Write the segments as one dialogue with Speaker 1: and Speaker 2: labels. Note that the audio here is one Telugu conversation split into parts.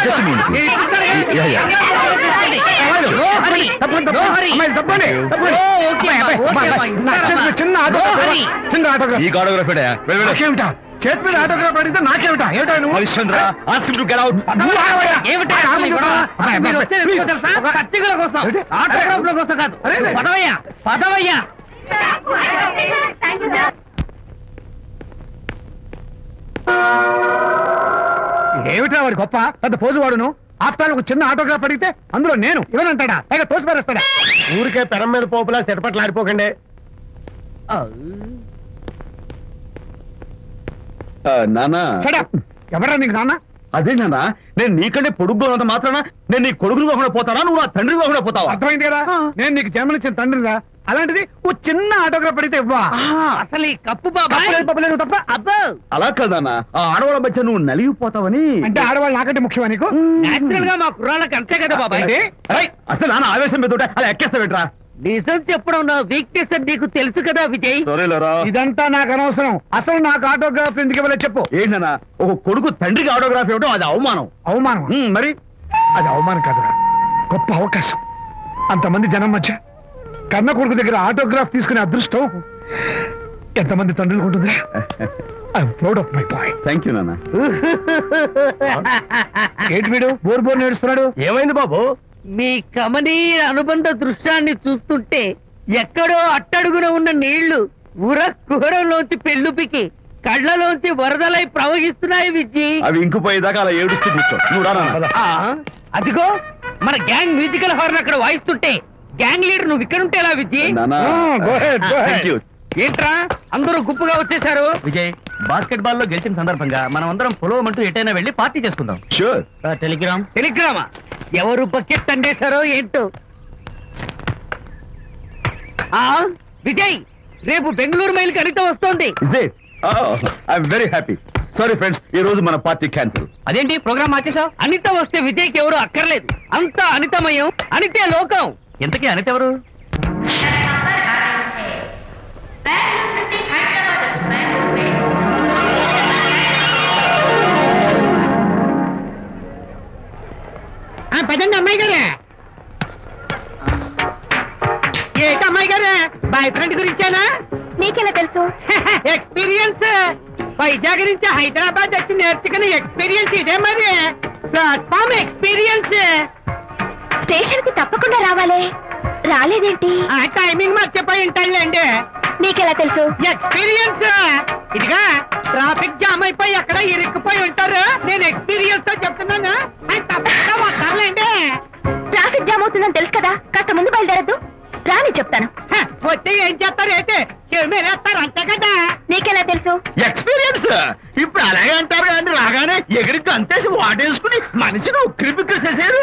Speaker 1: ఈ ఆటోగ్రాఫ్
Speaker 2: చేతి మీద ఆటోగ్రాఫ్ అడిగితే నాకేమిటా? ఏమిటా నువ్వు?
Speaker 1: హరిశ్చంద్ర
Speaker 2: ఏమిటా వాడి గొప్ప పెద్ద పోజు వాడును. ఆఫ్టర్ ఒక చిన్న ఆటోగ్రాఫ్ అడిగితే అందులో నేను ఇవ్వనంటాడా? పైగా తోసి పారేస్తాడా?
Speaker 3: ఊరికే పెరం మీద పోపులా చెరపట్లు ఆడిపోకండి.
Speaker 1: నానా
Speaker 2: ఎవరా నీకు నాన్న?
Speaker 1: అదే నాన్న, నేను నీకంటే పొడుగ్గా ఉన్నంత మాత్రాన నేను నీ కొడుకుని కాకుండా పోతానా, నువ్వు నా తండ్రి కాకుండా పోతావా?
Speaker 2: అర్థమైంది కదా, నేను నీకు జన్మనిచ్చిన తండ్రిరా. అలాంటిది ఓ చిన్న ఆటోగ్రాఫ్ అడిగితే ఇవ్వా?
Speaker 4: అసలు ఈ కప్పు బాబా
Speaker 2: తప్ప అబ్బా.
Speaker 1: అలా కదన్నా, ఆ ఆడవాళ్ళ మధ్య నువ్వు నలిగిపోతావని.
Speaker 2: అంటే ఆడవాళ్ళు నాకంటే ముఖ్యమా నీకు?
Speaker 4: నేచురల్ గా మా కుర్రాళ్ళకి అంతే కదా బాబాయ్.
Speaker 1: అసలు నాన్న ఆవేశం మీద అలా ఎక్కేస్తావేట్రా?
Speaker 4: నిజం చెప్పడం నా వీక్నెస్ అని నీకు తెలుసు కదా విజయ్.
Speaker 2: ఇదంతా నాకు అనవసరం. అసలు నాకు ఆటోగ్రాఫ్ ఎందుకు ఇవ్వలేదు చెప్పు.
Speaker 1: ఏంటన్నా, ఒక కొడుకు తండ్రికి ఆటోగ్రాఫ్ ఇవ్వడం అది అవమానం.
Speaker 2: అవమానం?
Speaker 1: మరి
Speaker 2: అది అవమానం కాదురా, గొప్ప అవకాశం. అంతమంది జనం మధ్య కన్న కొడుకు దగ్గర ఆటోగ్రాఫ్ తీసుకునే అదృష్టం ఎంతమంది తండ్రులకు ఉంటుందిరా. I'm proud of my boy.
Speaker 1: Thank you నాన్న.
Speaker 2: ఏంటి వీడు బోర్ బోర్ నేడుస్తున్నాడు?
Speaker 3: ఏమైంది బాబు?
Speaker 4: మీ కమనీయ అనుబంధ దృశ్యాన్ని చూస్తుంటే ఎక్కడో అట్టడుగున ఉన్న నీళ్లు ఉర కుహరంలోంచి పెళ్ళుపికి కళ్ళలోంచి వరదలై ప్రవహిస్తున్నాయి విజ్జి.
Speaker 1: అవి ఇంకుపోయేదాకా అలా ఏడుస్తూ కూర్చో. నువ్వు రా.
Speaker 4: అదిగో మన గ్యాంగ్ మ్యూజికల్ హార్న్ అక్కడ వాయిస్తుంటే గ్యాంగ్ లీడర్ నువ్వు ఇక్కడ ఉంటే ఎలా విజ్జి? ఏంట్రా అందరూ గుంపుగా వచ్చేసారు?
Speaker 5: విజయ్, బాస్కెట్ బాల్ లో గెలిచిన సందర్భంగా మనం అందరం పొలవమంటూ ఎటైనా వెళ్ళి పార్టీ చేసుకుందాం.
Speaker 1: షూర్.
Speaker 4: టెలిగ్రామా? ఎవరు బకెట్ అండేశారో ఏంటో. విజయ్, రేపు బెంగళూరు మైల్ కి అనిత వస్తోంది.
Speaker 1: I'm very happy. Sorry friends, ఈ రోజు మన పార్టీ క్యాన్సిల్.
Speaker 4: అదేంటి ప్రోగ్రామ్ మార్చేసావు? అనిత వస్తే విజయ్కి ఎవరు అక్కర్లేదు. అంతా అనితమయం, అనితే లోకం.
Speaker 5: ఎంతకీ అనిత ఎవరు?
Speaker 4: పదండి అమ్మాయి గారే. ఏంటి అమ్మాయి గారే, బాయ్ ఫ్రెండ్ గురించేనా?
Speaker 6: నీకెలా తెలుసు?
Speaker 4: ఎక్స్పీరియన్స్. వైజాగ్ నుంచి హైదరాబాద్ వచ్చి నేర్చుకునే ఎక్స్పీరియన్స్ ఇదే మరి. Platform experience.
Speaker 6: స్టేషన్ కి తప్పకుండా రావాలి. రాలేదేంటి?
Speaker 4: ఆ టైమింగ్ మర్చిపోయి ఉంటాడులేండి.
Speaker 6: నీకెలా తెలుసు?
Speaker 4: ఎక్స్పీరియన్స్. ఇదిగా ట్రాఫిక్ జామ్ అయిపోయి ఎక్కడ ఇరుక్కుపోయి ఉంటారు. నేను ఎక్స్పీరియన్స్ తో చెప్తున్నాను. తప్పకుండా వస్తారులేండి.
Speaker 6: ట్రాఫిక్ జామ్ అవుతుందని తెలుసు కదా, కాస్త ముందు బయలుదేరద్దు. రాని చెప్తాను.
Speaker 4: వస్తే ఏం చేస్తారు? ఏంటి చెమేస్తారు అంతే కదా.
Speaker 6: నీకెలా తెలుసు?
Speaker 1: ఎక్స్పీరియన్స్. ఇప్పుడు అలాగే అంటారు కానీ రాగానే ఎగిరికి అంతేసి వాటేసుకుని మనిషిని ఉక్కిరి బిక్కిరి చేశారు.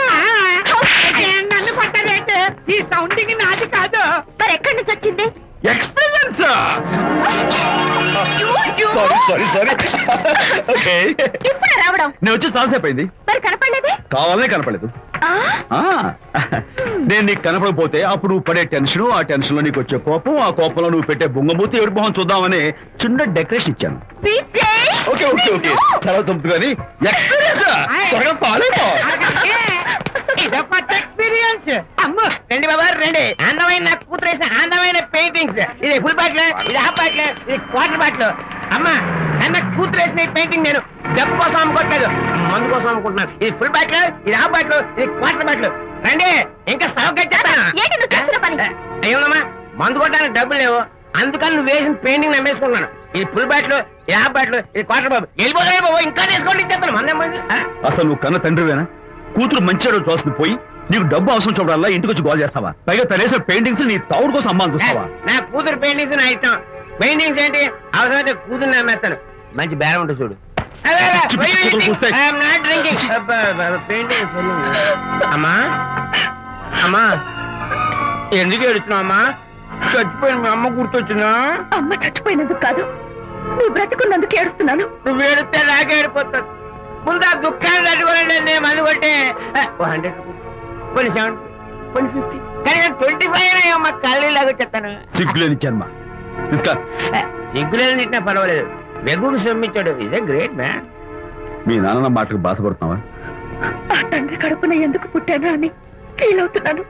Speaker 4: నన్ను కొట్టారేంటి? ఈ సౌండింగ్ నాది కాదు.
Speaker 6: మరి ఎక్కడి నుంచి వచ్చింది?
Speaker 1: ఎక్స్పీరియన్స్.
Speaker 6: ఇప్పుడే రావడం?
Speaker 1: నేను వచ్చి చాలాసేపు అయింది.
Speaker 6: మరి కనపడలేదే?
Speaker 1: కావాలనే కనపడలేదు. నేను నీకు కనపడకపోతే అప్పుడు నువ్వు పడే టెన్షన్, ఆ టెన్షన్ లో నీకు వచ్చే కోపం, ఆ కోపంలో నువ్వు పెట్టే బొంగమూతి ఏడు మొహం చూద్దామని చిన్న డెకరేషన్ ఇచ్చాను. ఓకే ఓకే ఓకే, చాలా తప్పు కానీ ఎక్స్పీరియన్స్. త్వరగా పాలేపో.
Speaker 4: ఇదో కొత్త ఎక్స్పీరియన్స్. అమ్మో రండి బాబా రండి. అందమైన కూతురు వేసిన అందమైన పెయింటింగ్స్. ఇది ఫుల్ బాటిల్, ఇది హాఫ్ బాటిల్, ఇది క్వార్టర్ బాటిల్. అమ్మా అన్న కూతురు వేసిన ఈ పెయింటింగ్ నేను డబ్బు కోసం అమ్ముకోవట్లేదు, మందు కోసం అమ్ముకుంటున్నాను. ఇది ఫుల్ బాటిల్, ఇది హాఫ్ బాటిల్, ఇది క్వార్టర్ బాటిల్. రండి ఇంకా అయ్యోనమ్మా, మందు కొట్టడానికి డబ్బులు లేవు, అందుకని నువ్వు వేసిన పెయింటింగ్ నమ్మేసుకున్నాను. ఇది ఫుల్ బాటిల్, ఇది హాఫ్ బాటిల్, ఇది క్వార్టర్ బాబు. వెళ్ళిపోతాయి బాబు, ఇంకా తీసుకోండి చెప్తాను. మందే మంది.
Speaker 1: అసలు నువ్వు కన్న తండ్రివేనా? కూతురు మంచిగా చూస్తుంది పోయి నీకు డబ్బు అవసరం చూడాలా ఇంటికి వచ్చి గోల్ చేస్తావా? పైగా తనేసిన పెయింటింగ్స్ నీ తౌడు కోసం అమ్మాని చూస్తావా?
Speaker 4: నా కూతురు పెయింటింగ్స్ నా ఇష్టం. పెయింటింగ్స్ ఏంటి అవసరమైతే కూతురు నమ్మేస్తాను. మంచి బేరం ఉంటుంది చూడు. అమ్మా అమ్మా ఎందుకు ఏడుస్తున్నావు అమ్మా? చచ్చిపోయిన మీ అమ్మ గుర్తొచ్చిందా?
Speaker 6: అమ్మ చచ్చిపోయినందుకు కాదు, నువ్వు బ్రతుకున్నందుకు ఏడుస్తున్నాను.
Speaker 4: నువ్వు ఏడితే నాకే ఏడిపోతాను. ముందు ఆ దుఃఖాన్ని తట్టుకోవాలంటే నేను మందు కొట్టే 100 కొన్ని 70 కొన్ని 50 కానీ 25 అయ్యమ్మా. కళ్ళీలాగా చెప్తాను.
Speaker 1: సిగ్గులేని జన్మ.
Speaker 4: సిగ్గులేని తిట్టినా పర్వాలేదు, వెగుడు సొమ్మించాడు. ఇదే గ్రేట్ మ్యాన్.
Speaker 1: మీ నాన్న మాటకు బాధపడుతున్నావా?
Speaker 6: ఆ తండ్రి కడుపున ఎందుకు పుట్టాను అని ఫీల్ అవుతున్నాను.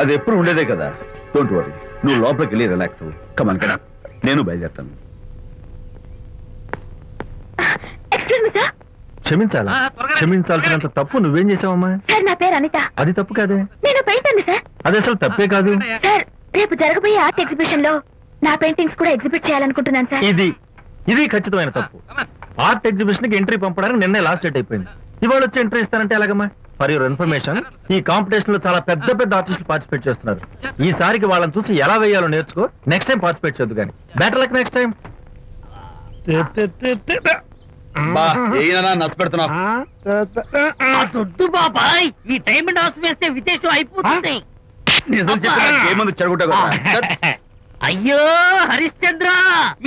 Speaker 1: అది ఎప్పుడు ఉండేదే కదా. డోంట్ వరీ, నువ్వు లోపలికి వెళ్ళి రిలాక్స్ అవ్వు. కమాన్ కదా, నేను బయలుదేరుతాను.
Speaker 6: Excuse me sir.
Speaker 3: క్షమించాలా? క్షమించాల్సినంత తప్పు నువ్వేం చేసావమ్మా?
Speaker 6: సార్ నా పేరు అనిత.
Speaker 3: అది తప్పు కాదే.
Speaker 6: నేను పెయింటర్ సార్.
Speaker 3: అది అసలు తప్పే కాదు
Speaker 6: సార్. రేపు జరగబోయే ఆర్ట్ ఎగ్జిబిషన్ లో నా పెయింటింగ్స్ కూడా ఎగ్జిబిట్ చేయాలనుకుంటున్నాను సార్.
Speaker 3: ఇది ఖచ్చితమైన తప్పు. ఆర్ట్ ఎగ్జిబిషన్ కి ఎంట్రీ పంపడానికి నిన్నే లాస్ట్ డేట్ అయిపోయింది. ఇవాళ వచ్చి ఎంట్రీ ఇస్తానంటే ఎలాగమ్మా? ఫర్ యువర్ ఇన్ఫర్మేషన్, ఈ కాంపిటీషన్ లో చాలా పెద్ద పెద్ద ఆర్టిస్టులు పార్టిసిపేట్ చేస్తున్నారు. ఈసారికి వాళ్ళని చూసి ఎలా వేయాలో నేర్చుకో. నెక్స్ట్ టైం పార్టిసిపేట్ చేయొద్దు కానీ. Better luck next time.
Speaker 4: దొడ్డు బాబాయ్, ఈ టైం డాస్ వేస్తే విశేషం అయిపోతుంది.
Speaker 1: నిజం చెప్పి
Speaker 4: అయ్యో హరిశ్చంద్ర,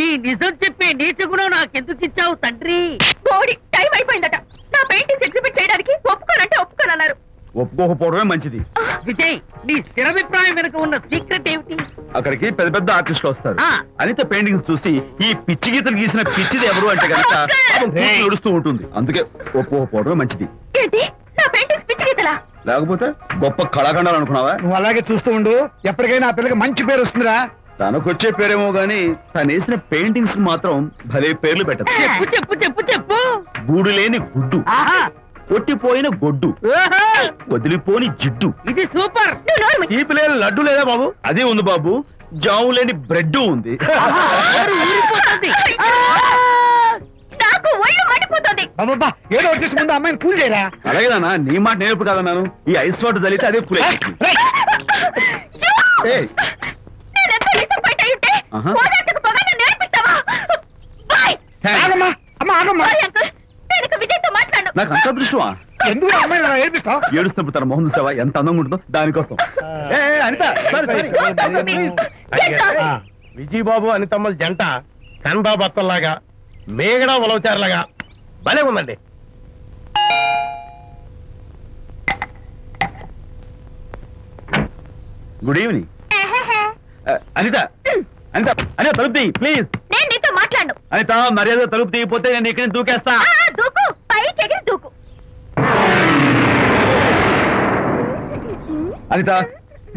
Speaker 4: ఈ నిజం చెప్పే నీతి గుణం నాకెందుకు ఇచ్చావు తండ్రి?
Speaker 6: బోడి టైం అయిపోయిందట. నా పెయింటింగ్స్ ఎగ్జిబిట్ చేయడానికి ఒప్పుకోనంటే ఒప్పుకోనన్నారు.
Speaker 1: ఒప్పుకోకపోవడమే మంచిది.
Speaker 4: విజయ్, నీ స్థిరాభిప్రాయం వెనుక ఉన్న సీక్రెట్ ఏమిటి?
Speaker 1: అక్కడికి పెద్ద పెద్ద ఆర్టిస్టులు వస్తారు. అనిత పెయింటింగ్స్ చూసి ఈ పిచ్చి గీతలు గీసిన పిచ్చిది ఎవరు అంటే కనుక నడుస్తూ ఉంటుంది. అందుకే ఒప్పుకోకపోవడమే మంచిది.
Speaker 6: ఏంటి, నా పెయింటింగ్స్ పిచ్చి గీతలా?
Speaker 1: లేకపోతే గొప్ప కళాఖండాలు అనుకున్నావా?
Speaker 2: నువ్వు అలాగే చూస్తూ ఉండు. ఎప్పటికైనా ఆ పిల్లకి మంచి పేరు వస్తుందిరా.
Speaker 1: తనకొచ్చే పేరేమో గాని తను వేసిన పెయింటింగ్స్ కు మాత్రం భలే పేర్లు పెట్టదు.
Speaker 4: చెప్పు చెప్పు చెప్పు చెప్పు.
Speaker 1: గూడు లేని గుడ్డు, కొట్టిపోయిన గొడ్డు, వదిలిపోని జిడ్డు.
Speaker 4: ఇది సూపర్.
Speaker 1: ఈ పిల్లలు లడ్డు లేదా బాబు? అదే ఉంది బాబు. జాము లేని బ్రెడ్ ఉంది.
Speaker 6: నాకు ఒళ్ళు మండిపోతుంది.
Speaker 2: అబ్బబ్బా, ఏదో వచ్చేసి ముందు అమ్మాయిని కూల్ చేయరా.
Speaker 1: అలాగే నాన్న, నీ మాట నేర్పు కాదన్నాను. ఈ ఐస్ వాటర్ చలితే అదే కూల్. నాకు అంత దృష్టమా?
Speaker 2: ఎందుకు అమ్మాయి ఏడిపిస్తావు?
Speaker 1: ఏడుస్తున్నప్పుడు తన మొహం చూసావా ఎంత అందంగా ఉంటుందో? దానికోసం.
Speaker 3: విజయబాబు అనితమ్మల జంట కన్బా బత్తల్లాగా, మేగడ ఉలవచారులాగా భలే ఉందండి.
Speaker 1: Good evening. అనిత, అనిత, అనిత తలుపు తీ ప్లీజ్.
Speaker 6: నేను నీతో మాట్లాడు.
Speaker 1: అనిత, మర్యాద తలుపు తీయకపోతే నేను ఇక్కడి దూకేస్తా.
Speaker 6: దూకు, పైకి ఎగిరి దూకు.
Speaker 1: అనిత,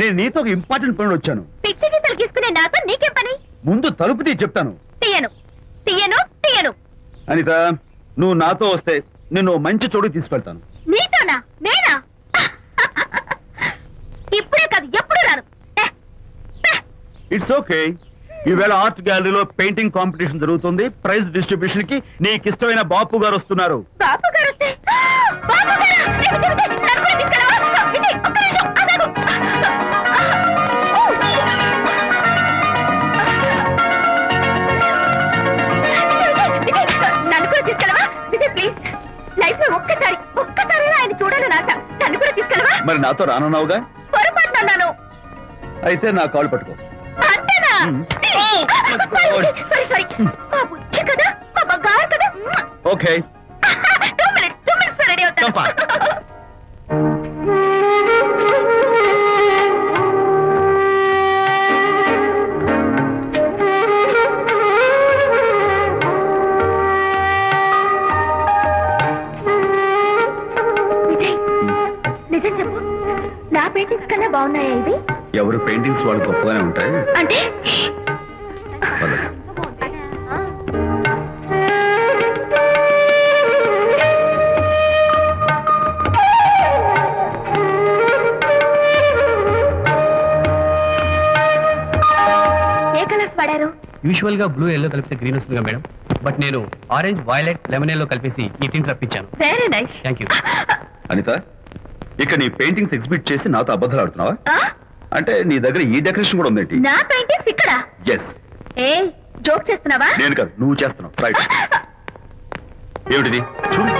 Speaker 1: నేను నీతో ఒక ఇంపార్టెంట్ పని వచ్చాను.
Speaker 6: పిచ్చి గీతలు గీసుకునే నాతో నీకేం పని?
Speaker 1: ముందు తలుపు తీ చెప్తాను.
Speaker 6: తీయను తీయను తీయను.
Speaker 1: అనిత, నువ్వు నాతో వస్తే నిన్ను మంచి చోటుకి తీసుకెళ్తాను.
Speaker 6: నీతోనా? నేనా? ఇప్పుడే కాదు, ఎప్పుడు రాను.
Speaker 1: It's okay. ఈవేళ ఆర్ట్ గ్యాలరీలో పెయింటింగ్ కాంపిటీషన్ జరుగుతుంది. ప్రైజ్ డిస్ట్రిబ్యూషన్ కి నీకు ఇష్టమైన బాపు గారు వస్తున్నారు.
Speaker 6: బాపు గారు వస్తే? బాపు గారా? నన్ను కూడా తీసుకెళ్ళవా? విజయ్, ఒక్క నిమిషం ఆగు. నన్ను కూడా తీసుకెళ్ళవా? విజయ్ ప్లీజ్, లైఫ్ లో ఒక్కసారి ఆయన చూడాలని ఆశ. నన్ను కూడా తీసుకెళ్ళవా?
Speaker 1: మరి నాతో రానున్నావుగా?
Speaker 6: పొరపాటున్నాను.
Speaker 1: అయితే నా కాళ్ళు పట్టుకో.
Speaker 6: అంతేనా? సారీ. మా బుజ్జి కదా, మా బంగారు కదా.
Speaker 1: ఓకే.
Speaker 6: 2 minutes రెడీ అవుతాను. విజయ్, నిజం చెప్పు, నా పెయింటింగ్స్ కన్నా బాగున్నాయా ఇవి?
Speaker 1: ఎవరు పెయింటింగ్స్ వాళ్ళు గొప్పగానే ఉంటాయి.
Speaker 6: అంటే ఏ కలర్స్ వాడారు?
Speaker 5: యూజువల్ గా బ్లూ ఎల్లో కలిపితే గ్రీన్ వస్తుందిగా మేడం, బట్ నేను ఆరెంజ్, వైలెట్, లెమన్ ఎల్లో కలిపేసి ఈ టింట్ రప్పించాను.
Speaker 6: Very nice.
Speaker 5: Thank you.
Speaker 1: Anitha, ఇక నీ పెయింటింగ్స్ ఎగ్జిబిట్ చేసి నాతో అబద్ధాలు ఆడుతున్నావా? అంటే నీ దగ్గర ఈ డెకరేషన్ కూడా ఉందేంటి?
Speaker 6: నా పెయింటింగ్స్ ఇక్కడ?
Speaker 1: ఎస్.
Speaker 6: ఏ జోక్ చేస్తున్నావా?
Speaker 1: నేను కాదు, నువ్వు చేస్తున్నావు. రైట్. ఏమిటిది? చూడు.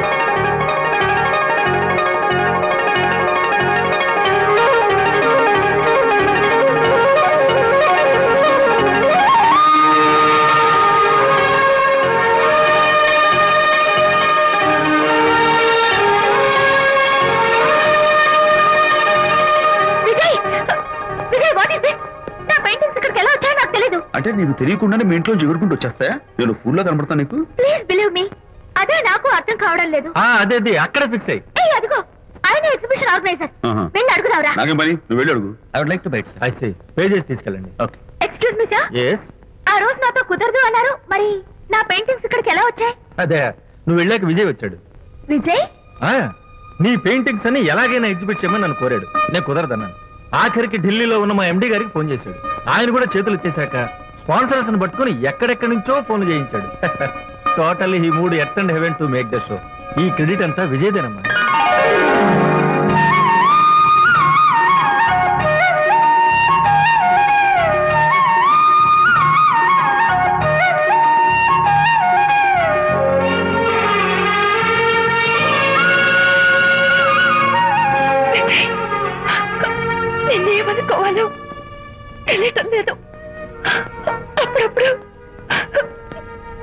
Speaker 1: అంటే నీకు తెలియకుండానే మీ ఇంట్లో ఎగురుకుంటూ వచ్చేస్తాయా? నేను ఫుల్లో కనబడతాను నీకు?
Speaker 6: ప్లీజ్ బిలీవ్ మీ, అదే నాకు అర్థం కావడం లేదు.
Speaker 3: అదే అక్కడ ఫిక్స్ అయ్యి.
Speaker 6: అదిగో ఆయన ఎగ్జిబిషన్ ఆర్గనైజర్. వెళ్ళి అడుగుదావరా?
Speaker 1: నాకేం పని, నువ్వు వెళ్ళి అడుగు.
Speaker 5: I would like to bite.
Speaker 3: I see. Pay చేసి తీసుకెళ్ళండి.
Speaker 5: Okay.
Speaker 6: Excuse me sir,
Speaker 3: yes.
Speaker 6: ఆ రోజు నాతో కుదరదు అన్నారు, మరి నా పెయింటింగ్స్ ఇక్కడికి ఎలా వచ్చాయి?
Speaker 3: అదే నువ్వు వెళ్ళాక విజయ్ వచ్చాడు.
Speaker 6: విజయ్?
Speaker 3: నీ పెయింటింగ్స్ అని ఎలాగైనా ఎగ్జిబిట్ చేయమని నన్ను కోరాడు. నేను కుదరదన్నాను. ఆఖరికి ఢిల్లీలో ఉన్న మా ఎండి గారికి ఫోన్ చేశాడు. ఆయన కూడా చేతులు ఎత్తేశాక స్పాన్సర్స్ ని పట్టుకుని ఎక్కడెక్కడి నుంచో ఫోన్ చేయించాడు. Totally he mood earth and heaven to make the show. ఈ క్రెడిట్ అంతా విజయ్దేనమ్మా.
Speaker 6: నిన్నేమనుకోవాలో తెలియటం లేదు. అప్పుడప్పుడు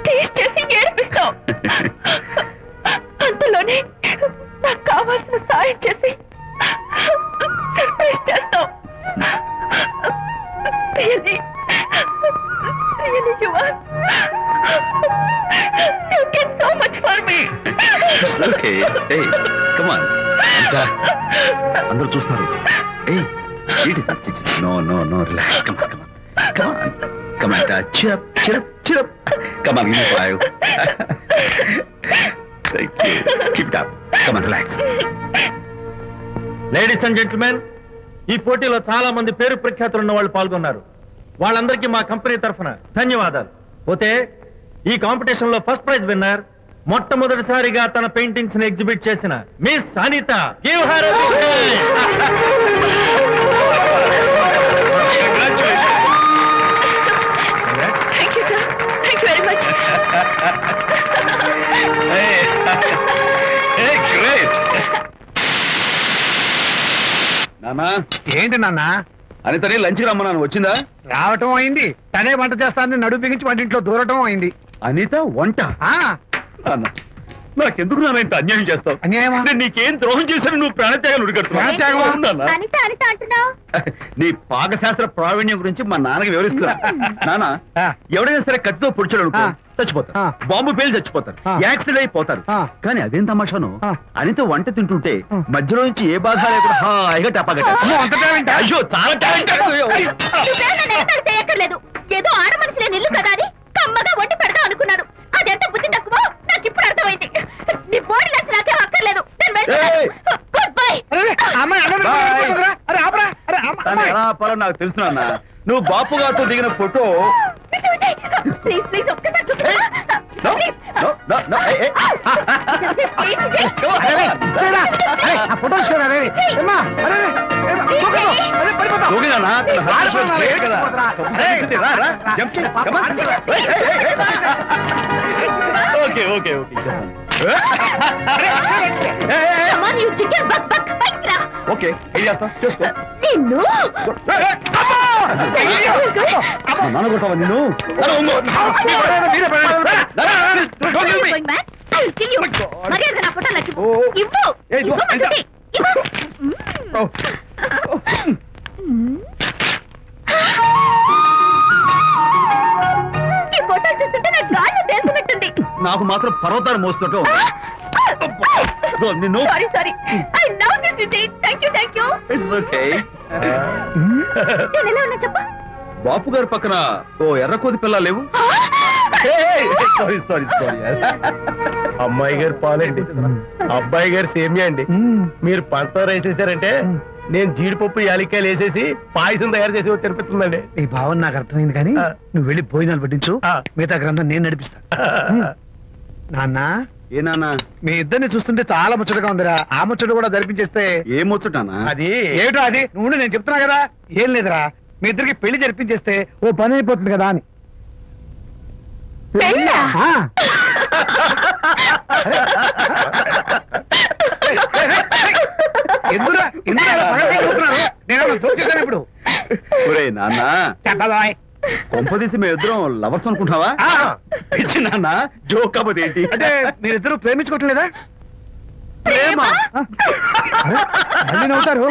Speaker 6: టేస్ట్ చేసి ఏడిపిస్తావు. అంతలోనే నాకు కావాల్సిన సాయం చేసి సర్ప్రైజ్ చేస్తావు. Really, you are. You get so much for me.
Speaker 1: It's okay. Hey, come on. అందరూ చూస్తున్నారు. Hey, no, relax. Come on. Cheer up. Come on, give me 5. Thank you. Keep it up. Come on, relax.
Speaker 3: Ladies and gentlemen, ఈ పోటీలో చాలా మంది పేరు ప్రఖ్యాతులు ఉన్న వాళ్ళు పాల్గొన్నారు. వాళ్ళందరికీ మా కంపెనీ తరఫున ధన్యవాదాలు. పోతే ఈ కాంపిటీషన్ లో ఫస్ట్ ప్రైజ్ విన్నర్, మొట్టమొదటిసారిగా తన పెయింటింగ్స్ ని ఎగ్జిబిట్ చేసిన miss Anitha. Give her a big hand.
Speaker 6: Thank you, sir. Thank you very much.
Speaker 1: Hey, great. నానా,
Speaker 2: ఏంటి నాన్న?
Speaker 1: అనితని లంచ్కి రమ్మన్నాను, వచ్చిందా?
Speaker 2: రావటం అయింది. తనే వంట చేస్తానని నడుము బిగించి వంటింట్లో దూరటం అయింది.
Speaker 1: అనిత వంట? నాకెందుకు నాన్న ఇంత అన్యాయం చేస్తావు?
Speaker 2: అన్యాయమా?
Speaker 1: నీకేం ద్రోహం చేశాను? నువ్వు ప్రాణత్యాగం ఉడికడుతున్నావు. నీ పాకశాస్త్ర ప్రావీణ్యం గురించి మా నాన్నకి వివరిస్తున్నా. నాన్న, ఎవడైనా సరే కత్తితో పొడిచాడు అనుకో చచ్చిపోతారు, బాంబు పేలు చచ్చిపోతారు, యాక్సిడెంట్ అయిపోతారు. కానీ అదేం తమాషాను, అనిత వంట తింటుంటే మధ్యలో నుంచి ఏ బాధ లేకుండా హాయిగా టపాగట్ట. అయ్యో, చాలా
Speaker 6: చేయక్కర్లేదు. ఏదో ఆడ మనిషిని నిల్లు కదా అని కమ్మగా వండి పెడతా అనుకున్నాను. అదెంత బుద్ధి తక్కువ నాకు ఇప్పుడు అర్థమైంది. నీ బాడీ లంచ్ నాకే అక్కర్లేదు. Good bye.
Speaker 1: ఎలా ఆపాలో నాకు తెలుసు నాన్న. నువ్వు బాపు గారితో దిగిన ఫోటో
Speaker 6: ప్లీజ్ ఒక్కసారి
Speaker 1: ఓకే ఓకే ఏం చేస్తాం చేసుకో.
Speaker 6: నిన్ను
Speaker 1: నాన్న కొట్టావా నిన్ను?
Speaker 6: మర్యాద నా ఫోటో లక్ష్మి ఇవ్వు. ఈ ఫోటో చూస్తుంటే నాకు గాల్లో తెలుసున్నట్టుంది.
Speaker 1: నాకు మాత్రం పర్వతాన్ని మోస్తుంటాం. నిన్ను
Speaker 6: sorry I love this Vijay. Thank you.
Speaker 1: It's okay.
Speaker 6: నేను ఎలా ఉన్నా చెప్పు.
Speaker 1: బాపు గారి పక్కన ఓ ఎర్రకోతి పిల్ల లేవు? సారీ
Speaker 3: అమ్మాయి గారు పాలండి, అబ్బాయి గారు సేమియా అండి. మీరు పంచదార వేసేసారంటే నేను జీడిపప్పు యాలక్కాయలు వేసేసి పాయసం తయారు చేసి తినిపిస్తుందండి.
Speaker 2: ఈ భావన నాకు అర్థమైంది, కానీ నువ్వు వెళ్ళి భోజనాలు పట్టించు, మిగతా గ్రంథం నేను నడిపిస్తా. నాన్న,
Speaker 1: ఏ నాన్న,
Speaker 2: మీ ఇద్దరిని చూస్తుంటే చాలా ముచ్చటగా ఉందిరా. ఆ ముచ్చట కూడా జరిపించేస్తే.
Speaker 1: ఏ ముచ్చటానా?
Speaker 2: అది ఏమిటో అది నువ్వు నేను చెప్తున్నా కదా. ఏం లేదురా, మీ ఇద్దరికి పెళ్లి జరిపించేస్తే ఓ పని అయిపోతుంది కదా అని. ఇప్పుడు
Speaker 1: నాన్న కొంపదీసి మేము ఇద్దరం లవర్స్ అనుకుంటున్నావా? పిచ్చి నాన్న, జోక్ కాబట్టి ఏంటి
Speaker 2: అంటే మీరిద్దరు ప్రేమించుకోవట్లేదా?
Speaker 1: ప్రేమ
Speaker 2: నవ్వుతారు.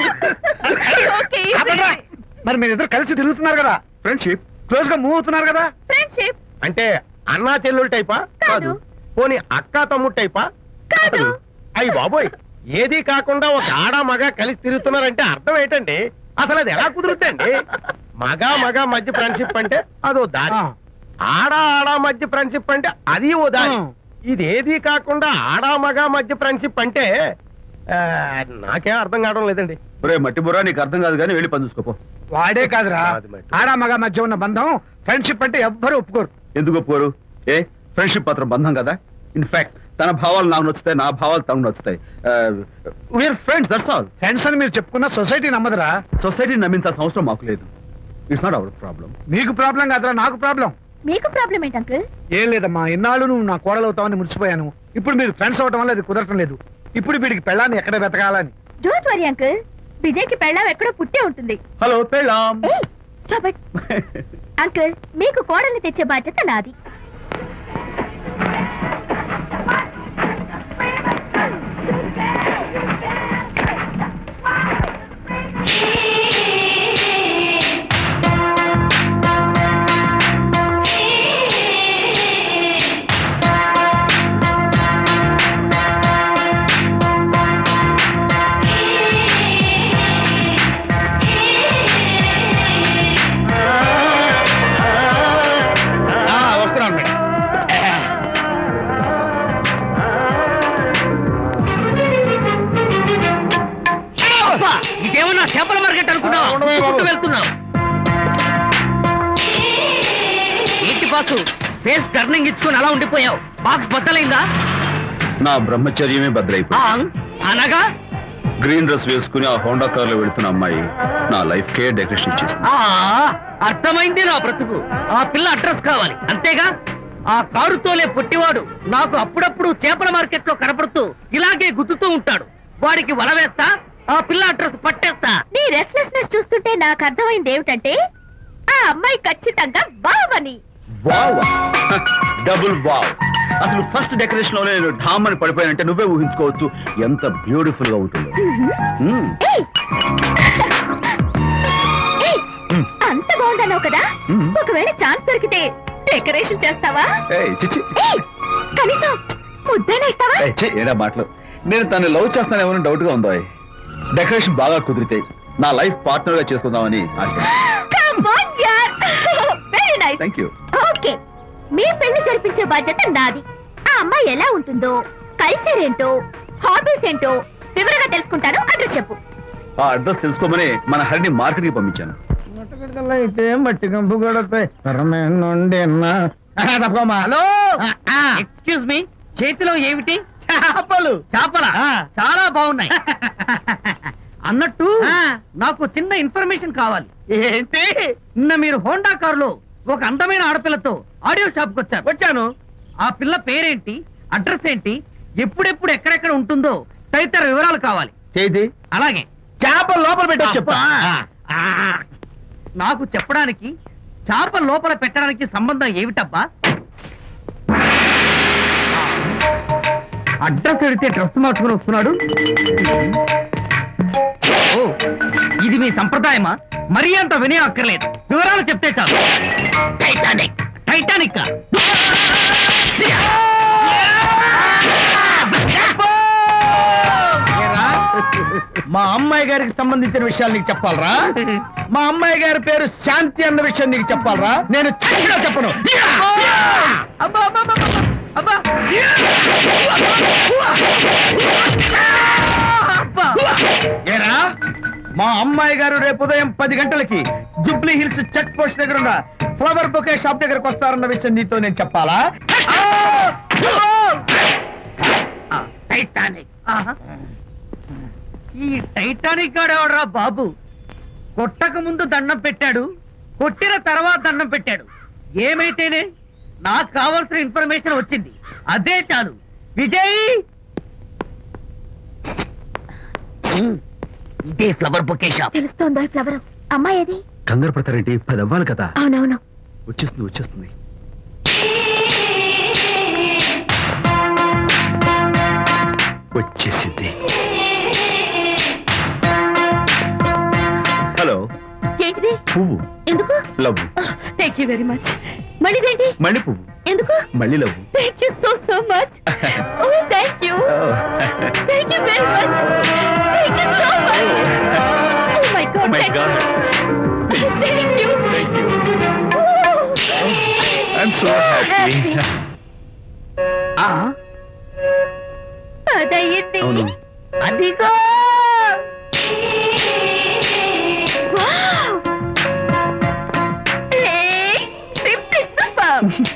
Speaker 2: మరి మీరిద్దరు కలిసి తిరుగుతున్నారు కదా.
Speaker 1: ఫ్రెండ్షిప్.
Speaker 2: క్లోజ్ గా మూవ్ అవుతున్నారు కదా.
Speaker 6: ఫ్రెండ్షిప్
Speaker 3: అంటే అన్నా చెల్లెలు టైపా?
Speaker 6: కాదు.
Speaker 3: పోనీ అక్క తమ్ముడు టైపా?
Speaker 6: కాదు.
Speaker 3: అయ్యి బాబోయ్,
Speaker 4: ఏది కాకుండా ఒక ఆడ మగ కలిసి తిరుగుతున్నారంటే అర్థం ఏంటండి? అసలు అది ఎలా కుదురుద్దండి? మగ మధ్య ఫ్రెండ్షిప్ అంటే అదో దారి, ఆడ మధ్య ఫ్రెండ్షిప్ అంటే అది ఓ దారి. ఇదేది కాకుండా ఆడ మగ మధ్య ఫ్రెండ్షిప్ అంటే నాకేం అర్థం కావడం లేదండి.
Speaker 1: మట్టి బుర్రా నీకు అర్థం కాదు కానీ వెళ్ళి పని చూసుకోపో.
Speaker 2: వాడే కాదురా, ఆడ మగ మధ్య ఉన్న బంధం ఫ్రెండ్షిప్ అంటే ఎవ్వరూ ఒప్పుకోరు.
Speaker 1: ఎందుకు ఒప్పుకోరు? ఫ్రెండ్షిప్ మాత్రం బంధం కదా. ఇన్ఫాక్ట్ తన భావాలు నాకు నచ్చుతాయి, నా భావాలు తనకు నచ్చుతాయి. We're friends, that's all.
Speaker 2: Friends అని మీరు చెప్పుకున్న సొసైటీ నమ్మదురా.
Speaker 1: సొసైటీ నమ్మింత అవసరం మాకు లేదు. It's not our problem.
Speaker 2: మీకు ప్రాబ్లం కాదురా, నాకు ప్రాబ్లం.
Speaker 6: మీకు ప్రాబ్లం ఏంటి అంకుల్?
Speaker 2: ఏం లేదమ్మా, ఇన్నాళ్ళు నువ్వు నా కోడలు అవుతావని మురిసిపోయాను. ఇప్పుడు మీరు ఫ్రెండ్స్ అవటం వల్ల అది కుదరటం లేదు. ఇప్పుడు వీడికి పెళ్ళాన్ని ఎక్కడ వెతకాలని.
Speaker 6: డోంట్ వరీ అంకుల్, విజయ్ కి పెళ్ళాం ఎక్కడో పుట్టే ఉంటుంది.
Speaker 1: హలో పెళ్ళాం.
Speaker 6: స్టాప్ ఇట్ అంకుల్, మీకు కోడల్ని తెచ్చే బాధ్యత నాది.
Speaker 4: ఇదేమన్నా చేపల మార్కెట్ అనుకున్నావు? వెళ్తున్నావు ఏంటి బాసు? ఫేస్ టర్నింగ్ ఇచ్చుకుని అలా ఉండిపోయావు. బాక్స్ బద్దలైందా?
Speaker 1: నా బ్రహ్మచర్యమే బద్దలైపోయింది.
Speaker 4: అనగా
Speaker 1: గ్రీన్ డ్రెస్ వేసుకుని ఆ హోండా కార్ లో వెళ్తున్న అమ్మాయి నా లైఫ్ కే డెకరేషన్ ఇచ్చేసింది.
Speaker 4: అర్థమైంది నా బ్రతుకు. ఆ పిల్ల అడ్రస్ కావాలి అంతేగా? ఆ కారుతోలే పొట్టివాడు నాకు అప్పుడప్పుడు చేపల మార్కెట్ లో కనపడుతూ ఇలాగే గుద్దుతూ ఉంటాడు. వాడికి వల వేస్తా, ఆ పిల్ల అడ్రస్ పట్టేస్తా.
Speaker 6: నీ రెస్ట్లెస్నెస్ చూస్తుంటే నాకు అర్థమైంది ఏమిటంటే ఆ అమ్మాయి ఖచ్చితంగా బావని.
Speaker 1: Wow, double wow. అసలు ఫస్ట్ డెకరేషన్ లో నేను ఢామ్ అని పడిపోయానంటే నువ్వే ఊహించుకోవచ్చు ఎంత బ్యూటిఫుల్ గా ఉంటుందో.
Speaker 6: అంత బాగుందన్నావు కదా, ఒకవేళ ఛాన్స్ దొరికితే డెకరేషన్ చేస్తావా? కనీసం ముద్దైనా ఇస్తావా?
Speaker 1: ఏడా మాటలు. నేను తను లవ్ చేస్తానేమో డౌట్ గా ఉందో. డెకరేషన్ బాగా కుదిరితే నా లైఫ్ పార్ట్నర్ గా చేసుకుందామని
Speaker 6: ఓకే, మీ పెళ్లి జరిపించే బాధ్యత నాది. ఆ అమ్మాయి ఎలా ఉంటుందో, కల్చర్ ఏంటో, హాబీస్ ఏంటో వివరంగా తెలుసుకుంటాను. అడ్రస్ చెప్పు.
Speaker 1: ఆ అడ్రస్ తెలుసుకోమని మన హరిని మార్కెట్ కి పంపించాను.
Speaker 4: మట్టి కంపు కూడా ఎక్స్క్యూజ్ మీ, చేతిలో ఏమిటి? చేపలు. చేపల చాలా బాగున్నాయి. అన్నట్టు నాకు చిన్న ఇన్ఫర్మేషన్ కావాలి. ఏంటి? నిన్న మీరు హోండా కారులో ఒక అందమైన ఆడపిల్లతో ఆడియో షాప్ కు వచ్చాను. ఆ పిల్ల పేరేంటి, అడ్రస్ ఏంటి, ఎప్పుడెప్పుడు ఎక్కడెక్కడ ఉంటుందో తదితర వివరాలు కావాలి. అలాగే చేప లోపల పెట్టి చెప్తా. నాకు చెప్పడానికి చేప లోపల పెట్టడానికి సంబంధం ఏమిటబ్బా? అడ్రస్ అడిగితే డ్రెస్ మార్చుకుని వస్తున్నాడు. ఓ, ఇది మీ సంప్రదాయమా? మరీ అంత వినయం అక్కర్లేదు, వివరాలు చెప్తే చాలు. టైటానిక్. టైటానిక్ మా అమ్మాయి గారికి సంబంధించిన విషయాలు నీకు చెప్పాలరా? మా అమ్మాయి గారి పేరు శాంతి అన్న విషయం నీకు చెప్పాలరా? నేను చెప్పను. ఏరా, మా అమ్మాయి గారు రేపు ఉదయం 10 గంటలకి జుబ్లీ హిల్స్ చెక్ పోస్ట్ దగ్గర ఉన్న ఫ్లవర్ బొకే షాప్ దగ్గరకు వస్తారన్న విషయం నీతో నేను చెప్పాలా? టైటానిక్. ఈ టైటానిక్ గాడెవడరా బాబు? కొట్టక ముందు దండం పెట్టాడు, కొట్టిన తర్వాత దండం పెట్టాడు. ఏమైతేనే నాకు కావాల్సిన ఇన్ఫర్మేషన్ వచ్చింది, అదే చాలు. విజయ్, ఇదే ఫ్లవర్ బొకే షాప్.
Speaker 6: తెలుస్తోందా ఫ్లవర్? అమ్మాయి ఏది?
Speaker 1: కంగారు పడతారేంటి? 10 అవ్వాలి కదా.
Speaker 6: అవునవును,
Speaker 1: వచ్చేస్తుంది. వచ్చేసింది. హలో,
Speaker 6: ఏంటిది? ఏంటిది?
Speaker 1: పువ్వు.
Speaker 6: ఎందుకు?
Speaker 1: Love.
Speaker 6: Thank you very much. మళ్ళీదేంటి?
Speaker 1: మళ్ళీ పువ్వు.
Speaker 6: ఎందుకు?
Speaker 1: మళ్ళీ love.
Speaker 6: Thank you so much. Oh thank you. Thank you very much. Thank you so much. Oh my God.
Speaker 1: My God.
Speaker 6: Thank you.
Speaker 1: Thank you. I'm so happy.
Speaker 6: అదయ్యింది.
Speaker 1: అవును.
Speaker 6: అదిగో.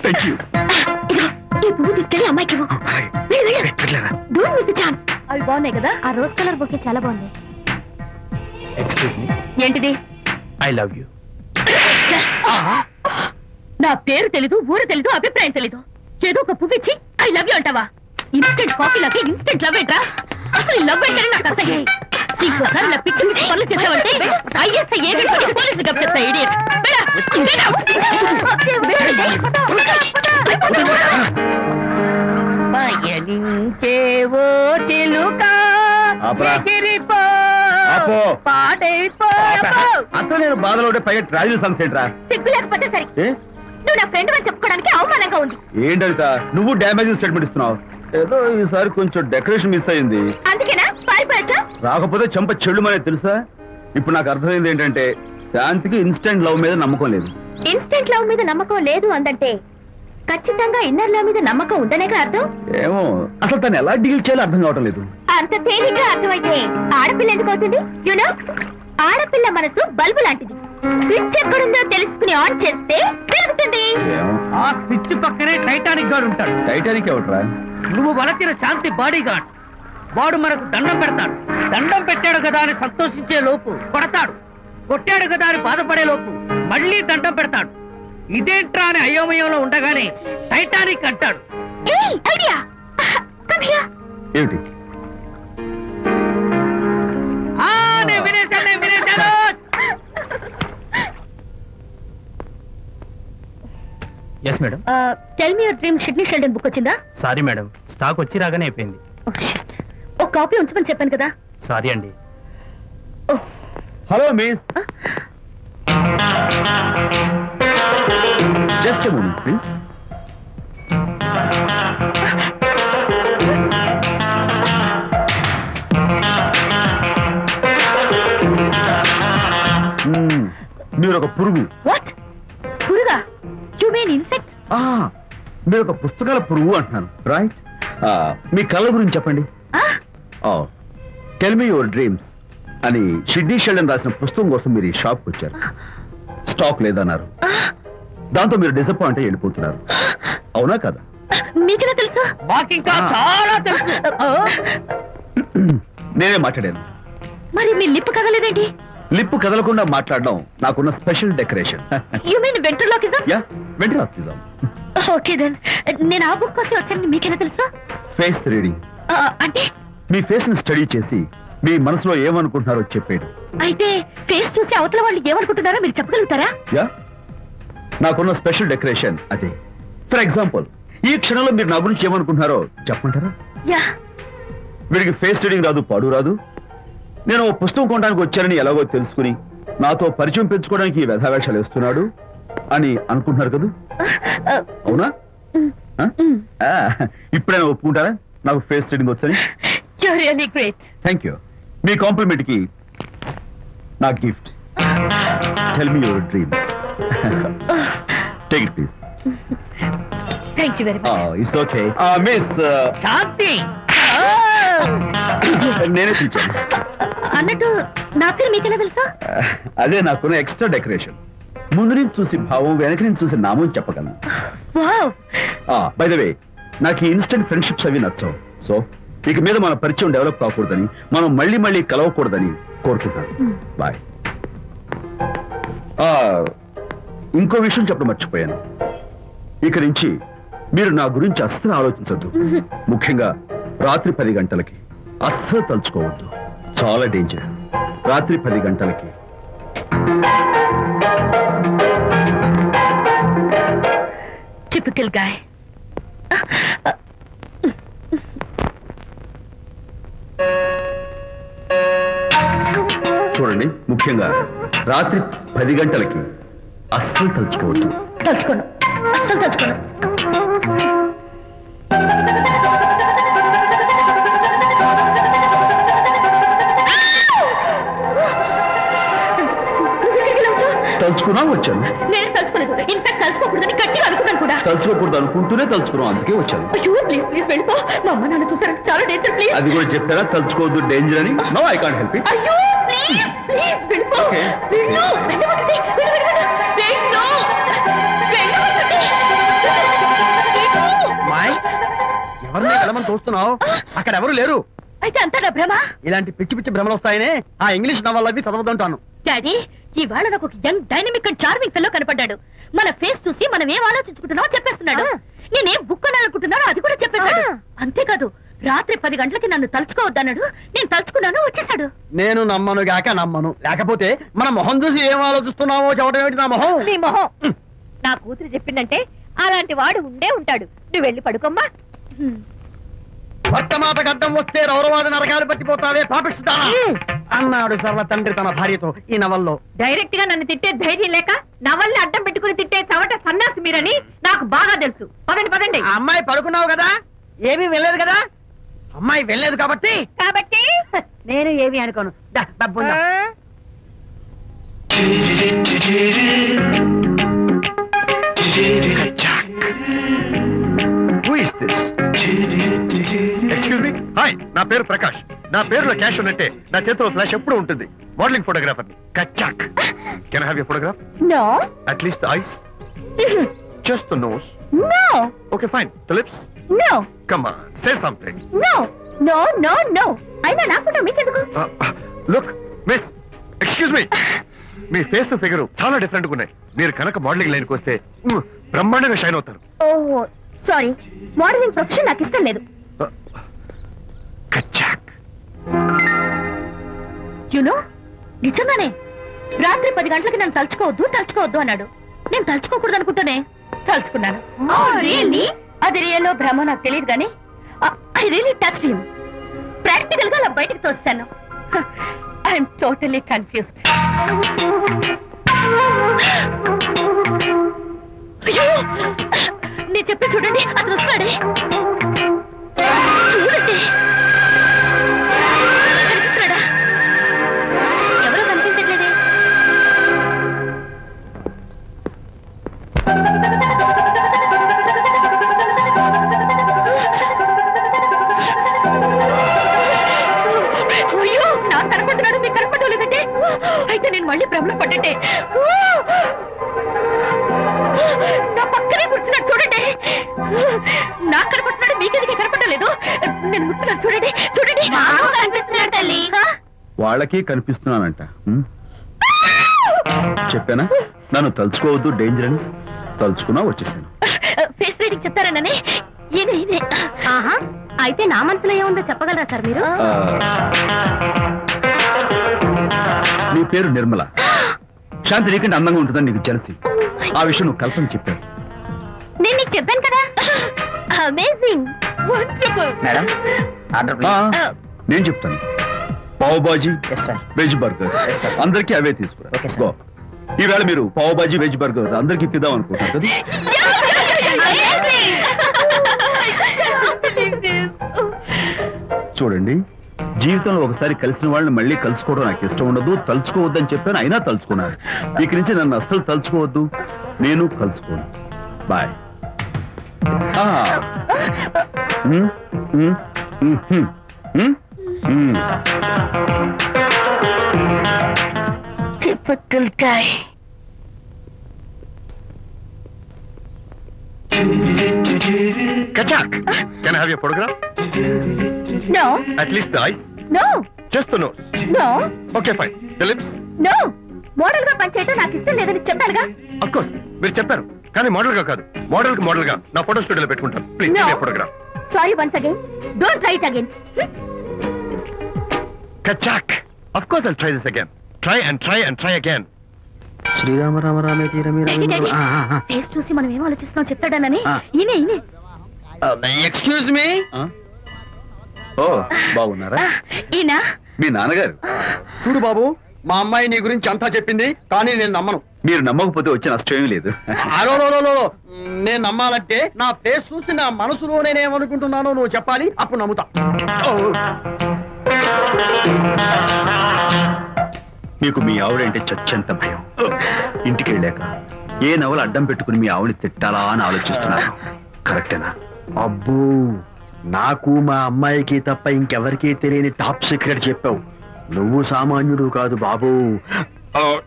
Speaker 1: Thank you.
Speaker 6: ఈ పువ్వు తీసుకెళ్ళి అమ్మాయికి ఇవ్వు. Don't miss the chance. అవి బాగున్నాయి కదా? ఆ రోజ్ కలర్ బొకే చాలా బాగుంది.
Speaker 3: Excuse me.
Speaker 6: ఏంటిది?
Speaker 3: I love you.
Speaker 6: నా పేరు తెలీదు, ఊరు తెలీదు, అభిప్రాయం తెలీదు. ఏదో ఒక పువ్వు ఇచ్చి ఐ లవ్ యూ అంటావా? ఇన్స్టెంట్ కాఫీలకి ఇన్స్టెంట్ లవ్ ఏంట్రా? అసలు లవ్ ఏంటని నాకు అసహ్యం. ఇంకోసారి ఇలా పిచ్చి పిచ్చి పనులు చేసావంటే ఐఎస్ఐ ఏజెంట్ వచ్చి పోలీసులు కప్పిస్తా. ఇడియట్.
Speaker 4: పయనించేవో చిలుక ఎగిరిపో పాడైపో.
Speaker 1: అసలు నేను బాధలో ఉంటే పైగా ట్రాజడీ సాంగ్స్ ఏంట్రా?
Speaker 6: సిగ్గు లేకపోతే సరే. నువ్వు నా ఫ్రెండ్ అని చెప్పుకోవడానికి అవమానంగా ఉంది.
Speaker 1: ఏంటంట నువ్వు డ్యామేజింగ్ స్టేట్మెంట్ ఇస్తున్నావు? ఏదో ఈసారి కొంచెం డెకరేషన్ మిస్ అయింది.
Speaker 6: అందుకేనా పారిపోయచ్చా?
Speaker 1: రాకపోతే చెంప చెల్లుమనే తెలుసా? ఇప్పుడు నాకు అర్థమైంది ఏంటంటే శాంతికి ఇన్స్టెంట్ లవ్ మీద నమ్మకం లేదు.
Speaker 6: ఇన్స్టెంట్ లవ్ మీద నమ్మకం లేదు అందంటే ఖచ్చితంగా ఇన్నర్ లవ్ మీద నమ్మకం ఉందనేగా అర్థం.
Speaker 1: ఏమో అసలు తను ఎలా డీల్ చేయాలో అర్థం కావటం లేదు.
Speaker 6: అంత తేలిగ్గా అర్థమైతే ఆడపిల్ల ఎందుకు అవుతుంది? యూనో, ఆడపిల్ల మనసు బల్బు లాంటిది. స్విచ్ ఎక్కడుందో తెలుసుకుని ఆన్ చేస్తే పెరుగుతుంది.
Speaker 4: ఆ స్విచ్ పక్కనే టైటానిక్ గార్డ్ ఉంటాడు.
Speaker 1: టైటానిక్ ఎవట్రా?
Speaker 4: నువ్వు వలచిన శాంతి బాడీ గార్డ్. వాడు మనకు దండం పెడతాడు. దండం పెట్టాడు కదా అని సంతోషించే లోపు కొడతాడు. కొట్టాడు కదా అని బాధపడే లోపు మళ్ళీ దండం పెడతాడు. ఇదేంట్రా అని అయోమయంలో ఉండగానే టైటానిక్ అంటాడు.
Speaker 1: ఏమిటి?
Speaker 4: నేను వినేశాను.
Speaker 3: Yes madam.
Speaker 6: Tell me your dream Sidney Sheldon book వచ్చిందా?
Speaker 3: సారీ మేడం, స్టాక్ వచ్చి రాగానే అయిపోయింది.
Speaker 6: ఒక కాపీ ఉంచమని చెప్పాను కదా.
Speaker 3: సారీ అండి.
Speaker 1: Hello miss, just a moment please. మీరు ఒక పురుగు.
Speaker 6: వాట్? పురుగా? You mean insect?
Speaker 1: మీరు ఒక పుస్తకాల పురుగు అంటున్నాను, రైట్? మీ కళ్ళ గురించి చెప్పండి. టెల్ మీ యువర్ డ్రీమ్స్ అని షిడ్నీ షెల్డన్ రాసిన పుస్తకం కోసం మీరు ఈ షాప్కి వచ్చారు. స్టాక్ లేదన్నారు. దాంతో మీరు డిసప్పాయింట్ అయ్యి వెళ్ళిపోతున్నారు. అవునా కదా?
Speaker 6: మీకెలా తెలుసు?
Speaker 4: మాకింకా చాలా తెలుసు.
Speaker 1: నేనే మాట్లాడాను.
Speaker 6: మరి మీ లిప్ కదలేదేంటి?
Speaker 1: లిప్పు కదలకుండా మాట్లాడడం నాకున్న special decoration.
Speaker 6: You mean ventriloquism?
Speaker 1: Yeah, ventriloquism.
Speaker 6: Okay then. నేను ఆ బుక్ కోసం వచ్చానని మీకెలా తెలుసు?
Speaker 1: Face reading.
Speaker 6: అంటే
Speaker 1: మీ ఫేస్ ని స్టడీ చేసి మీ మనసులో ఏమనుకుంటున్నారో చెప్పేడు.
Speaker 6: అయితే ఫేస్ చూసి అవతల వాళ్ళు ఏమనుకుంటున్నారో మీరు చెప్పగలుగుతారా?
Speaker 1: యా, నాకున్న స్పెషల్ డెకరేషన్ అదే. ఫర్ ఎగ్జాంపుల్, ఈ క్షణంలో మీరు నా గురించి ఏమనుకుంటున్నారో చెప్పమంటారా?
Speaker 6: యా.
Speaker 1: వీడికి ఫేస్ రీడింగ్ రాదు, పాడు రాదు. నేను ఓ పుస్తకం కొనడానికి వచ్చానని ఎలాగో తెలుసుకుని నాతో పరిచయం పెంచుకోవడానికి ఈ వ్యధావేషాలు వేస్తున్నాడు అని అనుకుంటున్నారు కదా? అవునా? ఇప్పుడైనా ఒప్పుకుంటారా నాకు ఫేస్ రీడింగ్ వచ్చని?
Speaker 6: You are really great.
Speaker 1: Thank you. మీ కాంప్లిమెంట్ కి నా gift. Tell me your dreams. Take it please.
Speaker 6: Thank you very much.
Speaker 1: It's okay. Miss
Speaker 4: Shanti,
Speaker 1: నేనే పిలిచాను.
Speaker 6: అన్నట్టు నా పేరు మీకెలా తెలుసా?
Speaker 1: అదే నాకున్న ఎక్స్ట్రా డెకరేషన్. ముందు నుంచి చూసి భావం, వెనక నుంచి చూసి నామం చెప్పగలను.
Speaker 6: వావ్.
Speaker 1: బై ద వే, నాకు ఈ ఇన్స్టెంట్ ఫ్రెండ్షిప్స్ అవి నచ్చవు. సో ఇక మీద మన పరిచయం డెవలప్ కాకూడదని, మనం మళ్ళీ మళ్ళీ కలవకూడదని కోరుకుంటాను. బాయ్. ఇంకో విషయం చెప్పడం మర్చిపోయాను. ఇక నుంచి మీరు నా గురించి అస్సలు ఆలోచించొద్దు. ముఖ్యంగా రాత్రి 10 గంటలకి అస్సలు తలుచుకోవద్దు. చాలా డేంజర్. రాత్రి 10 గంటలకి.
Speaker 6: Typical guy.
Speaker 1: చూడండి, చూడండి, ముఖ్యంగా రాత్రి 10 గంటలకి అస్సలు తలుచుకోవద్దు.
Speaker 6: తలుచుకోను, అస్సలు తలుచుకోను.
Speaker 1: తలుచుకున్నా వచ్చాను.
Speaker 6: నేను తలుచుకోలేదు, ఇన్ఫాక్ట్ తలుచుకోకూడదని గట్టిగా అనుకున్నాను కూడా.
Speaker 1: తలుచుకోకూడదు అనుకుంటూనే తలుచుకున్నాం, అందుకే వచ్చాను.
Speaker 6: అయ్యో ప్లీజ్ ప్లీజ్ వెళ్ళిపో, మా అమ్మ నాన్న చూసారంటే చాలా డేంజర్. ప్లీజ్
Speaker 1: అది కూడా చెప్పారా తలుచుకోవద్దు డేంజర్ అని? No, I can't help it.
Speaker 6: అయ్యో ప్లీజ్ ప్లీజ్ వెళ్ళిపో.
Speaker 1: Okay.
Speaker 6: వెళ్ళు, వెళ్ళవద్దండి, వెళ్ళు, వెళ్ళు, వెళ్ళు, వెళ్ళవద్దండి.
Speaker 5: మాయ్, ఎవరిని వెళ్ళమని చూస్తున్నావు? అక్కడ ఎవరు లేరు.
Speaker 6: అయితే అంతా నా భ్రమ.
Speaker 5: ఇలాంటి పిచ్చి పిచ్చి భ్రమలు వస్తాయనే ఆ ఇంగ్లీష్ నవల్ అవి చదవదంటాను.
Speaker 6: డాడీ, ఇవాళ నాకు ఒక young dynamic and charming fellow కనపడ్డాడు. మన ఫేస్ చూసి మనం ఏం ఆలోచించుకుంటున్నామో చెప్పేస్తున్నాడు. నేనేం బుక్ అనాలనుకుంటున్నానో అది కూడా చెప్పేశాడు. అంతేకాదు, రాత్రి 10 గంటలకి నన్ను తలుచుకోవద్దన్నాడు. నేను తలుచుకున్నాను, వచ్చేసాడు.
Speaker 5: నేను నమ్మను గాక నమ్మను, లేకపోతే మన మొహం చూసి ఏం ఆలోచిస్తున్నావో చెప్పడం ఏమిటి? నా మొహం
Speaker 6: నీ మొహం. నా కూతురు చెప్పిందంటే అలాంటి వాడు ఉండే ఉంటాడు. నువ్వు వెళ్ళి పడుకోమ్మా.
Speaker 5: వర్తమాట గడ్డం వస్తే రౌరవాద నరకాలు పట్టిపోతావే పాపిస్తానా అన్నాడు సరళ తండ్రి తన భార్యతో ఈ నవల్లో.
Speaker 6: డైరెక్ట్ గా నన్ను తిట్టే ధైర్యం లేక నవల్ని అడ్డం పెట్టుకుని తిట్టే చవట సన్నాసి మీరని నాకు బాగా తెలుసు. పదండి పదండి.
Speaker 5: ఆ అమ్మాయి పడుకున్నావు కదా, ఏమీ వెళ్ళలేదు కదా. అమ్మాయి వెళ్ళలేదు కాబట్టి
Speaker 6: నేను ఏమి అనుకోను.
Speaker 3: ఎక్స్క్యూజ్ మీ, హాయ్, నా పేరు ప్రకాష్. నా పేరులో క్యాష్ ఉన్నట్టే నా చేతిలో ఫ్లాష్ ఎప్పుడు ఉంటుంది. మోడలింగ్ ఫోటోగ్రాఫర్ కచ్చాక్. Can I have your photograph?
Speaker 6: No.
Speaker 3: At least the eyes, just the nose.
Speaker 6: No.
Speaker 3: Okay, fine. The lips?
Speaker 6: No.
Speaker 3: Come on, say something.
Speaker 6: No no no no. అయినా నా ఫోటో మీకెందుకు?
Speaker 3: Look, miss, excuse me. మీ ఫేస్ ఫిగర్ చాలా డిఫరెంట్ గా ఉన్నాయి. మీరు కనుక మోడలింగ్ లైన్కి వస్తే బ్రహ్మాండంగా షైన్ అవుతారు.
Speaker 6: ఓహో సారీ, మోడలింగ్ ప్రొఫెషన్ నాకు ఇష్టం లేదు.
Speaker 3: కచ్చాక్.
Speaker 6: యునో, నిజంగానే రాత్రి 10 గంటలకి నన్ను తలుచుకోవద్దు అన్నాడు. నేను తలుచుకోకూడదు అనుకుంటూనే తలుచుకున్నాను. అది రియల్లో భ్రమ నాకు తెలియదు కానీ I really touched him. Practical గా అలా బయటకు తోస్తాను. I'm totally confused. అయ్యో, నేను చెప్పి చూడండి, అతను వస్తున్నాడే. చూడండి, కనిపిస్తున్నాడా? ఎవరో కనిపించట్లేదే. అయ్యో, నాకు కనపడుతున్నాడు, మీకు కనపడలేదు లేదంటే అయితే నేను మళ్ళీ భ్రమలో పడ్డట్టే. నా పక్కనే కూర్చున్నాడు చూడండి. నాకు కనపడుతున్నాడు, మీకెందుకు కనపడలేదు? నేను ముట్టున్నాను చూడండి, చూడండి. కనిపిస్తున్నాడు తల్లి.
Speaker 1: వాళ్ళకి కనిపిస్తున్నానంట. చెప్పానా నన్ను తలుచుకోవద్దు డేంజర్ అని? తలుచుకున్నా వచ్చేసాను.
Speaker 6: ఫేస్ రీడింగ్ చెప్తారననే. ఆహా, అయితే నా మనసులో ఏముందో చెప్పగలరా సార్ మీరు?
Speaker 1: నీ పేరు నిర్మల. శాంతి నీకంటే అందంగా ఉంటుందని నీకు తెలిసి ఆ విషయం నువ్వు కల్పన చెప్పాను.
Speaker 6: నేను నీకు చెప్పాను కదా. Amazing, wonderful.
Speaker 5: మేడం,
Speaker 1: నేను చెప్తాను. పావ్ బాజీ, వెజ్ బర్గర్ అందరికీ అవే తీసుకురా. ఈవేళ మీరు పావ్ బాజీ వెజ్ బర్గర్ అందరికీ ఇద్దాం అనుకుంటారు కదా. చూడండి, జీవితంలో ఒకసారి కలిసిన వాళ్ళని మళ్ళీ కలుసుకోవడం నాకు ఇష్టం ఉండదు. తలుచుకోవద్దని చెప్పాను, అయినా తలుచుకున్నాను. ఇక నుంచి నన్ను అస్సలు తలుచుకోవద్దు, నేను కలుసుకోను. Bye.
Speaker 6: Typical guy.
Speaker 3: Kachak, can I have your photograph?
Speaker 6: No.
Speaker 3: At least the eyes?
Speaker 6: No.
Speaker 3: Just the nose?
Speaker 6: No.
Speaker 3: Okay, fine. The lips?
Speaker 6: No. Model గా పనిచేయటం నాకు ఇష్టం లేదని చెప్పానుగా.
Speaker 3: Of course, మీరు చెప్పారు, కానీ మోడల్ గా కాదు. మోడల్ కి మోడల్ గా నా ఫోటో స్టూడియోలో పెట్టుకుంటాను. Please
Speaker 6: No.
Speaker 3: Photograph.
Speaker 6: Sorry once again. Don't try it again.
Speaker 3: Kachak. Of course I'll try this again. Try and try and try again.
Speaker 5: శ్రీరామ రామ రామే తీరమి
Speaker 6: ఫేస్ చూసి మనం ఏం ఆలోచిస్తున్నాం చెప్తాడనని. ఈయనే.
Speaker 5: Excuse me.
Speaker 1: ఓ, బాగున్నారా?
Speaker 6: ఈయన
Speaker 1: మీ నాన్నగారు.
Speaker 5: చూడు బాబు,
Speaker 1: మా అమ్మాయి నీ గురించి అంతా చెప్పింది, కానీ నేను నమ్మను. మీరు నమ్మకపోతే వచ్చే నష్టం ఏమీ లేదు. నేను నమ్మాలంటే నా ఫేస్ చూసి నా మనసులో నేనేమనుకుంటున్నానో నువ్వు చెప్పాలి, అప్పుడు నమ్ముతా. మీకు మీ ఆవిడంటే చచ్చెంత భయం. ఇంటికి వెళ్ళాక ఏ నవల అడ్డం పెట్టుకుని మీ ఆవిడని తిట్టాలా అని ఆలోచిస్తున్నాను. కరెక్టేనా? అబ్బో, నాకు మా అమ్మాయికి తప్ప ఇంకెవరికీ తెలియని టాప్ సీక్రెట్ చెప్పావు. నువ్వు సామాన్యుడు కాదు బాబు.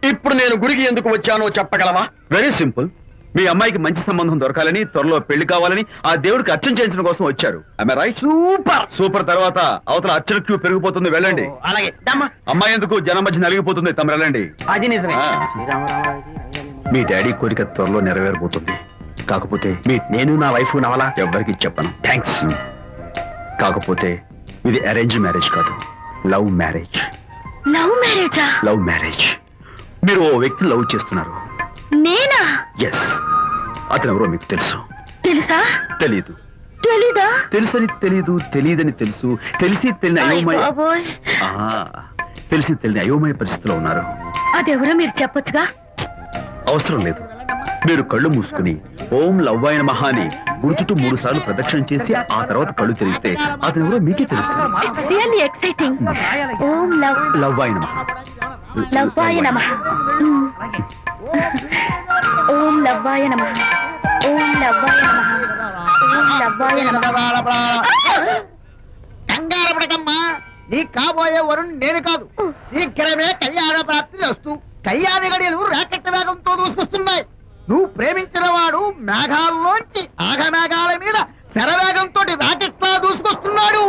Speaker 1: ఇప్పుడు నేను గుడికి ఎందుకు వచ్చానో చెప్పగలవా? Very simple. మీ అమ్మాయికి మంచి సంబంధం దొరకాలని, త్వరలో పెళ్లి కావాలని ఆ దేవుడికి అర్చన చేయించడం కోసం వచ్చారు. రైట్? Super super. తర్వాత అవతల అర్చన క్యూ పెరిగిపోతుంది, వెళ్ళండి. అలాగే. అమ్మాయి ఎందుకు జనం మధ్య నలిగిపోతుంది, తమ వెళ్ళండి. అది నిజమే. మీ డాడీ కోరిక త్వరలో నెరవేరబోతుంది. కాకపోతే నేను నా వైఫ్ నవలా ఎవరికి చెప్పను. థ్యాంక్స్. కాకపోతే ఇది అరేంజ్ మ్యారేజ్ కాదు, లవ్ మ్యారేజ్.
Speaker 6: లవ్ మ్యారేజా?
Speaker 1: Love marriage. మీరు ఓ వ్యక్తి లవ్ చేస్తున్నారు.
Speaker 6: నేనా?
Speaker 1: ఎస్. అతను ఎవరో మీకు తెలుసు.
Speaker 6: తెలుసా?
Speaker 1: తెలీదు.
Speaker 6: తెలీదా?
Speaker 1: తెలుసని తెలీదు, తెలియదని తెలుసు, తెలిసి తెలియని అయోమయ అయోమయ పరిస్థితిలో ఉన్నారు.
Speaker 6: అదెవరో మీరు చెప్పొచ్చుగా.
Speaker 1: అవసరం లేదు. మీరు కళ్ళు మూసుకుని ఓం లవ్వాయ నమః అని గుడి చుట్టూ 3 సార్లు ప్రదక్షిణ చేసి ఆ తర్వాత కళ్ళు తెరిస్తే అతను ఎవరో మీకే తెలుస్తుంది.
Speaker 6: It's really exciting. ఓం
Speaker 1: లవ్వాయ నమః.
Speaker 6: లవ్వాయ నమః. ఓం లవ్వాయ నమః. ఓం లవ్వాయ నమః. ఓం లవ్వాయ నమః.
Speaker 4: కంగారు పడకమ్మా, నీ కాబోయే వరుణ్ నేను కాదు. శీఘ్రమే కళ్యాణ ప్రాప్తి వస్తూ కళ్యాణ గడియలు రాకెట్ వేగంతో దూసుకొస్తున్నాయి. నువ్వు ప్రేమించిన వాడు మేఘాల్లోంచి ఆగమేఘాల మీద శరవేగంతో రాకెట్లా దూసుకొస్తున్నాడు.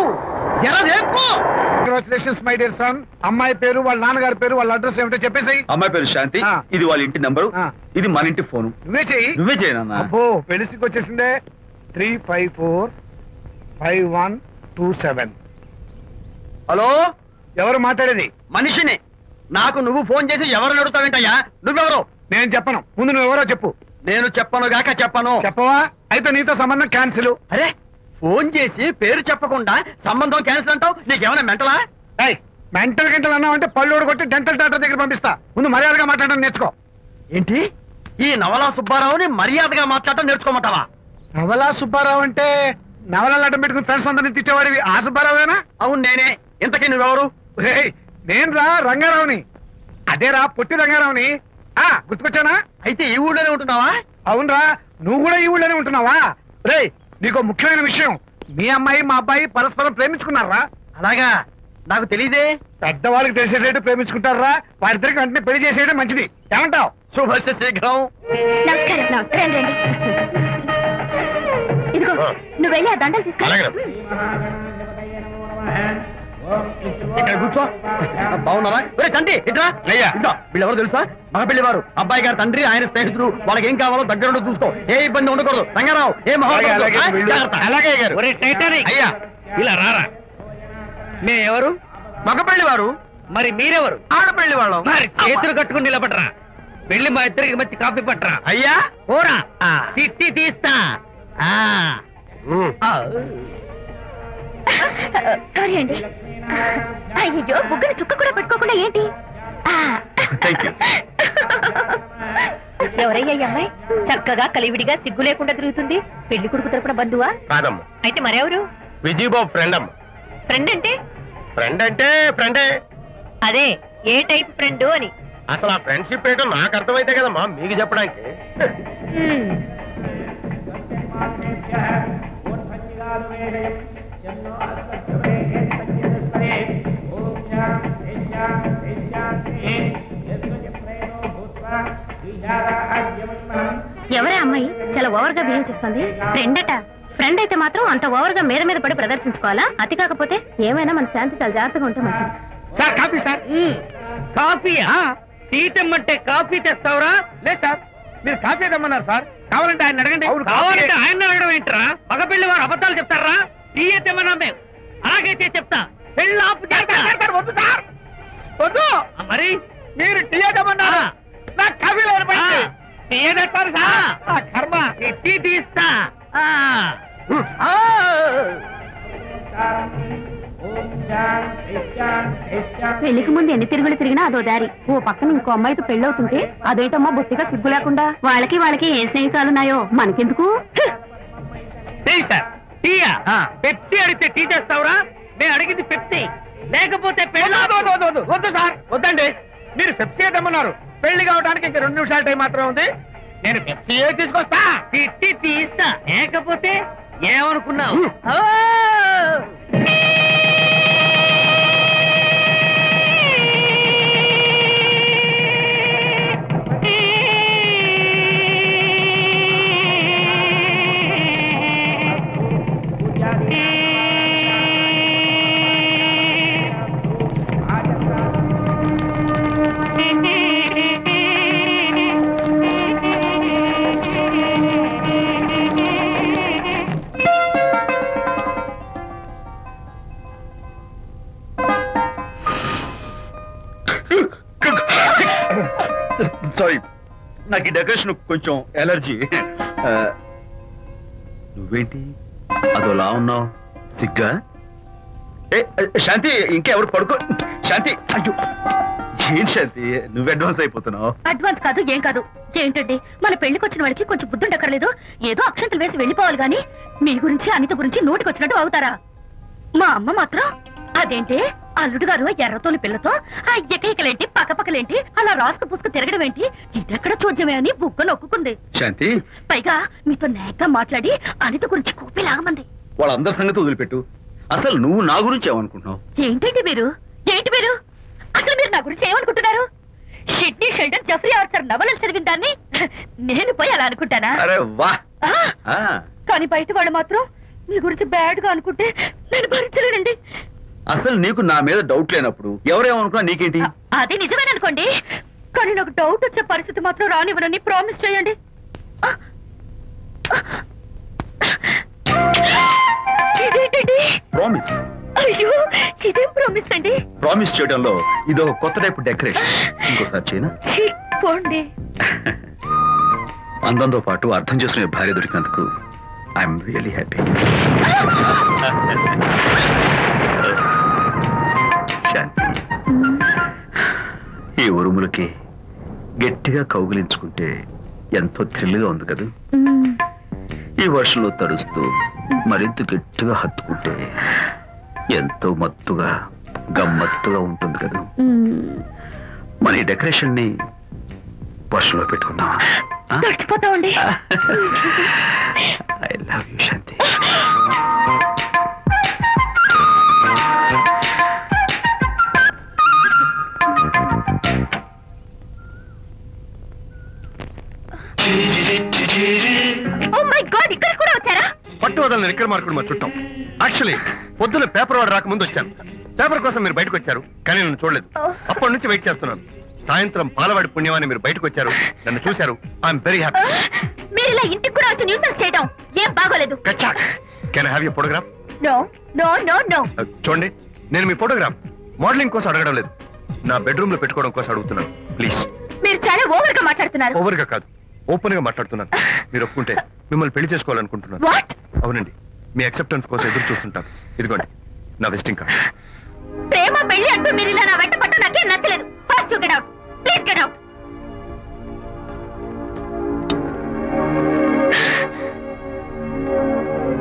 Speaker 2: Congratulations my dear son. అమ్మాయి పేరు, వాళ్ళ నాన్నగారి పేరు, వాళ్ళ అడ్రస్ ఏమిటో చెప్పేసి.
Speaker 1: అమ్మాయి పేరు శాంతి, ఇది వాళ్ళ ఇంటి నంబరు, ఇది మన ఇంటి ఫోను.
Speaker 2: నువ్వే చెయ్యి. అబ్బో, పెళ్లికి వచ్చేసిందే. 3545127.
Speaker 1: హలో,
Speaker 2: ఎవరు మాట్లాడేది?
Speaker 1: మనిషిని. నాకు నువ్వు ఫోన్ చేసి ఎవరు అడుగుతావేంటయ్యా? నువ్వెవరు?
Speaker 2: నేను చెప్పను. ముందు నువ్వెవరో చెప్పు.
Speaker 1: నేను చెప్పను గాక చెప్పను.
Speaker 2: చెప్పవా? అయితే నీతో సంబంధం క్యాన్సిల్.
Speaker 1: అరే, ఫోన్ చేసి పేరు చెప్పకుండా సంబంధం క్యాన్సిల్ అంటావు? నీకేమైనా మెంటలా?
Speaker 2: మెంటల్ గంటలు అన్నావు అంటే పళ్ళు కొట్టి డెంటల్ డాక్టర్ దగ్గర పంపిస్తా. ముందు మర్యాదగా మాట్లాడడం నేర్చుకో.
Speaker 1: ఏంటి? ఈ నవలా సుబ్బారావుని మర్యాదగా మాట్లాడటం నేర్చుకోమంటావా?
Speaker 2: నవలా సుబ్బారావు అంటే నవలాలు అడ్డం పెట్టుకుని ఫ్రెండ్స్ అందరినీ తిట్టేవాడివి ఆ సుబ్బారావేనా?
Speaker 1: అవును నేనే. ఇంతకీ నువ్వెవరు?
Speaker 2: నేను రా రంగారావుని. అదేరా పొట్టి రంగారావుని. గుర్తుకొచ్చానా?
Speaker 1: అయితే ఈ ఊళ్ళోనే ఉంటున్నావా?
Speaker 2: అవునరా, నువ్వు కూడా ఈ ఊళ్ళోనే ఉంటున్నావా? రే, నీకు ముఖ్యమైన విషయం, మీ అమ్మాయి మా అబ్బాయి పరస్పరం ప్రేమించుకున్నారా?
Speaker 1: అలాగా? నాకు తెలీదే.
Speaker 2: పెద్దవాళ్ళకి తెలిసేటట్టు ప్రేమించుకుంటారా? వారిద్దరికి వెంటనే పెళ్లి చేసేయడం మంచిది. ఏమంటావు?
Speaker 1: శుభస్య శీఘ్రం.
Speaker 6: నమస్కారం. నమస్కారం. రండి. ఇదిగో, నువ్వు వెళ్ళి ఆ దండలు తీసుకో.
Speaker 1: ఇక్కడ కూర్చో. బాగున్నారా? చంటి ఇట్రా. వీళ్ళెవరు తెలుసా? మగ పెళ్లివారు, అబ్బాయి గారి తండ్రి, ఆయన స్నేహితులు. వాళ్ళకి ఏం కావాలో దగ్గరుండి చూసుకో. ఏ ఇబ్బంది ఉండకూడదు. రంగారావు, ఏ
Speaker 4: అయ్యా ఇలా రారా.
Speaker 1: ఎవరు? మగ పెళ్లివారు.
Speaker 4: మరి మీరెవరు?
Speaker 1: ఆడపెళ్లి వాళ్ళం.
Speaker 4: మరి చేతులు కట్టుకుని నిలబడరా. వెళ్ళి మా ఇద్దరికి మంచి కాఫీ పట్టరా.
Speaker 1: అయ్యా
Speaker 4: ఓరా, తిట్టి తీస్తా.
Speaker 6: సారీ అండి. అయ్యో, బుగ్గని చుక్క కూడా పెట్టుకోకుండా ఏంటి? ఎవరయ్యా అమ్మాయి? చక్కగా కలివిడిగా సిగ్గు లేకుండా తిరుగుతుంది. పెళ్లి కొడుకు తరపున బంధువా?
Speaker 3: కాదమ్మా.
Speaker 6: అయితే మరెవరు?
Speaker 3: విజయబాబు ఫ్రెండ్ అమ్మ.
Speaker 6: ఫ్రెండ్ అంటే?
Speaker 3: ఫ్రెండే.
Speaker 6: అదే, ఏ టైప్ ఫ్రెండ్ అని.
Speaker 3: అసలు ఆ ఫ్రెండ్షిప్ ఏంటో నాకు అర్థమైతే కదమ్మా మీకు చెప్పడానికి.
Speaker 6: ఎవరే అమ్మాయి చాలా ఓవర్ గా బిహేవ్ చేస్తుంది? ఫ్రెండ్ అట. ఫ్రెండ్ అయితే మాత్రం అంత ఓవర్ గా మీద పడి ప్రదర్శించుకోవాలా? అతి కాకపోతే ఏమైనా మన శాంతి చాలా జాగ్రత్తగా ఉంటే మంచిది.
Speaker 4: Sir coffee. సార్ కాఫీయా? టీ తెమ్మంటే కాఫీ తెస్తావురా? లేదు సార్, మీరు కాఫీ తెమ్మన్నారు సార్. కావాలంటే ఆయన అడగండి. కావాలంటే ఆయన అడగడం ఏంట్రా? మగ పెళ్లి వారు అబద్ధాలు చెప్తారా? టీ తెమ్మన్నా మేము అలాగైతే చెప్తా. పెళ్ళి ఆపు చేస్తా. వద్దు సార్, వద్దు. మరి మీరు టీ తెమ్మన్నారా? నాకు కాఫీ లేదు. టీ తెస్తారు సార్. కర్మ, టీ తీస్తా.
Speaker 6: పెళ్లికి ముందు ఎన్ని తిరుగులు తిరిగినా అదో దారి. ఓ పక్కన ఇంకో అమ్మాయితో పెళ్ళవుతుంటే అదేంటమ్మా బొత్తిగా సిగ్గు లేకుండా. వాళ్ళకి ఏ స్నేహితాలున్నాయో మనకెందుకు?
Speaker 4: పెప్సీ అడిగితే టీ చేస్తావురా? నేను అడిగింది పెప్సీ, లేకపోతే వద్దు సార్, వద్దండి. మీరు పెప్సీ తెమ్మన్నారు. పెళ్లి కావడానికి ఇంకా 2 నిమిషాల టైం మాత్రం ఉంది. నేను పెప్సీ తీసుకొస్తా. తిట్టి తీస్తా, లేకపోతే ఏమనుకున్నావు?
Speaker 1: సారీ, నాకు ఈ డెకరేషన్ కొంచెం ఎలర్జీ. నువ్వేంటి అదోలా ఉన్నావు? సిగ్గా? శాంతి, ఇంకెవరు పడుకో. శాంతి, అయ్యో ఏం శాంతి, నువ్వు అడ్వాన్స్ అయిపోతున్నావు.
Speaker 6: అడ్వాన్స్ కాదు, ఏం కాదు. ఏంటండి, మన పెళ్లికి వచ్చిన వాళ్ళకి కొంచెం బుద్ధి ఉండక్కర్లేదు? ఏదో అక్షంతలు వేసి వెళ్ళిపోవాలి గాని మీ గురించి అనిత గురించి నోటికి వచ్చినట్టు అవుతారా? మా అమ్మ మాత్రం అదేంటి అల్లుడు గారు ఎర్రతోలి పిల్లతో ఆ ఎకలేంటి పక్కపక్కలేంటి అలా రాసుకు పుసుకు తిరగడం ఏంటి, ఇదెక్కడ చూద్యమే అని బుగ్గ నొక్కుంది.
Speaker 1: శాంతి,
Speaker 6: పైగా మీతో నేగ్గా మాట్లాడి అనిత గురించి కూపి లాగమంది.
Speaker 1: వాళ్ళందరి సంగతి వదిలిపెట్టు. అసలు నువ్వు నా గురించి ఏమనుకుంటున్నావు?
Speaker 6: ఏంటండి మీరు అసలు మీరు నా గురించి ఏమనుకుంటున్నారు? షిడ్నీ షెల్డన్ జెఫ్రీ ఆర్చర్ నవలలు చదివిన దాన్ని నేను పోయి అలా అనుకుంటానా?
Speaker 1: అరే వా!
Speaker 6: కానీ బయట వాళ్ళు మాత్రం మీ గురించి బ్యాడ్ గా అనుకుంటే నేను భరించలేనండి.
Speaker 1: అసలు నీకు నా మీద డౌట్ లేనప్పుడు ఎవరేమనుకున్నా నీకేంటి?
Speaker 6: అది నిజమేననుకోండి, కానీ నాకు డౌట్ వచ్చే పరిస్థితి మాత్రం రానివ్వనని ప్రామిస్ చేయండి. ఇదేంటండి?
Speaker 1: ప్రామిస్?
Speaker 6: అయ్యో, ఇదేం ప్రామిస్ అండి?
Speaker 1: ప్రామిస్ చేయడంలో ఇది ఒక కొత్త టైప్ డెకరేషన్. ఇంకోసారి చేయనా?
Speaker 6: పోండి.
Speaker 1: అందంతో పాటు అర్థం చేసుకునే భార్య దొరికినందుకు ఐఎమ్ రియలీ హ్యాపీ. శాంతి, ఈ ఉరుములకి గట్టిగా కౌగిలించుకుంటే ఎంతో థ్రిల్గా ఉంది కదా. ఈ వర్షంలో తడుస్తూ మరింత గట్టిగా హత్తుకుంటే ఎంతో మత్తుగా గమ్మత్తుగా ఉంటుంది కదా. మన ఈ డెకరేషన్ ని వర్షంలో పెట్టుకుందాం.
Speaker 6: తడిచిపోతామండి.
Speaker 1: ఐ లవ్ యూ శాంతి.
Speaker 3: పట్టు వదలని ఎక్కడ మార్కుడు మా చుట్టాం. యాక్చువల్లీ పొద్దున్న పేపర్ వాడు రాకముందు వచ్చాను. పేపర్ కోసం మీరు బయటకు వచ్చారు, కానీ నన్ను చూడలేదు. అప్పటి నుంచి వెయిట్ చేస్తున్నాను. సాయంత్రం పాలవాడి పుణ్యమాన్ని మీరు బయటకు వచ్చారు, నన్ను చూశారు. I'm very happy.
Speaker 6: మీరు ఇలా ఇంటికి కూడా వచ్చి న్యూసెన్స్ చేయడం ఏం బాగోలేదు.
Speaker 3: Can I have your photograph?
Speaker 6: No no no no.
Speaker 3: చూడండి, నేను మీ ఫోటోగ్రాఫ్ మోడలింగ్ కోసం అడగడం లేదు, నా బెడ్రూమ్ లో పెట్టుకోవడం కోసం అడుగుతున్నాను. ప్లీజ్.
Speaker 6: మీరు చాలా ఓవర్ గా మాట్లాడుతున్నారు.
Speaker 3: ఓవర్ గా కాదు, ఓపెన్ గా మాట్లాడుతున్నాను. మీరు ఒప్పుకుంటే మిమ్మల్ని పెళ్లి చేసుకోవాలనుకుంటున్నాను. అవునండి, మీ అక్సెప్టెన్స్ కోసం ఎదురు చూస్తుంటాను. ఇదిగోండి నా విజిటింగ్ కార్డ్.
Speaker 6: ప్రేమ పెళ్లి అంటూ మీరు ఇలా నా వెంట పట్ట నాకేం నచ్చలేదు. First you get out, please get out.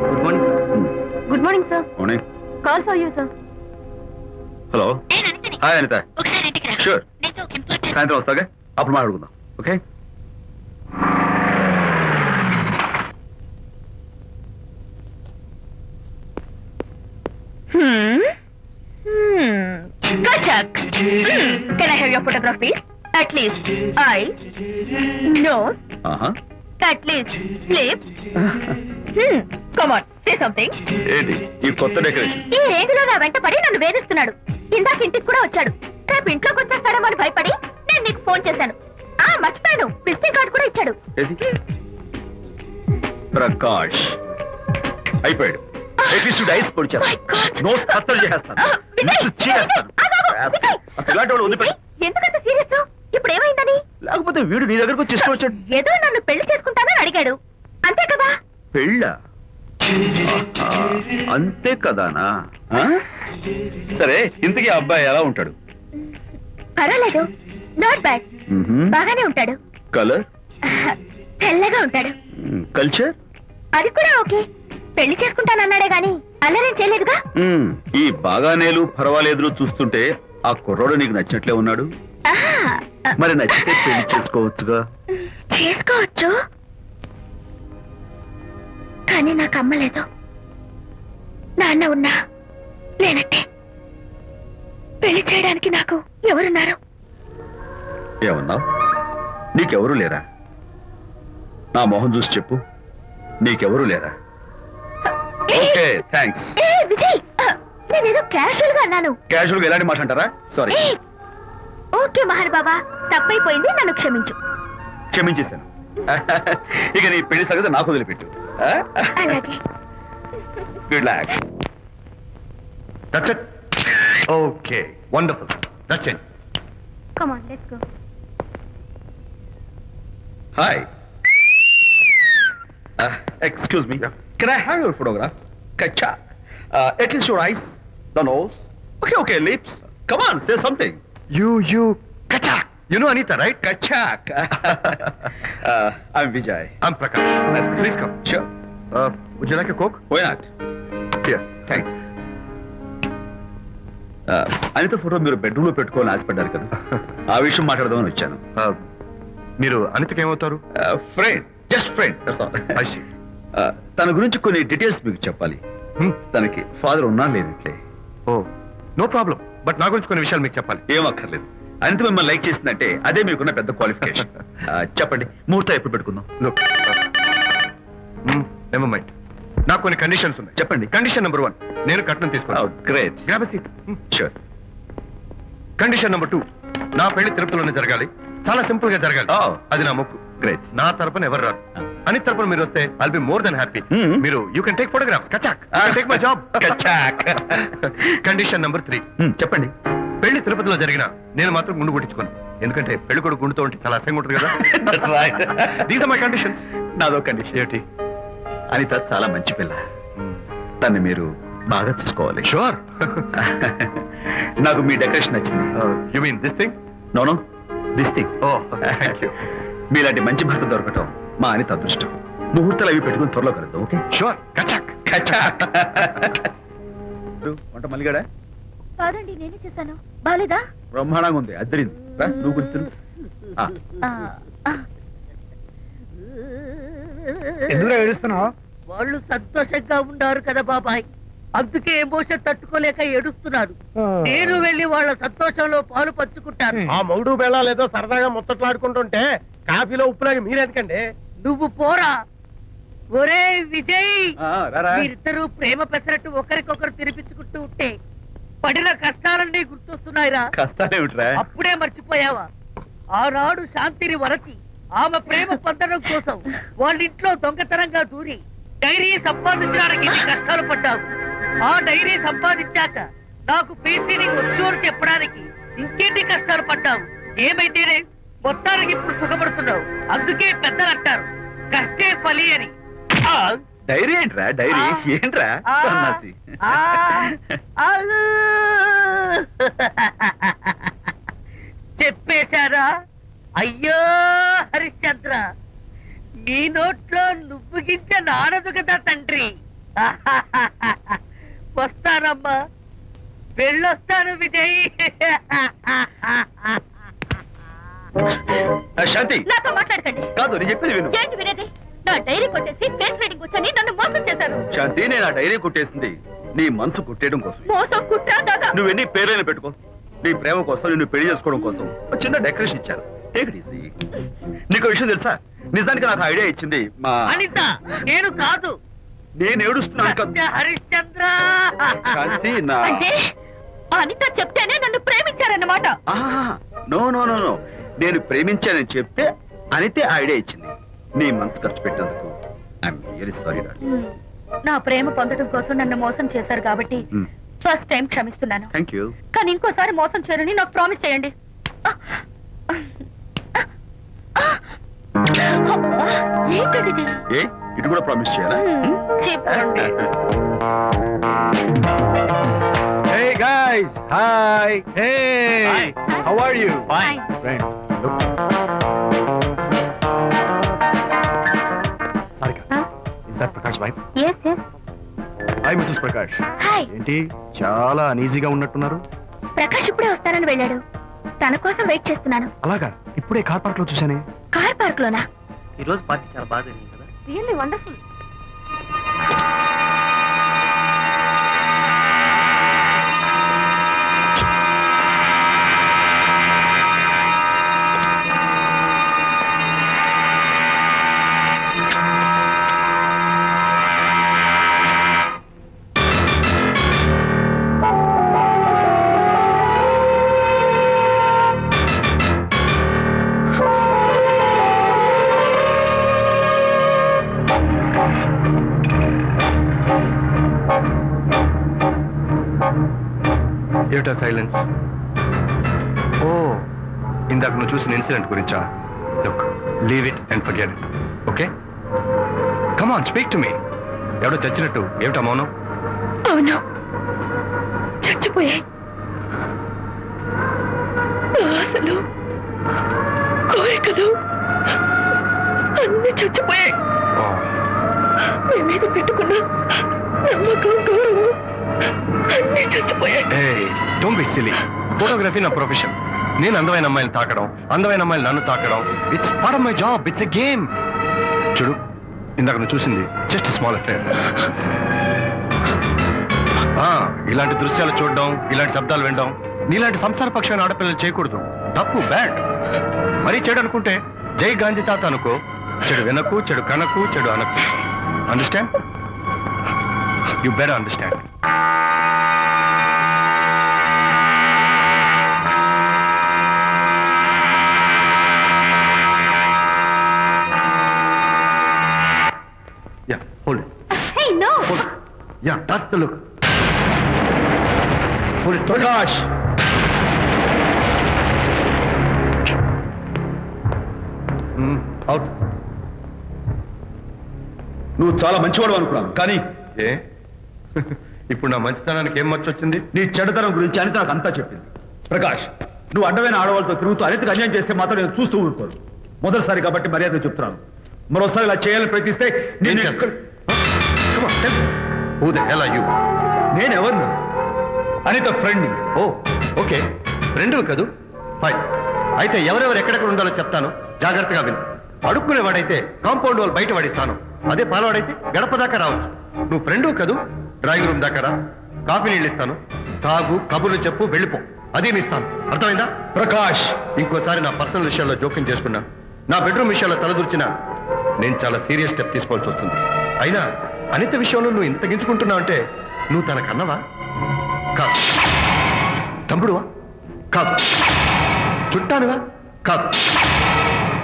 Speaker 1: Good morning.
Speaker 6: Good morning sir.
Speaker 1: Morning.
Speaker 6: Call for you sir.
Speaker 1: Hello. Hi Anitha.
Speaker 6: ఒకసారి ఇంటికి రా.
Speaker 1: షూర్.
Speaker 6: నేను ఒక ఇంపార్టెంట్.
Speaker 1: సాయంత్రం వస్తాగా, అప్పుడు మాట్లాడుకుందాం. Okay.
Speaker 6: Kachak. Can I have your photograph, please? At least eyes, nose, at least lips. Come on, say something.
Speaker 1: ఏంటి ఈ కొత్త డెకరేషన్?
Speaker 6: ఈ రేంజ్ లో నా వెంట పడి నన్ను వేధిస్తున్నాడు. ఇందాక ఇంటికి కూడా వచ్చాడు. రేపు ఇంట్లోకి వచ్చేస్తాడేమో అని భయపడి నేను నీకు ఫోన్ చేశాను. మర్చిపోయాను, విజిటింగ్ కార్డు కూడా ఇచ్చాడు.
Speaker 1: ప్రకాష్ అయిపోయాడు. డైస్ పొడి చేస్తాను, నోట్స్ కత్తలు చేస్తాను,
Speaker 6: ఎందుకంత సీరియస్? ఇప్పుడు ఏమైందని?
Speaker 1: లేకపోతే వీడు నీ దగ్గరకు వచ్చి ఇష్టం వచ్చాడు.
Speaker 6: ఏదో నన్ను పెళ్లి చేసుకుంటానని అడిగాడు, అంతే కదా?
Speaker 1: పెళ్ళ? అంతే కదానా? సరే, ఇంతకీ ఆ అబ్బాయి ఎలా ఉంటాడు?
Speaker 6: పర్వాలేదు, నాట్ బ్యాడ్, బాగానే ఉంటాడు.
Speaker 1: కలర్?
Speaker 6: తెల్లగా ఉంటాడు.
Speaker 1: కల్చర్?
Speaker 6: అది కూడా ఓకే. పెళ్లి చేసుకుంటానన్నాడే గాని అల్లరేం చేయలేదుగా.
Speaker 1: ఈ బాగానేలు పర్వాలేదు చూస్తుంటే ఆ కుర్రోడు నీకు నచ్చినట్లే ఉన్నాడు. మరి నచ్చితే పెళ్లి చేసుకోవచ్చుగా.
Speaker 6: చేసుకోవచ్చు, కానీ నాకు అమ్మలేదు. నాన్న ఉన్నా లేనట్టే. పెళ్లి చేయడానికి నాకు ఎవరున్నారు?
Speaker 1: ఏమన్నావు? నీకెవరు లేరా? నా మొహం చూసి చెప్పు, నీకెవరు లేరా? Okay, thanks.
Speaker 6: విజయ్, నేనేదో క్యాషువల్ గా అన్నాను.
Speaker 1: క్యాజువల్ గా ఎలాంటి మాట అంటారా? సారీ.
Speaker 6: ఓకే మహర్ బాబా, తప్పైపోయింది, నన్ను క్షమించు.
Speaker 1: క్షమించేశాను. ఇక నీ పెళ్లి సంగతి నాకు వదిలిపెట్టు.
Speaker 6: అలాగే.
Speaker 1: Good luck.
Speaker 7: That's it. Okay, wonderful. That's it.
Speaker 6: Come on, let's go.
Speaker 1: Hi. Excuse me. Can I have your photograph? Kacha. At least your eyes, the nose. Okay, lips. Come on, say something.
Speaker 7: You, Kachak. You know Anita, right?
Speaker 1: Kachak. I'm Vijay.
Speaker 7: I'm Prakash.
Speaker 1: Nice to meet you.
Speaker 7: Please come.
Speaker 1: Sure.
Speaker 7: Would you like a Coke?
Speaker 1: Why not?
Speaker 7: Here.
Speaker 1: Thanks. Anitha photo మీరు బెడ్రూమ్ లో పెట్టుకోవాలని ఆశపడ్డారు కదా, ఆ విషయం మాట్లాడదామని వచ్చాను.
Speaker 7: మీరు అనితకి ఏమవుతారు?
Speaker 1: Friend, just friend. తన గురించి కొన్ని డీటెయిల్స్ మీకు చెప్పాలి. తనకి ఫాదర్ ఉన్నా లేనట్లే.
Speaker 7: ఓ, నో ప్రాబ్లం. బట్ నా గురించి కొన్ని విషయాలు మీకు చెప్పాలి.
Speaker 1: ఏం అక్కర్లేదు. అనిత మిమ్మల్ని లైక్ చేసిందంటే అదే మీకున్న పెద్ద క్వాలిఫికేషన్. చెప్పండి, ముహూర్తం ఎప్పుడు పెట్టుకుందాం?
Speaker 7: Never mind. నాకు కొన్ని కండిషన్స్ ఉన్నాయి.
Speaker 1: చెప్పండి.
Speaker 7: కండిషన్ నెంబర్ 1, నేను కట్నం తీసుకున్నాను.
Speaker 1: Great.
Speaker 7: Grab a seat.
Speaker 1: Sure.
Speaker 7: Condition number 2, నా పెళ్లి తిరుపతిలోనే జరగాలి. చాలా సింపుల్ గా జరగాలి. అది నా మొక్కు.
Speaker 1: గ్రేట్.
Speaker 7: నా తరపున ఎవరు రాదు. అని తరపున మీరు వస్తే I'll be more than happy. మీరు యూ కెన్ టేక్ ఫోటోగ్రాఫ్స్. కచాక్. Take my job. కచాక్. Condition number 3.
Speaker 1: చెప్పండి.
Speaker 7: పెళ్లి తిరుపతిలో జరిగిన నేను మాత్రం గుండు కొట్టించుకోను. ఎందుకంటే పెళ్లి కొడుకు గుండుతో ఉంటే చాలా అసహ్యంగా ఉంటుంది కదా. These are my conditions.
Speaker 1: నాదో కండిషన్.
Speaker 7: ఏంటి?
Speaker 1: అనిత చాలా మంచి పిల్ల. తన్ని మీరు బాగా చూసుకోవాలి.
Speaker 7: షూర్.
Speaker 1: నాకు మీ డెకరేషన్ నచ్చింది.
Speaker 7: You mean this thing?
Speaker 1: No, this thing.
Speaker 7: Oh, thank you.
Speaker 1: మీలాంటి మంచి భర్త దొరకటం మా అనిత అదృష్టం. ముహూర్తాలు అవి పెట్టుకుని త్వరలో కలుద్దాం. ఓకే?
Speaker 7: షూర్. కచాక్.
Speaker 1: వంట మల్లిగాడా?
Speaker 6: కాదండి, నేనే చేశాను. బాలేదా?
Speaker 1: బ్రహ్మాండంగా ఉంది. అద్దరింది. నువ్వు గుర్తు.
Speaker 2: ఎందుకు ఏడుస్తున్నావు?
Speaker 8: వాళ్ళు సంతోషంగా ఉన్నారు కదా బాబాయ్, అందుకే ఎమోషన్ తట్టుకోలేక ఏడుస్తున్నారు. నేను వెళ్ళి వాళ్ళ సంతోషంలో పాలు పంచుకుంటాను.
Speaker 4: ఆ మౌడు బెళ్ళాలు ఏదో సరదాగా ముచ్చట్లాడుకుంటుంటే కాఫీలో ఉప్పులాగా మీరెందుకండి?
Speaker 8: నువ్వు పోరా. ఒరే విజయ్, మీరిద్దరూ ప్రేమ పెసరట్టు ఒకరికొకరు తినిపించుకుంటూ ఉంటే పడిన కష్టాలన్నీ గుర్తొస్తున్నాయిరా.
Speaker 1: కష్టాలేమిట్రా?
Speaker 8: అప్పుడే మర్చిపోయావా? ఆనాడు శాంతిని వరచి ఆమె ప్రేమ పొందడం కోసం వాళ్ళ ఇంట్లో దొంగతనంగా దూరి డైరీ సంపాదించడానికి ఎన్ని కష్టాలు పడ్డావు. ఆ డైరీ సంపాదించాక నాకు పీసీని వచ్చు అని చెప్పడానికి ఇంకెన్ని కష్టాలు పడ్డావు. ఏమైతేనే మొత్తానికి ఇప్పుడు సుఖపడుతున్నావు. అందుకే పెద్దలు అంటారు కష్టే ఫలి అని.
Speaker 1: డైరీ ఏంట్రా? డైరీ ఏంట్రా?
Speaker 8: చెప్పేశారా? అయ్యో హరిశ్చంద్ర, నీ నోట్లో నువ్వు గింజ నానదు కదా తండ్రి. వస్తానమ్మా, వెళ్ళొస్తాను విజయ్.
Speaker 1: శాంతి,
Speaker 6: నాతో మాట్లాడకండి.
Speaker 1: కాదు, నేను చెప్పేది విను.
Speaker 6: ఏంటి వినేది? నా డైరీ కొట్టేసి ఫేస్ రీడింగ్ వచ్చని నన్ను మోసం చేశారు.
Speaker 1: శాంతి, నేను ఆ డైరీ కొట్టేసింది నీ మనసు కొట్టేయడం కోసం.
Speaker 6: మోసం, కుట్ర, దగ.
Speaker 1: నువ్వు ఎన్ని పేర్లైనా పెట్టుకో, నీ ప్రేమ కోసం, నిన్ను పెళ్లి చేసుకోవడం కోసం ఒక చిన్న డెకరేషన్ ఇచ్చాను. Take it easy. నీకు విషయం తెలుసా? నిజానికి నాకు ఐడియా ఇచ్చింది మా
Speaker 8: అనిత. నేను కాదు.
Speaker 1: నేను ఏడుస్తున్నాను కదా
Speaker 8: హరిశ్చంద్ర.
Speaker 1: శాంతి, నా
Speaker 6: అంటే అనిత చెప్తేనే నన్ను ప్రేమించారన్నమాట.
Speaker 1: నో నో నో నో, నేను ప్రేమించానని చెప్తే అనితే ఐడియా ఇచ్చింది. నీ మనసు ఖర్చు పెట్టేందుకు ఐఎమ్ రియల్లీ సారీ.
Speaker 6: నా ప్రేమ పొందడం కోసం నన్ను మోసం చేశారు కాబట్టి ఫస్ట్ టైం క్షమిస్తున్నాను.
Speaker 1: Thank you.
Speaker 6: కానీ ఇంకోసారి మోసం చేయరని నాకు ప్రామిస్ చేయండి. ఏంటది?
Speaker 1: ఏ ఇటు కూడా ప్రామిస్ చేయాలా?
Speaker 6: చెప్పండి.
Speaker 1: guys. Hi. Hey.
Speaker 5: Hi.
Speaker 1: How are you?
Speaker 5: Fine.
Speaker 1: Friends. Look. Sarika. Is that Prakash wife?
Speaker 6: Yes, yes.
Speaker 1: Hi, Mrs. Prakash.
Speaker 6: Hi.
Speaker 1: ఏంటి చాలా అనీజీగా ఉన్నట్టున్నారు?
Speaker 6: ప్రకాష్ ఇప్పుడే వస్తానని వెళ్ళాడు. తన కోసం వెయిట్ చేస్తున్నాను.
Speaker 1: అలాగా ఇప్పుడే కార్ పార్క్ లో చూసానే.
Speaker 6: కార్ పార్క్ లోనా?
Speaker 5: ఈ రోజు పార్టీ చాలా బాగా జరిగింది కదా.
Speaker 6: Really wonderful.
Speaker 7: ఏటా సైలెన్స్? ఓ, ఇందాక నువ్వు చూసిన ఇన్సిడెంట్ గురించా? Look, leave it and forget it. Okay, come on, speak to me. ఎవడో చచ్చినట్టు ఏమిటా మౌనం?
Speaker 6: అవును, చచ్చిపోయాయి. ఆశలు, కోరికలు అన్ని చచ్చిపోయాయి. మీ మీద పెట్టుకున్న నమ్మకం, గౌరవం అన్ని చచ్చిపోయాయి.
Speaker 7: Don't be silly. ఫోటోగ్రఫీ నా ప్రొఫెషన్. నేను అందమైన అమ్మాయిని తాకడం, అందమైన అమ్మాయిలు నన్ను తాకడం, it's part of my job. It's a game. చూడు, ఇందాక నువ్వు చూసింది జస్ట్ స్మాల్ అఫేర్. ఇలాంటి దృశ్యాలు చూడడం, ఇలాంటి శబ్దాలు వినడం నీలాంటి సంసారపక్షమైన ఆడపిల్లలు చేయకూడదు. తప్పు, బ్యాడ్. మరీ చెడు అనుకుంటే జై గాంధీ తాత అనుకో. చెడు వినకు, చెడు కనకు, చెడు అనకు. Understand? You better understand. Yeah, hold it.
Speaker 6: Hey, no.
Speaker 7: Hold it. Yeah, that's the look. Hold it.
Speaker 1: Prakash.
Speaker 7: Out.
Speaker 1: నువ్వు చాలా మంచివాడు అనుకున్నాను, కానీ
Speaker 7: ఏ ఇప్పుడు నా మంచితనానికి ఏం మర్చొచ్చింది?
Speaker 1: నీ చెడుతనం గురించి అనిత నాకు అంతా చెప్పింది. ప్రకాష్, నువ్వు అడ్డమైన ఆడవాళ్ళతో తిరుగుతూ అనితకు అన్యాయం చేస్తే మాత్రం నేను చూస్తూ ఊరుకోను. మొదటిసారి కాబట్టి మర్యాద చెప్తున్నాను. మరోసారి ఇలా చేయాలని ప్రయత్నిస్తే
Speaker 7: ఏం చేస్తాను? Come on, tell me. Who the hell are you?
Speaker 1: నేనెవరు? అనిత ఫ్రెండ్.
Speaker 7: ఓ, ఓకే, ఫ్రెండ్లు కదూ. ఫైన్. అయితే ఎవరెవరు ఎక్కడెక్కడ ఉండాలో చెప్తాను, జాగ్రత్తగా విను. అడుక్కునేవాడైతే కాంపౌండ్ వాళ్ళు బయట పడిస్తాను. అదే పాలవాడైతే గడప దాకా రావచ్చు. నువ్వు ఫ్రెండు కదూ, డ్రాయింగ్ రూమ్ దాకా రా. కాఫీ నీళ్ళు ఇస్తాను, తాగు, కబుర్లు చెప్పు, వెళ్ళిపో. అదేమి ఇస్తాను, అర్థమైందా?
Speaker 1: ప్రకాష్,
Speaker 7: ఇంకోసారి నా పర్సనల్ విషయాల్లో జోక్యం చేసుకున్నా, నా బెడ్రూమ్ విషయాల్లో తలదూర్చినా నేను చాలా సీరియస్ స్టెప్ తీసుకోవాల్సి వస్తుంది. అయినా అనిత విషయంలో నువ్వు ఇంత గించుకుంటున్నావు అంటే నువ్వు తనకన్నవా? కాదు. తమ్ముడువా? కాదు. చుట్టానువా? కాదు.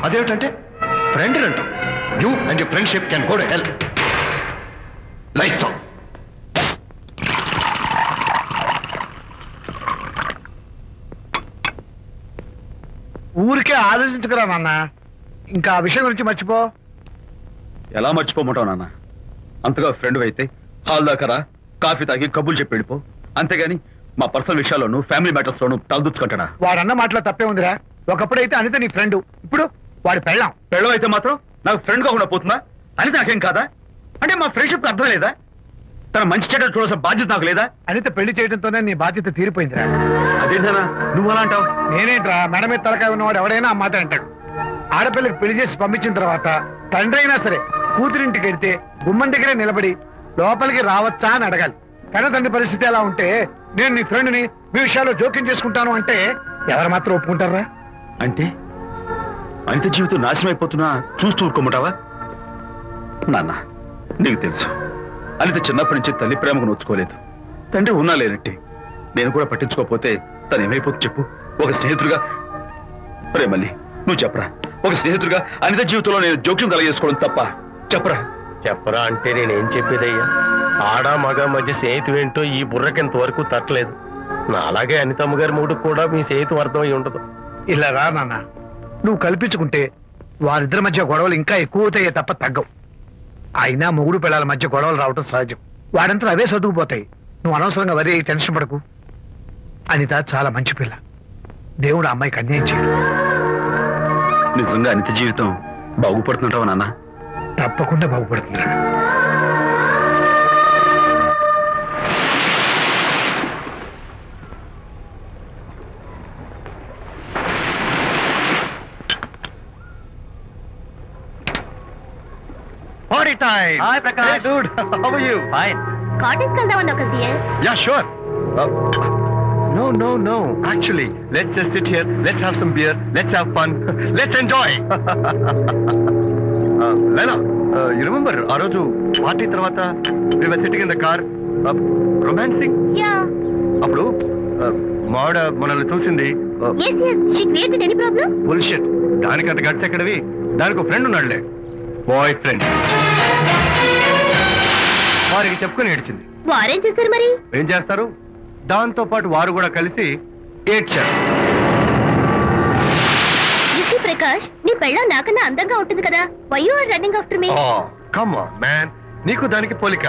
Speaker 7: అదేమిటంటే ఫ్రెండ్ అంటావు. You and your friendship can go to hell. Lights on.
Speaker 2: ఊరికే ఆలోచించుకురా నాన్న, ఇంకా ఆ విషయం గురించి మర్చిపో.
Speaker 1: ఎలా మర్చిపోమంటావు నాన్న? అంతగా ఫ్రెండ్ అయితే హాల్ దాకా రా, కాఫీ తాగి కబుర్లు చెప్పి వెళ్ళిపో. అంతేగాని మా పర్సనల్ విషయాల్లోనూ ఫ్యామిలీ మ్యాటర్స్ లోనూ తలదూర్చుకుంటాడా?
Speaker 2: వాడన్న మాటలో తప్పే ఉందిరా. ఒకప్పుడైతే అనిత నీ ఫ్రెండ్, ఇప్పుడు వాడి పెళ్ళాం.
Speaker 1: పెళ్ళం అయితే మాత్రం నాకు ఫ్రెండ్ కాకుండా పోతుందా? అనిత నాకేం కాదా? అంటే మా ఫ్రెండ్షిప్ అర్థం లేదా? తన మంచి చెడ్డ చూడాల్సిన బాధ్యత నాకు లేదా?
Speaker 2: అనిత పెళ్లి చేయడంతోనే నీ బాధ్యత తీరిపోయిందిరా.
Speaker 1: అదేంటనా నువ్వు అలా అంటావు?
Speaker 2: నేనేంట్రా, మెడ మీద తలకాయ ఉన్నవాడు ఎవడైనా ఆ మాట అంటాడు. ఆడపిల్లకి పెళ్లి చేసి పంపించిన తర్వాత తండ్రి అయినా సరే కూతురింటికి వెళ్తే గుమ్మం దగ్గరే నిలబడి లోపలికి రావచ్చా అని అడగాలి. కన్న తండ్రి పరిస్థితి ఎలా ఉంటే నేను నీ ఫ్రెండ్ని మీ విషయాల్లో జోక్యం చేసుకుంటాను అంటే ఎవరు మాత్రం ఒప్పుకుంటారా?
Speaker 1: అంటే అనిత జీవితం నాశనం అయిపోతున్నా చూస్తూ ఊరుకోమంటావా? నాన్న, నీకు తెలుసు అనిత చిన్నప్పటి నుంచి తల్లి ప్రేమకు నోచుకోలేదు. తండ్రి ఉన్నా లేనట్టే. నేను కూడా పట్టించుకోకపోతే తను ఏమైపోతుంది చెప్పు? ఒక స్నేహితుడిగా ప్రేమల్ని నువ్వు చెప్పరా? ఒక స్నేహితుడిగా అనిత జీవితంలో నేను జోక్యం కలగజేసుకోవడం తప్ప? చెప్పరా?
Speaker 3: చెప్పరా అంటే నేనేం చెప్పేదయ్యా? ఆడ మగ మధ్య స్నేహితు ఏంటో ఈ బుర్రకింత వరకు తట్టలేదు. నా అలాగే అనితమ్మ గారి మూడు కూడా మీ స్నేహితు అర్థమై ఉండదు.
Speaker 2: ఇలా రా నాన్న, నువ్వు కల్పించుకుంటే వారిద్దరి మధ్య గొడవలు ఇంకా ఎక్కువ అవుతాయే తప్ప తగ్గవు. అయినా మొగుడు పిల్లల మధ్య గొడవలు రావటం సహజం. వాడంతా అవే సర్దుకుపోతాయి. నువ్వు అనవసరంగా వరి టెన్షన్ పడకు. అనిత చాలా మంచి పిల్ల. దేవుడు ఆ అమ్మాయికి అన్యాయం చేయడు.
Speaker 1: నిజంగా అనిత జీవితం బాగుపడుతుంటావా నాన్న?
Speaker 2: తప్పకుండా బాగుపడుతుందిరా.
Speaker 7: Party time!
Speaker 3: Hi, Prakash.
Speaker 7: Hey, dude. How are you?
Speaker 3: Fine.
Speaker 6: Cottage వెళ్దామని ఒక
Speaker 7: Yeah, sure. No. Actually, let's just sit here. Let's have some beer. Let's have fun. Let's enjoy. Lena, you remember ఆ రోజు పార్టీ తర్వాత we were sitting in the car, romancing?
Speaker 6: Yeah.
Speaker 7: అప్పుడు మావిడ మనల్ని చూసింది.
Speaker 6: Yes. She created any problem?
Speaker 7: Bullshit. దానికంత గట్స్ ఎక్కడవి? దానికి ఒక ఫ్రెండ్ ఉన్నాడులే, బాయ్ ఫ్రెండ్. వారికి చెప్పుకొని ఏడ్చింది.
Speaker 6: వారేం చేశారు మరి?
Speaker 7: ఏం చేస్తారు, దాంతో పాటు వారు కూడా కలిసి ఏడ్చారు.
Speaker 6: ప్రకాష్, నీ పెళ్ళం నాకన్నా అందంగా ఉంటుంది కదా. Why you are running after me?
Speaker 7: Come on man, నీకు దానికి పోలిక.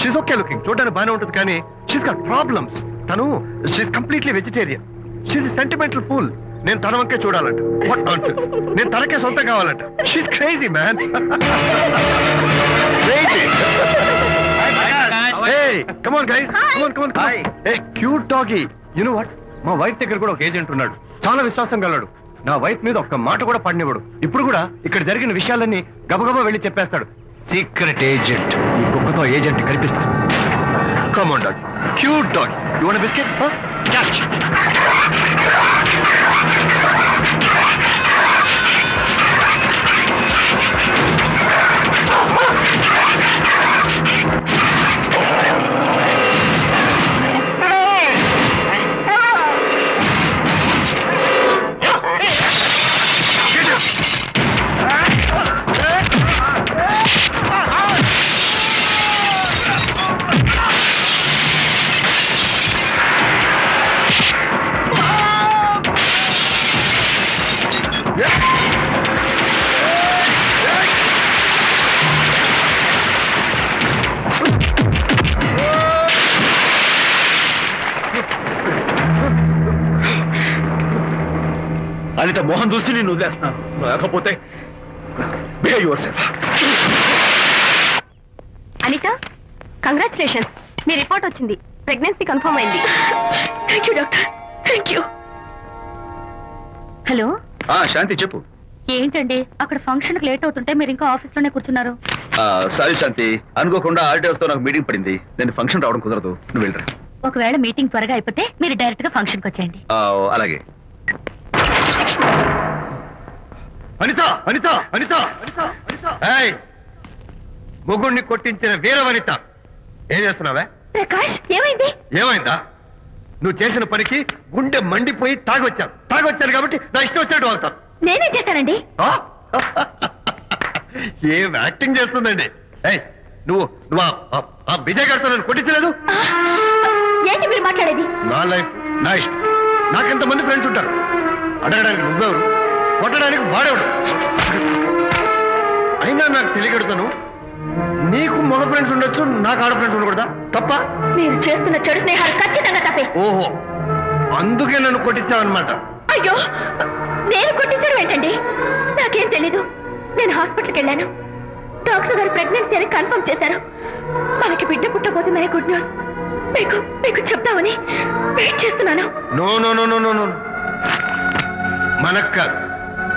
Speaker 7: షీస్ ఓకే లుకింగ్, చూడడానికి బాగానే ఉంటుంది, కానీ షీస్ గాట్ ప్రాబ్లమ్స్. తను she's completely vegetarian. She's sentimental pool. నేను తన వంకే చూడాలంట. What nonsense. నేను తనకే సొంతం కావాలంట. She's crazy man. Crazy. Hey, come on guys. Come on. Hey, cute doggy. You know what? మా వైఫ్ దగ్గర కూడా ఒక ఏజెంట్ ఉన్నాడు. చాలా విశ్వాసం గలడు. నా వైఫ్ మీద ఒక్క మాట కూడా పడినివ్వడు. ఇప్పుడు కూడా ఇక్కడ జరిగిన విషయాలన్నీ గబగబా వెళ్ళి చెప్పేస్తాడు. Secret agent. ఈ కుక్కతో ఏజెంట్ కనిపిస్తా. Come on dog. Cute dog. You want a biscuit? Huh? Catch.
Speaker 1: Anitha Mohan చూసి నేను వదిలేస్తున్నాను, లేకపోతే behave yourself.
Speaker 6: Anitha, congratulations. మీ రిపోర్ట్ వచ్చింది. ప్రెగ్నెన్సీ కన్ఫర్మ్ అయింది. Thank you doctor. Thank you. Hello.
Speaker 1: Shanti చెప్పు.
Speaker 6: ఏంటండి అక్కడ ఫంక్షన్ లేట్ అవుతుంటే మీరు ఇంకా ఆఫీస్ లోనే కూర్చున్నారు?
Speaker 1: సారీ శాంతి, అనుకోకుండా ఆర్టీఎస్ తో నాకు మీటింగ్ పడింది. నేను ఫంక్షన్ రావడం కుదరదు, నువ్వు వెళ్ళరా.
Speaker 6: ఒకవేళ మీటింగ్ త్వరగా అయిపోతే మీరు డైరెక్ట్ గా ఫంక్షన్ కి వచ్చేయండి.
Speaker 1: అలాగే. అనిత
Speaker 7: మొగుణ్ణి కొట్టించిన వీర వనిత, ఏం చేస్తున్నావే?
Speaker 6: ప్రకాష్, ఏమైంది?
Speaker 7: ఏమైందా? నువ్వు చేసిన పనికి గుండె మండిపోయి తాగొచ్చాను కాబట్టి నా ఇష్టం వచ్చినట్టు వాగుతాను.
Speaker 6: నేనేం చేశానండి?
Speaker 7: ఏం యాక్టింగ్ చేస్తుందండి. నువ్వు ఆ విజయ్ గారితో నన్ను కొట్టించలేదు.
Speaker 6: ఏంటి మీరు మాట్లాడేది?
Speaker 7: నా లైఫ్ నా ఇష్టం. నాకెంతమంది ఫ్రెండ్స్ ఉంటారు. అడగడానికి నువ్వెవరు, కొట్టడానికి వాడేవాడు. అయినా నాకు తెలియగడుతాను, నీకు మగ ఫ్రెండ్స్ ఉండొచ్చు, నాకు ఆడ ఫ్రెండ్స్ ఉండకూడదా? తప్ప?
Speaker 6: మీరు చేస్తున్న చెడు స్నేహాలు ఖచ్చితంగా తప్పే.
Speaker 7: ఓహో, అందుకే నన్ను కొట్టించావన్నమాట.
Speaker 6: అయ్యో, నేను కొట్టించడం ఏంటండి? నాకేం తెలీదు. నేను హాస్పిటల్కి వెళ్ళాను. డాక్టర్ గారు ప్రెగ్నెన్సీ అని కన్ఫర్మ్ చేశారు. మనకి బిడ్డ పుట్టబోతుందనే గుడ్ న్యూస్ మీకు చెప్తామని వెయిట్ చేస్తున్నాను.
Speaker 7: నో, మనక్క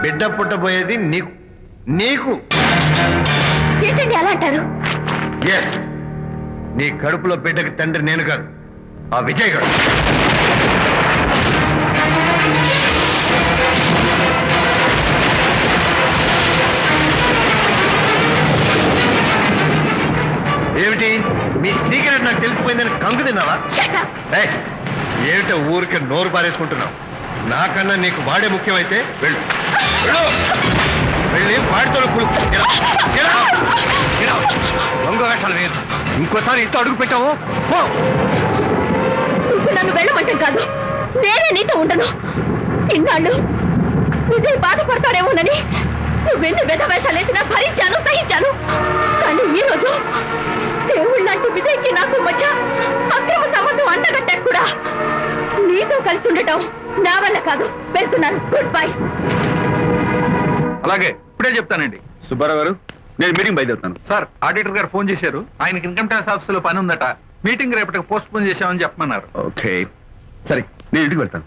Speaker 7: బిడ్డ పుట్టబోయేది నీకు.
Speaker 6: ఏంటండి అలా అంటారు?
Speaker 7: ఎస్, నీ కడుపులో బిడ్డకి తండ్రి నేను కాదు, ఆ విజయ్ గారు. ఏమిటి మీ సీక్రెట్ నాకు తెలిసిపోయిందని కంగు తిన్నావా? ఏమిటో ఊరికే నోరు పారేసుకుంటున్నావు? నాకన్నా నీకు వాడే ముఖ్యమైతే వెళ్ళు వెళ్ళి వాడితో దొంగ వేషాలు వేయదు. ఇంకోసారి ఇంట్లో అడుగు పెట్టావు
Speaker 6: నన్ను వెళ్ళమంటే కాదు, నేనే నీతో ఉండను. ఇన్నాళ్ళు విజయ్ బాధపడతాడేమోనని నువ్వెన్ని వెద వేషాలు వేసినా భరించాను, సహించాను. కానీ ఈ రోజు దేవుళ్ళ లాంటి విజయ్కి నాకు మధ్య అక్రమ సంబంధం అంటగట్టాక కూడా నీతో కలిసి ఉండటం నా వల్ల కాదు. వెళ్తున్నాను. Good bye.
Speaker 1: అలాగే ఇప్పుడే చెప్తానండి. సుబ్బారావు గారు, నేను మీటింగ్ బయలుదేరుతాను. సార్, ఆడిటర్ గారు ఫోన్ చేశారు. ఆయనకి ఇన్కమ్ ట్యాక్స్ ఆఫీస్ లో పని ఉందట. మీటింగ్ రేపటికి పోస్ట్ పోన్ చేశామని చెప్పమన్నారు. ఓకే, సరే నేను ఇంటికి వెళ్తాను.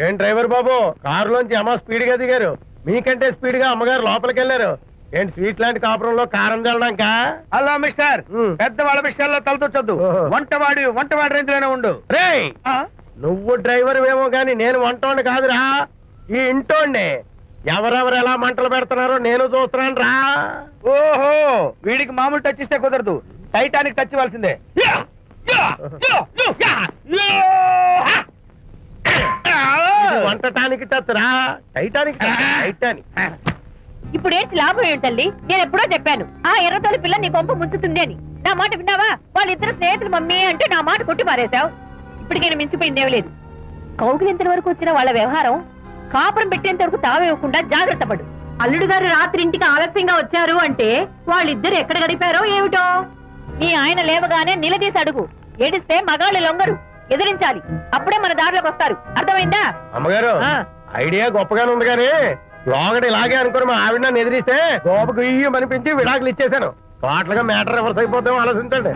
Speaker 9: ఏం డ్రైవర్ బాబు, కారులోంచి అమ్మ స్పీడ్ గా దిగారు. మీకంటే స్పీడ్ గా అమ్మగారు లోపలికి వెళ్ళారు. ఏంటి స్వీట్ లాంటి కాపురంలో కారం చల్లడాక?
Speaker 4: హలో మిస్టర్, పెద్దవాళ్ళ విషయాల్లో తలదొచ్చొద్దు. వంటవాడి రేంజ్ లోనే ఉండు.
Speaker 9: రే, నువ్వు డ్రైవర్ ఏమో గాని నేను వంటోండి కాదురా, ఈ ఇంటోండి. ఎవరెవరు ఎలా మంటలు పెడుతున్నారో నేను చూస్తున్నాను రా.
Speaker 4: ఓహో, వీడికి మామూలు టచ్ ఇస్తే కుదరదు, టైటానిక్ టచ్ ఇవ్వాల్సిందే.
Speaker 9: వంటటానికి టచ్ రా, టైటానిక్ టైటానిక్.
Speaker 6: ఇప్పుడేంటి లాభం ఏంటల్లి? నేను ఎప్పుడో చెప్పాను ఆ ఎర్రతోలి పిల్ల నీ కొంప ముంచుతుంది అని. నా మాట విన్నావా? వాళ్ళిద్దరు స్నేహితులు మమ్మీ అంటే నా మాట కొట్టి పారేశావు. ఇప్పటికి నేను మించిపోయిందేం లేదు. కౌగిలింత వరకు వచ్చిన వాళ్ళ వ్యవహారం కాపురం పెట్టేంత వరకు తావేవ్వకుండా జాగ్రత్త పడు. అల్లుడు గారు రాత్రి ఇంటికి ఆలస్యంగా వచ్చారు అంటే వాళ్ళిద్దరు ఎక్కడ గడిపారో ఏమిటో. నీ ఆయన లేవగానే నిలదీసి అడుగు. ఏడిస్తే మగాళ్ళు లొంగరు, ఎదిరించాలి. అప్పుడే మన దారిలోకి వస్తారు. అర్థమైందా?
Speaker 9: అమ్మగారు, ఐడియా గొప్పగానే ఉంది కానీ లోగడ ఇలాగే అనుకుని మా ఆవిడ నన్ను ఎదిరిస్తే గోపకు అనిపించి విడాకులు ఇచ్చేసాను. పాటలుగా మ్యాటర్ రివర్స్ అయిపోతాం, ఆలోచించండి.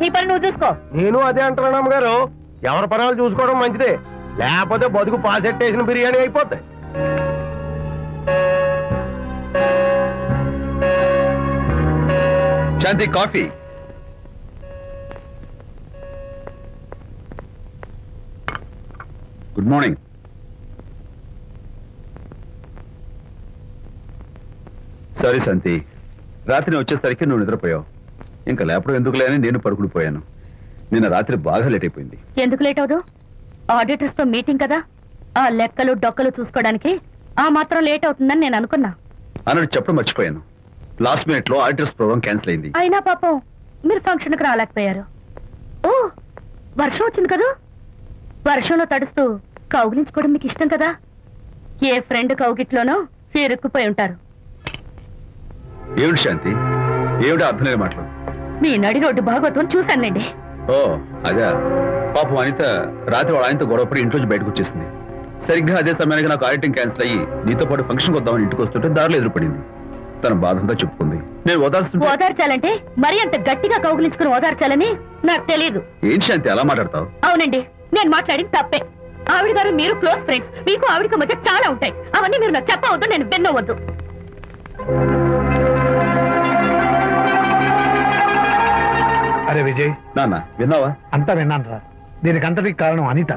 Speaker 6: నీ పని నువ్వు చూసుకో.
Speaker 9: నేను అదే అంటున్నాను అమ్మగారు, ఎవరి పనాలు చూసుకోవడం మంచిదే, లేకపోతే బతుకు పాసెట్టేసిన బిర్యానీ అయిపోతాయి.
Speaker 1: శాంతి, కాఫీ. Good morning. సారీ శాంతి, రాత్రి వచ్చేసరికి నువ్వు నిద్రపోయావు. ఇంకా లేపడం ఎందుకు లేని నేను పడుకుని పోయాను. నిన్న రాత్రి బాగా లేట్ అయిపోయింది.
Speaker 6: ఎందుకు లేట్ అవదు? ఆడిటర్స్ తో మీటింగ్ కదా, ఆ లెక్కలు డొక్కలు చూసుకోవడానికి ఆ మాత్రం లేట్ అవుతుందని నేను అనుకున్నా.
Speaker 1: అన్నట్టు చెప్పడం మర్చిపోయాను. లాస్ట్ మినిట్ లో ఆడిటర్స్ ప్రోగ్రామ్ క్యాన్సిల్ అయింది.
Speaker 6: అయినా పాపం మీరు ఫంక్షన్ కి రాలేకపోయారు. ఓ, వర్షం వచ్చింది కదా, వర్షంలో తడుస్తూ కౌగిలించుకోవడం మీకు ఇష్టం కదా. ఏ ఫ్రెండ్ కౌగిట్లోనో ఇరుక్కుపోయి ఉంటారు.
Speaker 1: ఏమిటి శాంతి, ఏమిటి అర్థం లేని మాటలు?
Speaker 6: మీ నడి రోడ్డు భాగవతం చూశానులేండి.
Speaker 1: ఓ అదే, పాపం అనిత రాత్రి వాళ్ళ ఆయనతో గొడవపడి ఇంట్లోంచి బయటకు వచ్చేసింది. సరిగ్గా అదే సమయానికి నాకు ఆడిటింగ్ క్యాన్సిల్ అయ్యి నీతో పాటు ఫంక్షన్కి వద్దామని ఇంటికి వస్తుంటే దారిలో ఎదురుపడింది. తన బాధంతా చెప్పుకుంది. నేను
Speaker 6: ఓదార్చాలంటే మరి అంత గట్టిగా కౌగిలించుకుని ఓదార్చాలని నాకు తెలియదు.
Speaker 1: ఏంటి శాంతి అలా మాట్లాడతావు?
Speaker 6: అవునండి, నేను మాట్లాడింది తప్పే. ఆవిడ గారు మీరు క్లోజ్ ఫ్రెండ్స్, మీకు ఆవిడకి మధ్య చాలా ఉంటాయి. అవన్నీ మీరు నాకు చెప్పవద్దు, నేను విన్నవద్దు.
Speaker 2: అరే విజయ్,
Speaker 1: నాన్న విన్నావా?
Speaker 2: అంతా విన్నాను రా. దీనికి అంతటికి కారణం అనిత.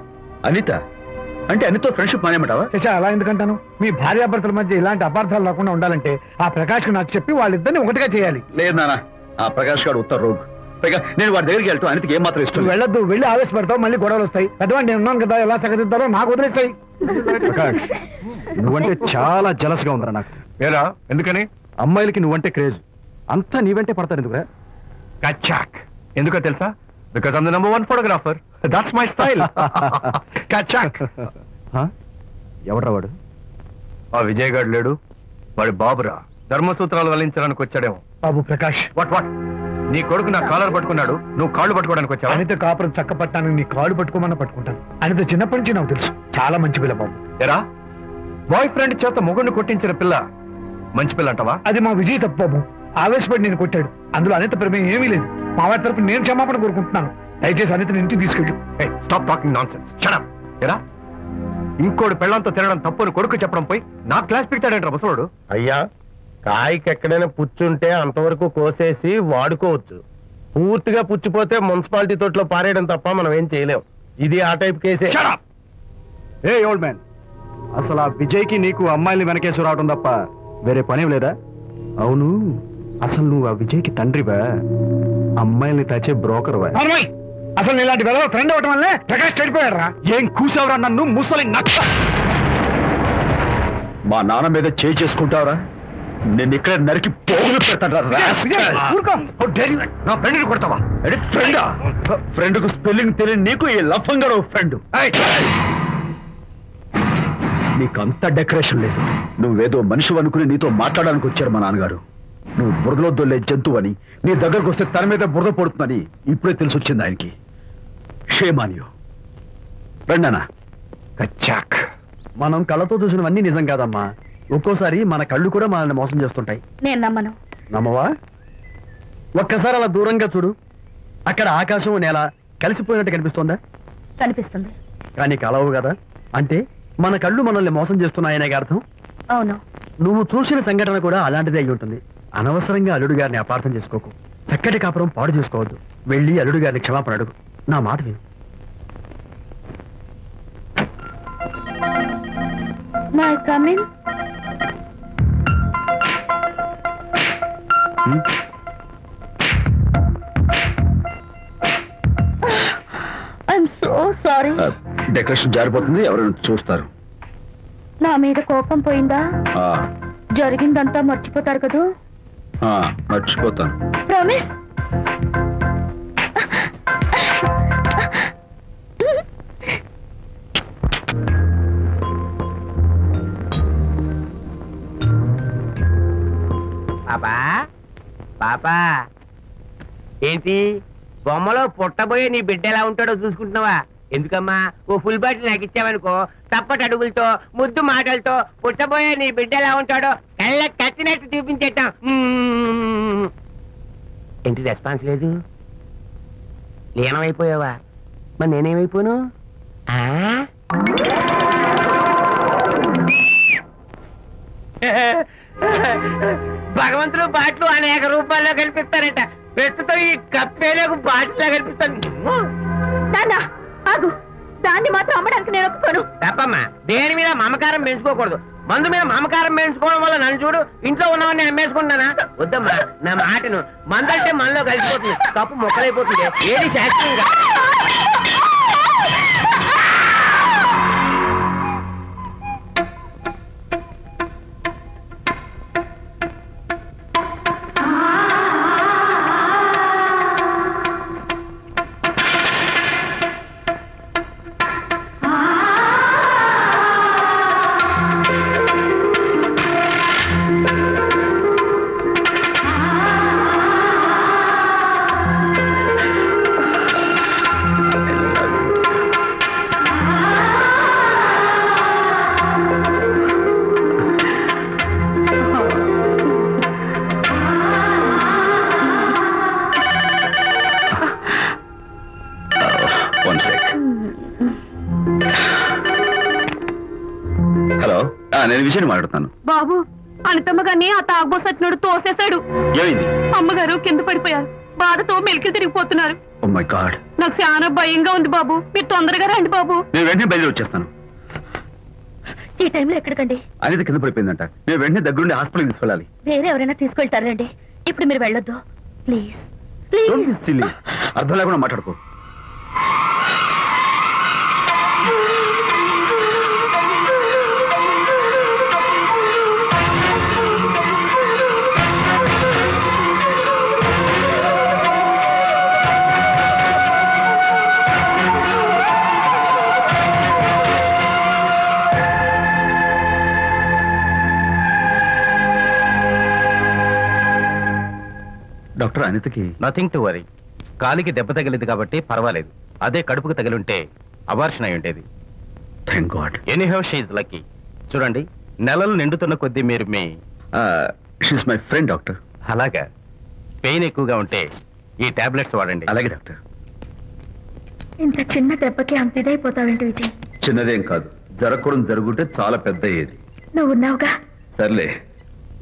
Speaker 1: అనిత అంటే అనితో ఫ్రెండ్షిప్ మానేమంటావా?
Speaker 2: అలా ఎందుకంటాను? మీ భార్యాభర్తల మధ్య ఇలాంటి అపార్థాలు లేకుండా ఉండాలంటే ఆ ప్రకాష్ నాకు చెప్పి వాళ్ళిద్దరిని ఒకటిగా చేయాలి.
Speaker 1: లేదు నాన్న, ఆ ప్రకాష్ గారు ఉత్తర రోగ్. పైగా నేను వాడి దగ్గరికి వెళ్తాను, అనితకి ఏం మాత్రం ఇష్టం.
Speaker 2: వెళ్ళొద్దు, వెళ్ళి ఆవేశపడతావు, మళ్ళీ గొడవలు వస్తాయి. పెద్దవాడు నేను ఉన్నాను కదా, ఎలా సగదిద్దారో నాకు వదిలేస్తాయి.
Speaker 3: ప్రకాష్, నువ్వంటే చాలా జలస్ గా ఉందిరా నాకు.
Speaker 9: ఏరా, ఎందుకని?
Speaker 3: అమ్మాయిలకి నువ్వంటే క్రేజ్, అంతా నీవంటే పడతారు ఎందుకురా?
Speaker 9: కచాక్. ఎందుకో తెలుసా? Because I'm the number 1 photographer. That's my style. కచాక్.
Speaker 3: ఎవడ్రా వాడు?
Speaker 9: ఆ విజయ్ గారు లేడు, వాడి బాబురా. ధర్మసూత్రాలు వల్లించడానికి వచ్చాడేమో.
Speaker 2: బాబు ప్రకాష్,
Speaker 9: వాట్ వాట్? నీ కొడుకు నా కాలర్ పట్టుకున్నాడు, నువ్వు కాళ్ళు పట్టుకోవడానికి వచ్చావు.
Speaker 2: అనిత కాపురం చక్క పట్టానికి నీ కాళ్ళు పట్టుకోమన్నా పట్టుకుంటాను. అనిత చిన్నప్పటి నుంచి నాకు తెలుసు, చాలా మంచి పిల్ల బాబు.
Speaker 9: ఎరా, బాయ్ ఫ్రెండ్ చేత మొగుడిని కొట్టించిన పిల్ల మంచి పిల్ల అంటావా?
Speaker 2: అది మా విజయ్ తప్పు బాబు. ఆవేశపడి నేను కొట్టాడు. అందులో అనిత ప్రమేయం ఏమీ లేదు. మా వారి తరపు నేను క్షమాపణ కోరుకుంటున్నాను. దయచేసి అనితని ఇంటికి తీసుకెళ్ళు.
Speaker 7: Stop talking nonsense. Shut up. ఎరా ఇంకోటి పెళ్ళంతో తినడం తప్పుని కొడుకు చెప్పడం పోయి నా క్లాస్ పెడతాడంటారు ముసలోడు.
Speaker 9: అయ్యా, కాయకి ఎక్కడైనా పుచ్చుంటే అంతవరకు కోసేసి వాడుకోవచ్చు. పూర్తిగా పుచ్చిపోతే మున్సిపాలిటీ తోటలో పారేయడం తప్ప మనం ఏం చేయలేం. ఇది ఆ టైప్ కేసే.
Speaker 1: ఏ ఓల్డ్ మ్యాన్, అసలు ఆ విజయ్కి నీకు అమ్మాయిని వెనకేసి రావడం తప్ప వేరే పనేం లేదా? అవును, అసలు నువ్వు ఆ విజయ్కి తండ్రివా, అమ్మాయిల్ని తెచ్చే బ్రోకర్వా?
Speaker 2: అసలు ఇలాంటి వెలవ ఫ్రెండ్ అవటం వల్లే ప్రకాష్ చెడిపోయాడు రా.
Speaker 1: ఏం కూసావురా నన్ను ముసలి నక్క? మా నాన్న మీద చేసుకుంటావురా? నేను ఇక్కడ నరికి పోగులు పెడతాను. నా ఫ్రెండ్ని కొడతావా? ఫ్రెండా? ఫ్రెండ్ కు స్పెల్లింగ్ తెలియని నీకు ఈ లఫంగా ఫ్రెండ్. నీకంత డెకరేషన్ లేదు. నువ్వేదో మనిషి అనుకుని నీతో మాట్లాడడానికి వచ్చారు మా నాన్నగారు. నువ్వు బురదలో దొల్లే జంతువు అని, నీ దగ్గరకు వస్తే తన మీద బురద పడుతుందని ఇప్పుడే తెలిసి వచ్చింది ఆయనకి. షేమాన్యో రండనా. కచ్చాక్. మనం కళ్ళతో చూసినవన్నీ నిజం కాదమ్మా. ఒక్కోసారి మన కళ్ళు కూడా మనల్ని మోసం చేస్తుంటాయి.
Speaker 6: నేను నమ్మను.
Speaker 1: నమ్మవా? ఒక్కసారి అలా దూరంగా చూడు. అక్కడ ఆకాశం నేల కలిసిపోయినట్టు కనిపిస్తోందా?
Speaker 6: కనిపిస్తుంది.
Speaker 1: కానీ కలవు కదా. అంటే మన కళ్ళు మనల్ని మోసం చేస్తున్నాయనే అర్థం.
Speaker 6: అవును.
Speaker 1: నువ్వు చూసిన సంఘటన కూడా అలాంటిదే అయి ఉంటుంది. అనవసరంగా అల్లుడు గారిని అపార్థం చేసుకోకు. చక్కటి కాపురం పాడు చేసుకోవద్దు. వెళ్ళి అల్లుడు గారిని క్షమాపణ అడుగు. నా మాట విను.
Speaker 6: May come in. I'm so sorry.
Speaker 1: Decoration జారిపోతుంది, ఎవరైనా చూస్తారు.
Speaker 6: నా మీద కోపం పోయిందా? జరిగిందంతా మర్చిపోతారు కదూ?
Speaker 1: మర్చిపోతాను.
Speaker 6: ప్రామిస్?
Speaker 4: పాపా పాపా, ఏంటి బొమ్మలో పుట్టబోయే నీ బిడ్డ ఎలా ఉంటాడో చూసుకుంటున్నావా? ఎందుకమ్మా, ఓ ఫుల్ బాటిల్ నాకు ఇచ్చావనుకో, తప్పటి అడుగులతో ముద్దు మాటలతో పుట్టబోయే నీ బిడ్డ ఎలా ఉంటాడో కళ్ళ కట్టినట్టు చూపించేద్దాం. ఏంటి రెస్పాన్స్ లేదు? లీనమైపోయావా? మరి నేనేమైపోను? భగవంతుడు బాట్లు అనేక రూపాల్లో కనిపిస్తారట. ప్రస్తుతం ఈ కప్పేలకు బాటిల్లా కనిపిస్తాను.
Speaker 6: ఆగు, దాన్ని మాత్రం అమ్మడానికి నేను ఒప్పుకోను.
Speaker 4: తప్పమ్మా, దేని మీద మమకారం పెంచుకోకూడదు. మందు మీద మమకారం పెంచుకోవడం వల్ల నన్ను చూడు, ఇంట్లో ఉన్నవన్నీ అమ్మేసుకుంటానా? వద్దమ్మా, నా మాటను. మందంటే మనలో కలిసిపోతుంది, కప్పు మొక్కలైపోతుంది. ఏది శాస్త్రీయంగా
Speaker 1: నేను విషయం మాట్లాడుతాను.
Speaker 6: బాబు, అనితమ్మ గారిని ఆ తాగుబోసు వచ్చినోడు తోసేశాడు.
Speaker 1: ఏమైంది?
Speaker 6: అమ్మగారు కింద పడిపోయారు. బాధతో మెలికి తిరిగిపోతున్నారు.
Speaker 1: ఓ మై గాడ్,
Speaker 6: నాకు చాలా భయంగా ఉంది బాబు. మీరు తొందరగా రండి బాబు.
Speaker 1: నేను వెంటనే బయలుదేరి వచ్చేస్తాను.
Speaker 6: ఈ టైంలో ఎక్కడికండి?
Speaker 1: అనిత కింద పడిపోయిందంట. నేను వెంటనే దగ్గరుండి హాస్పిటల్కి తీసుకెళ్ళాలి.
Speaker 6: వేరే ఎవరైనా తీసుకెళ్తారండి. ఇప్పుడు మీరు వెళ్ళొద్దు ప్లీజ్.
Speaker 1: అర్థం లేకుండా మాట్లాడుకో. డాక్టర్, అనితకి
Speaker 3: నథింగ్ టు వరీ. కాలికి దెబ్బ తగిలింది కాబట్టి పర్వాలేదు. అదే కడుపుకు తగిలింటే అబార్షన్ అయి ఉండేది.
Speaker 1: Thank God.
Speaker 3: Anyhow she is lucky. చూడండి, నెలలు నిండుతున్న కొద్దీ మీరు మీ
Speaker 1: షీస్ మై ఫ్రెండ్ డాక్టర్.
Speaker 3: అలాగా పెయిన్ ఎక్కువగా ఉంటే ఈ టాబ్లెట్స్ వాడండి.
Speaker 1: అలాగే డాక్టర్.
Speaker 6: ఇంత చిన్న దెబ్బకి అంత ఇదైపోతావేంటి విజయ్?
Speaker 1: చిన్నదేం కాదు, జరగకూడదు జరుగుంటే చాలా పెద్ద అయ్యేది.
Speaker 6: నువ్వు ఉన్నావుగా.
Speaker 1: సర్లే,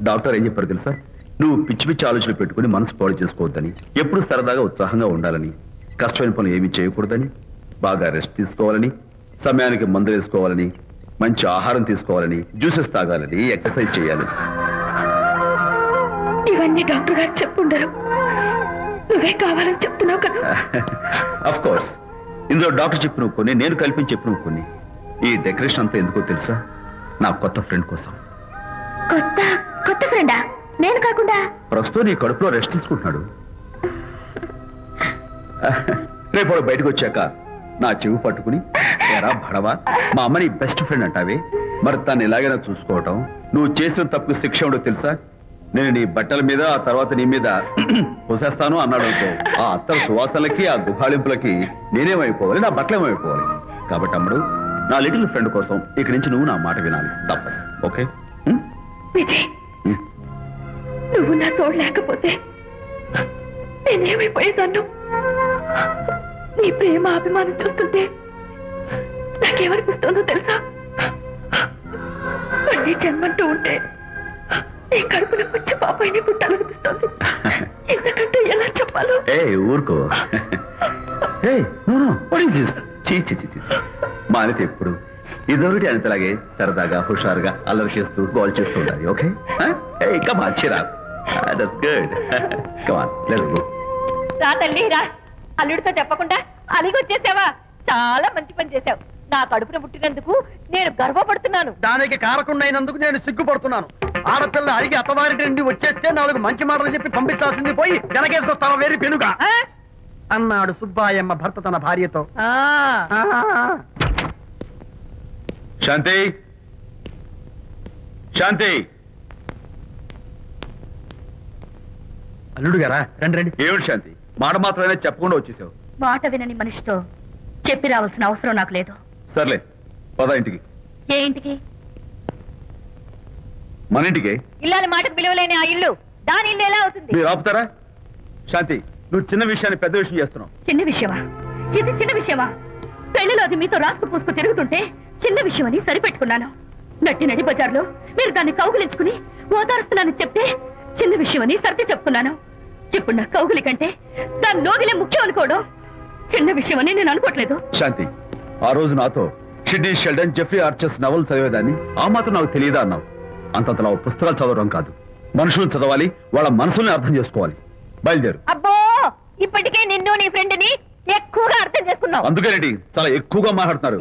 Speaker 1: డాక్టర్ ఏం చెప్పారు తెలుసా? నువ్వు పిచ్చి పిచ్చి ఆలోచనలు పెట్టుకుని మనసు పాడు చేసుకోవద్దని, ఎప్పుడు సరదాగా ఉత్సాహంగా ఉండాలని, కష్టమైన పనులు ఏమీ చేయకూడదని, బాగా రెస్ట్ తీసుకోవాలని, సమయానికి మందులు వేసుకోవాలని, మంచి ఆహారం తీసుకోవాలని, జ్యూసెస్ తాగాలని, ఎక్సర్సైజ్ చేయాలి.
Speaker 6: ఇవన్నీ డాక్టర్ గారు చెప్పుండరు, నువ్వే కావాలని చెప్తున్నావు కదా.
Speaker 1: అఫ్ కోర్స్, ఇందులో డాక్టర్ చెప్పిన కొన్ని, నేను కల్పించి చెప్పిన కొన్ని. ఈ డెకరేషన్ అంతా ఎందుకో తెలుసా? నా కొత్త ఫ్రెండ్ కోసం.
Speaker 6: కొత్త కొత్త ఫ్రెండా? నేను కాకుండా?
Speaker 1: ప్రస్తుతం నీ కడుపులో రెస్ట్ తీసుకుంటున్నాడు. రేపు బయటకు వచ్చాక నా చెవి పట్టుకుని, ఎరా భడవా, మా అమ్మ నీ బెస్ట్ ఫ్రెండ్ అంటావే, మరి తను ఎలాగైనా చూసుకోవటం. నువ్వు చేసిన తప్పు శిక్ష ఉండో తెలుసా? నేను నీ బట్టల మీద, ఆ తర్వాత నీ మీద పోసేస్తాను అన్నాడు అనుకో, ఆ అత్తల సువాసనలకి, ఆ గుహాళింపులకి నేనేమైపోవాలి, నా బట్టలేమైపోవాలి. కాబట్టి అమ్ముడు, నా లిటిల్ ఫ్రెండ్ కోసం ఇక్కడి నుంచి నువ్వు నా మాట వినాలి, తప్పదు. ఓకే?
Speaker 6: విజయ్, నువ్వు నా తోడు లేకపోతే నేనేమైపోయేదాన్ను. నీ ప్రేమ అభిమానం చూస్తుంటే నాకేమనిపిస్తుందో తెలుసా? మళ్ళీ జన్మంటూ ఉంటే నీ కడుపులో వచ్చి పాపాయిని పుట్టాలనిపిస్తుంది. ఎందుకంటే ఎలా చెప్పాలో.
Speaker 1: ఊరుకో. మా అనిత ఎప్పుడు ఇదొకటి అనితలాగే సరదాగా, హుషారుగా, అల్లరి చేస్తూ, గోల్ చేస్తూ ఉండాలి. Okay? Chira, that's good. Come on, let's go.
Speaker 6: రా తల్లి రా. అల్లుడితో చెప్పకుండా అలిగొచ్చేసావా? చాలా మంచి పని చేశావు. నా కడుపున పుట్టినందుకు నేను గర్వపడుతున్నాను.
Speaker 8: దానికి కారకుండైనందుకు నేను సిగ్గుపడుతున్నాను. ఆడపిల్ల అడిగి అత్తవారి నుండి వచ్చేస్తే 4 మంచి మాటలు చెప్పి పంపించాల్సింది పోయి వెనకేసుకొస్తావా వేరు పెనుగా అన్నాడు సుబ్బాయమ్మ భర్త తన భార్యతో.
Speaker 1: శాంతి, శాంతి.
Speaker 8: అల్లుడు గారా, రండి రండి.
Speaker 1: ఏమిటి శాంతి, మాట మాత్రమే చెప్పకుండా వచ్చేసావు?
Speaker 6: మాట వినని మనిషితో చెప్పి రావాల్సిన అవసరం నాకు లేదు.
Speaker 1: సర్లే, పద ఇంటికి.
Speaker 6: ఏ ఇంటికి?
Speaker 1: మన ఇంటికి.
Speaker 6: ఇల్లాలి మాటకు విలువలేని ఆ ఇల్లు దాని ఇల్లు ఎలా అవుతుంది?
Speaker 1: మీరు ఆపుతారా? శాంతి, నువ్వు చిన్న విషయాన్ని పెద్ద విషయం చేస్తున్నావు.
Speaker 6: చిన్న విషయమా? ఇది చిన్న విషయమా? పెళ్లిలో అది మీతో రాసుకు పూసుకు తిరుగుతుంటే చిన్న విషయమని సరిపెట్టుకున్నాను. నడి బజార్లో మీరు దాన్ని కౌగులించుకుని ఓదారుస్తున్నానని చెప్తే చిన్న విషయమని సర్ది చెప్తున్నాను. ఇప్పుడు నా కౌగులి కంటే దాని లోగిలే ముఖ్యం అనుకోవడం చిన్న విషయమని నేను అనుకోవట్లేదు.
Speaker 1: శాంతి, ఆ రోజు నాతో షిడ్నీ షెల్డన్, జెఫ్రీ ఆర్చర్స్ నవలు చదివేదాన్ని, ఆ మాత్రం నాకు తెలియదా అన్నావు. అంతంతలా పుస్తకాలు చదవడం కాదు, మనుషులను చదవాలి, వాళ్ళ మనసుల్ని అర్థం చేసుకోవాలి. బయలుదేరు.
Speaker 6: అబ్బో, ఇప్పటికే నిన్ను నీ ఫ్రెండ్ ని ఎక్కువగా అర్థం చేసుకున్నావు.
Speaker 1: అందుకేనండి చాలా ఎక్కువగా మాట్లాడుతున్నారు.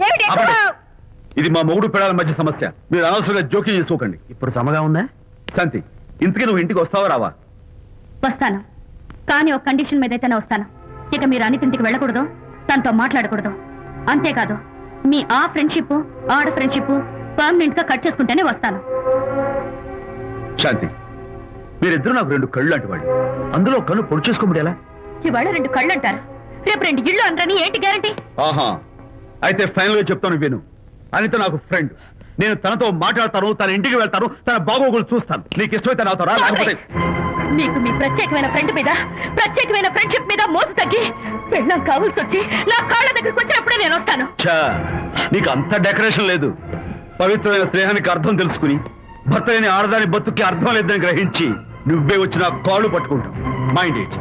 Speaker 1: ఇది మా మొగుడు పిల్లల మధ్య సమస్య, మీరు అనవసరంగా జోక్యం చేసుకోకండి.
Speaker 3: ఇప్పుడు సమగా ఉందా?
Speaker 1: శాంతి, ఇంతకీ నువ్వు ఇంటికి వస్తావా రావా?
Speaker 6: వస్తాను, కానీ ఒక కండిషన్ మీద అయితేనే వస్తాను. ఇక మీరు అనితింటికి వెళ్ళకూడదు, తనతో మాట్లాడకూడదు. అంతేకాదు, మీ ఆ ఫ్రెండ్షిప్, ఆడ ఫ్రెండ్షిప్ పర్మనెంట్ గా కట్ చేసుకుంటేనే వస్తాను.
Speaker 1: శాంతి, మీరిద్దరు నాకు 2 కళ్ళు లాంటి వాడు, అందులో కళ్ళు పొడి చేసుకోబడేలా?
Speaker 6: ఇవాళ 2 కళ్ళు అంటారు, రేపు 2 ఇళ్ళు అంటారని ఏంటి గ్యారంటీ?
Speaker 1: ఆహా, అయితే ఫైనల్ గా చెప్తాను విను. అనిత నాకు ఫ్రెండ్, నేను తనతో మాట్లాడతాను, తన ఇంటికి వెళ్తాను, తన బాగోగులు చూస్తాను. నీకు ఇష్టమైతే నాతో రా, లేకపోతే
Speaker 6: మీకు మీ ప్రత్యేకమైన ఫ్రెండ్ మీద, ప్రత్యేకమైన ఫ్రెండ్షిప్ మీద మోసు తగ్గి పెళ్ళం కావాల్సి వచ్చి నా కాళ్ళ దగ్గరికి వచ్చినప్పుడే నేను వస్తాను.
Speaker 1: నీకు అంత డెకరేషన్ లేదు. పవిత్రమైన స్నేహానికి అర్థం తెలుసుకుని, భర్త లేని ఆడదాని బతుక్కి అర్థం లేదని గ్రహించి నువ్వే వచ్చి నా కాళ్ళు పట్టుకుంటావు. Mind it.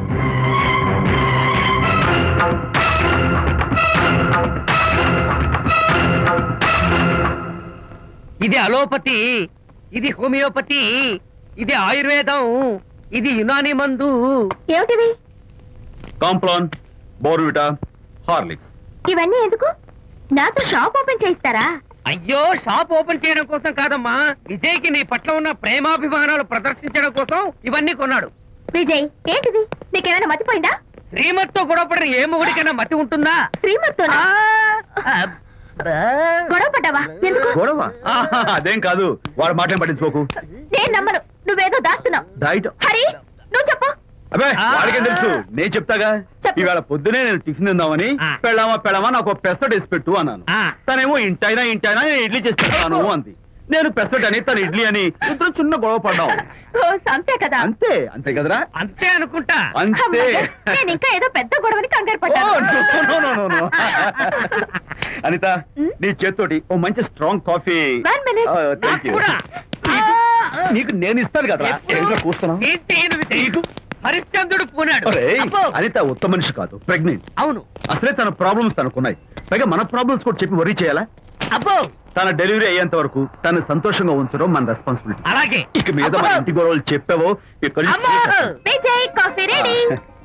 Speaker 8: ఇది అలోపతి, ఇది హోమియోపతి, ఇది ఆయుర్వేదం, ఇది యునాని మందు.
Speaker 6: ఏమిటివి?
Speaker 1: Complan, Bournvita, Horlicks.
Speaker 6: ఇవన్నీ ఎందుకు? నాతో షాప్ ఓపెన్ చేయిస్తారా?
Speaker 8: అయ్యో, షాప్ ఓపెన్ చేయడం కోసం కాదమ్మా, విజయ్కి నీ పట్ల ఉన్న ప్రేమాభిమానాలు ప్రదర్శించడం కోసం ఇవన్నీ కొన్నాడు.
Speaker 6: విజయ్, ఏంటిది? నీకేమైనా మతిపోయిందా?
Speaker 8: శ్రీమతితో గొడవపడిన ఏ మొగుడికైనా మతి ఉంటుందా?
Speaker 6: శ్రీమతితో గొడవ పడ్డావా? ఎందుకు
Speaker 1: గొడవ? అదేం కాదు, వాడు మాటలు పట్టించుకోకు.
Speaker 6: నేను నమ్మను, నువ్వేదో దాస్తున్నావు.
Speaker 1: డైట్
Speaker 6: హరి, నువ్వు చెప్పు.
Speaker 1: అబ్బే, వాడికేం తెలుసు, నేను చెప్తాగా. ఇవాళ పొద్దునే నేను టిఫిన్ తిందామని, పెళ్ళామా నాకు పెసరట్ వేసి పెట్టు అన్నాను. తనేమో ఇంటైనా నేను ఇడ్లీ చేసి పెడతాను అంది. నేను పెసరట్ అని తను ఇడ్లీ అని ఇద్దరు చిన్న గొడవ పడ్డాం.
Speaker 6: అంతే కదా?
Speaker 1: అంతే అంతే కదరా?
Speaker 8: అంతే అనుకుంటా.
Speaker 1: అంతే.
Speaker 6: నేను ఇంకా ఏదో పెద్ద గొడవని కంగారు పడ్డాను.
Speaker 1: అనిత, నీ చేత్తోటి ఓ మంచి స్ట్రాంగ్ కాఫీ. నీకు నేను ఇస్తాను కదా. కూస్తున్నావు
Speaker 8: హరిశ్చంద్రుడు పోనాడు.
Speaker 1: అనిత ఉత్తమ మనిషి కాదు, ప్రెగ్నెంట్.
Speaker 8: అవును.
Speaker 1: అసలే తన ప్రాబ్లమ్స్ తనకున్నాయి, పైగా మన ప్రాబ్లమ్స్ కూడా చెప్పి వరీ చేయాలా?
Speaker 8: అబ్బో,
Speaker 1: తన డెలివరీ అయ్యేంత వరకు తను సంతోషంగా ఉంచడం మన రెస్పాన్సిబిలిటీ.
Speaker 8: అలాగే.
Speaker 1: ఇక మీద మన ఇంటి గొడవలు చెప్పావో ఇక్కడ.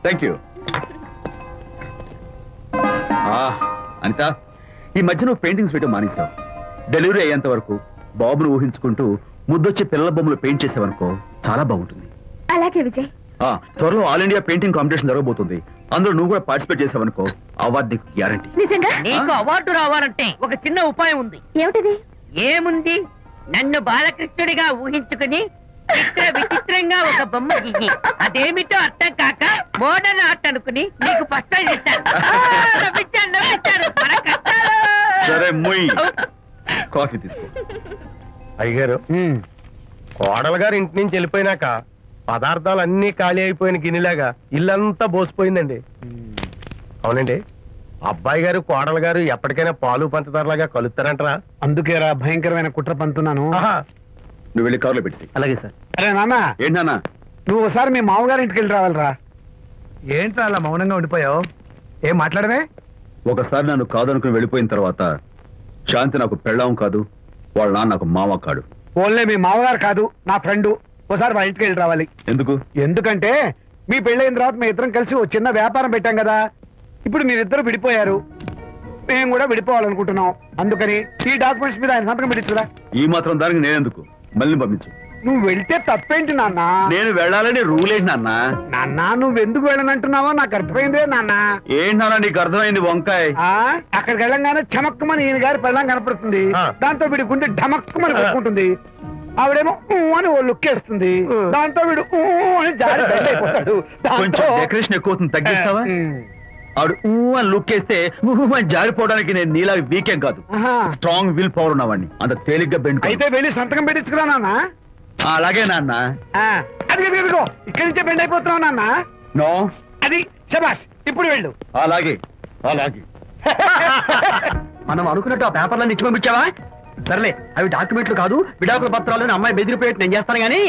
Speaker 1: Thank you. అనిత, ఈ మధ్య నువ్వు పెయింటింగ్స్ వేయడం మానేశావు. డెలివరీ అయ్యేంత వరకు బాబును ఊహించుకుంటూ ముద్దొచ్చి పిల్లల బొమ్మలు పెయింట్ చేసావనుకో చాలా బాగుంటుంది.
Speaker 6: అలాగే విజయ్.
Speaker 1: త్వరలో ఆల్ ఇండియా పెయింటింగ్ కాంపిటీషన్ జరగబోతుంది. అందులో నువ్వు కూడా పార్టిసిపేట్ చేసావనుకో అవార్డు నీకు గ్యారంటీ.
Speaker 6: నిజంగా?
Speaker 8: నీకు అవార్డు రావాలంటే ఒక చిన్న ఉపాయం ఉంది.
Speaker 6: ఏమిటిది?
Speaker 8: ఏముంది, నన్ను బాలకృష్ణుడిగా ఊహించుకుని విచిత్రంగా ఒక బొమ్మ గీయి అదేమిటో అర్థం కాక మోడర్న్ ఆర్ట్ అనుకుని నీకు ఫస్ట్ ప్రైజ్ ఇస్తాను.
Speaker 1: సరే ముయ్, కాఫీ తీసుకో.
Speaker 9: అయ్యగారు, కోడలు గారు ఇంటి నుంచి వెళ్ళిపోయినాక పదార్థాలు అన్ని ఖాళీ అయిపోయిన గిన్నెలాగా ఇల్లంతా బోసిపోయిందండి. అవునండి, అబ్బాయి గారు కోడలు గారు ఎప్పటికైనా పాలు పంచదారలాగా కలుస్తారంటరా?
Speaker 2: అందుకేరా భయంకరమైన కుట్ర పంతున్నాను.
Speaker 1: నువ్వు వెళ్ళి కారులో పెట్టి.
Speaker 3: అలాగే సార్.
Speaker 2: అరే నాన్న,
Speaker 1: ఏంటన్నా?
Speaker 2: నువ్వు ఒకసారి మీ మామగారి ఇంటికి వెళ్ళి రావాలిరా. ఏంట్రా అలా మౌనంగా ఉండిపోయావు? ఏం మాట్లాడమే?
Speaker 1: ఒకసారి నన్ను కాదనుకుని వెళ్ళిపోయిన తర్వాత శాంతి నాకు పెళ్ళాం కాదు, వాళ్ళ నాన్న నాకు మామ కాడు.
Speaker 2: ఓన్లే మీ మామగారు కాదు, నా ఫ్రెండ్. ఒకసారి మా ఇంటికి వెళ్ళి రావాలి.
Speaker 1: ఎందుకు?
Speaker 2: ఎందుకంటే మీ పెళ్ళైన తర్వాత మీ ఇద్దరం కలిసి ఓ చిన్న వ్యాపారం పెట్టాం కదా. ఇప్పుడు మీరిద్దరు విడిపోయారు, మేము కూడా విడిపోవాలనుకుంటున్నాం. అందుకని ఈ డాక్యుమెంట్స్ మీద ఆయన సంతకం పెట్టించురా.
Speaker 1: ఈ మాత్రం దానికి నేనెందుకు? మళ్ళీ పంపించు.
Speaker 2: నువ్వు వెళ్తే తప్పేంటి నాన్న?
Speaker 1: నేను వెళ్ళాలని రూల్ ఏంటి నాన్న?
Speaker 2: నాన్న, నువ్వు ఎందుకు వెళ్ళనంటున్నావో నాకు అర్థమైందే నాన్న.
Speaker 1: ఏంటి నాన్న నీకు అర్థమైంది వంకాయ?
Speaker 2: అక్కడికి వెళ్ళంగానే చమక్కుమని ఈయన గారి పెళ్ళం కనపడుతుంది. దాంతో వీడి గుండె ఢమక్కుమని కొట్టుకుంటుంది. ఆవిడేమో అని ఓ లుక్ వేస్తుంది. దాంతో వీడు అని జారి బెడ్ అయిపోతాడు.
Speaker 1: కొంచెం డెకరేషన్ ఎక్కువ తగ్గిస్తావా? ఆవిడ అని లుక్ వేస్తే జారిపోవడానికి నేను నీలా వీకేం కాదు, స్ట్రాంగ్ విల్ పవర్ ఉన్నవాడిని. అంత తేలిగ్గా బెండ్.
Speaker 2: అయితే వెళ్ళి సంతకం పెట్టించుకురా నాన్న.
Speaker 1: అలాగే నాన్న.
Speaker 2: అది ఇక్కడి నుంచే బెండ్ అయిపోతున్నావు నాన్న.
Speaker 1: నో,
Speaker 2: అది శబాష్, ఇప్పుడు వెళ్ళు.
Speaker 1: అలాగే అలాగే.
Speaker 3: మనం అనుకున్నట్టు ఆ పేపర్లను ఇచ్చి పంపించావా? సర్లే, అవి డాక్యుమెంట్లు కాదు, విడాకుల పత్రాలు. అమ్మాయి బెదిరిపోయేట్టు నేను చేస్తాను గానీ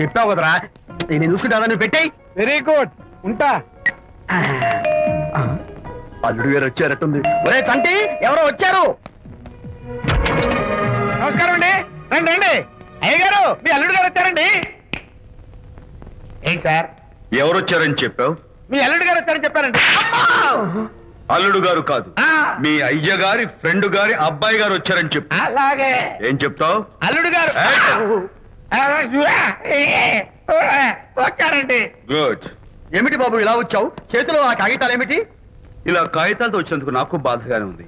Speaker 3: చెప్పావు కదరా, నేను చూసుకుంటా. నువ్వు పెట్టాయి.
Speaker 2: వెరీ గుడ్, ఉంటా.
Speaker 3: అల్లుడు గారు వచ్చారట్టుంది. ఒరే తంటి, ఎవరో వచ్చారు.
Speaker 2: నమస్కారం అండి. రండి రండి. అయ్యగారు, మీ అల్లుడు గారు వచ్చారండి. ఏంటి సార్?
Speaker 1: ఎవరు వచ్చారని చెప్పావు?
Speaker 2: మీ అల్లుడు గారు వచ్చారని చెప్పారండి.
Speaker 1: అల్లుడు గారు కాదు, మీ అయ్య గారి ఫ్రెండ్ గారి అబ్బాయి గారు వచ్చారని చెప్పు.
Speaker 2: అలాగే.
Speaker 1: ఏం చెప్తావు?
Speaker 2: అల్లుడు గారు వచ్చారండి.
Speaker 1: గుడ్.
Speaker 3: ఏమిటి బాబు ఇలా వచ్చావు? చేతిలో ఆ కాగితాలు ఏమిటి?
Speaker 1: ఇలా కాగితాలతో వచ్చినందుకు నాకు బాధగానే ఉంది.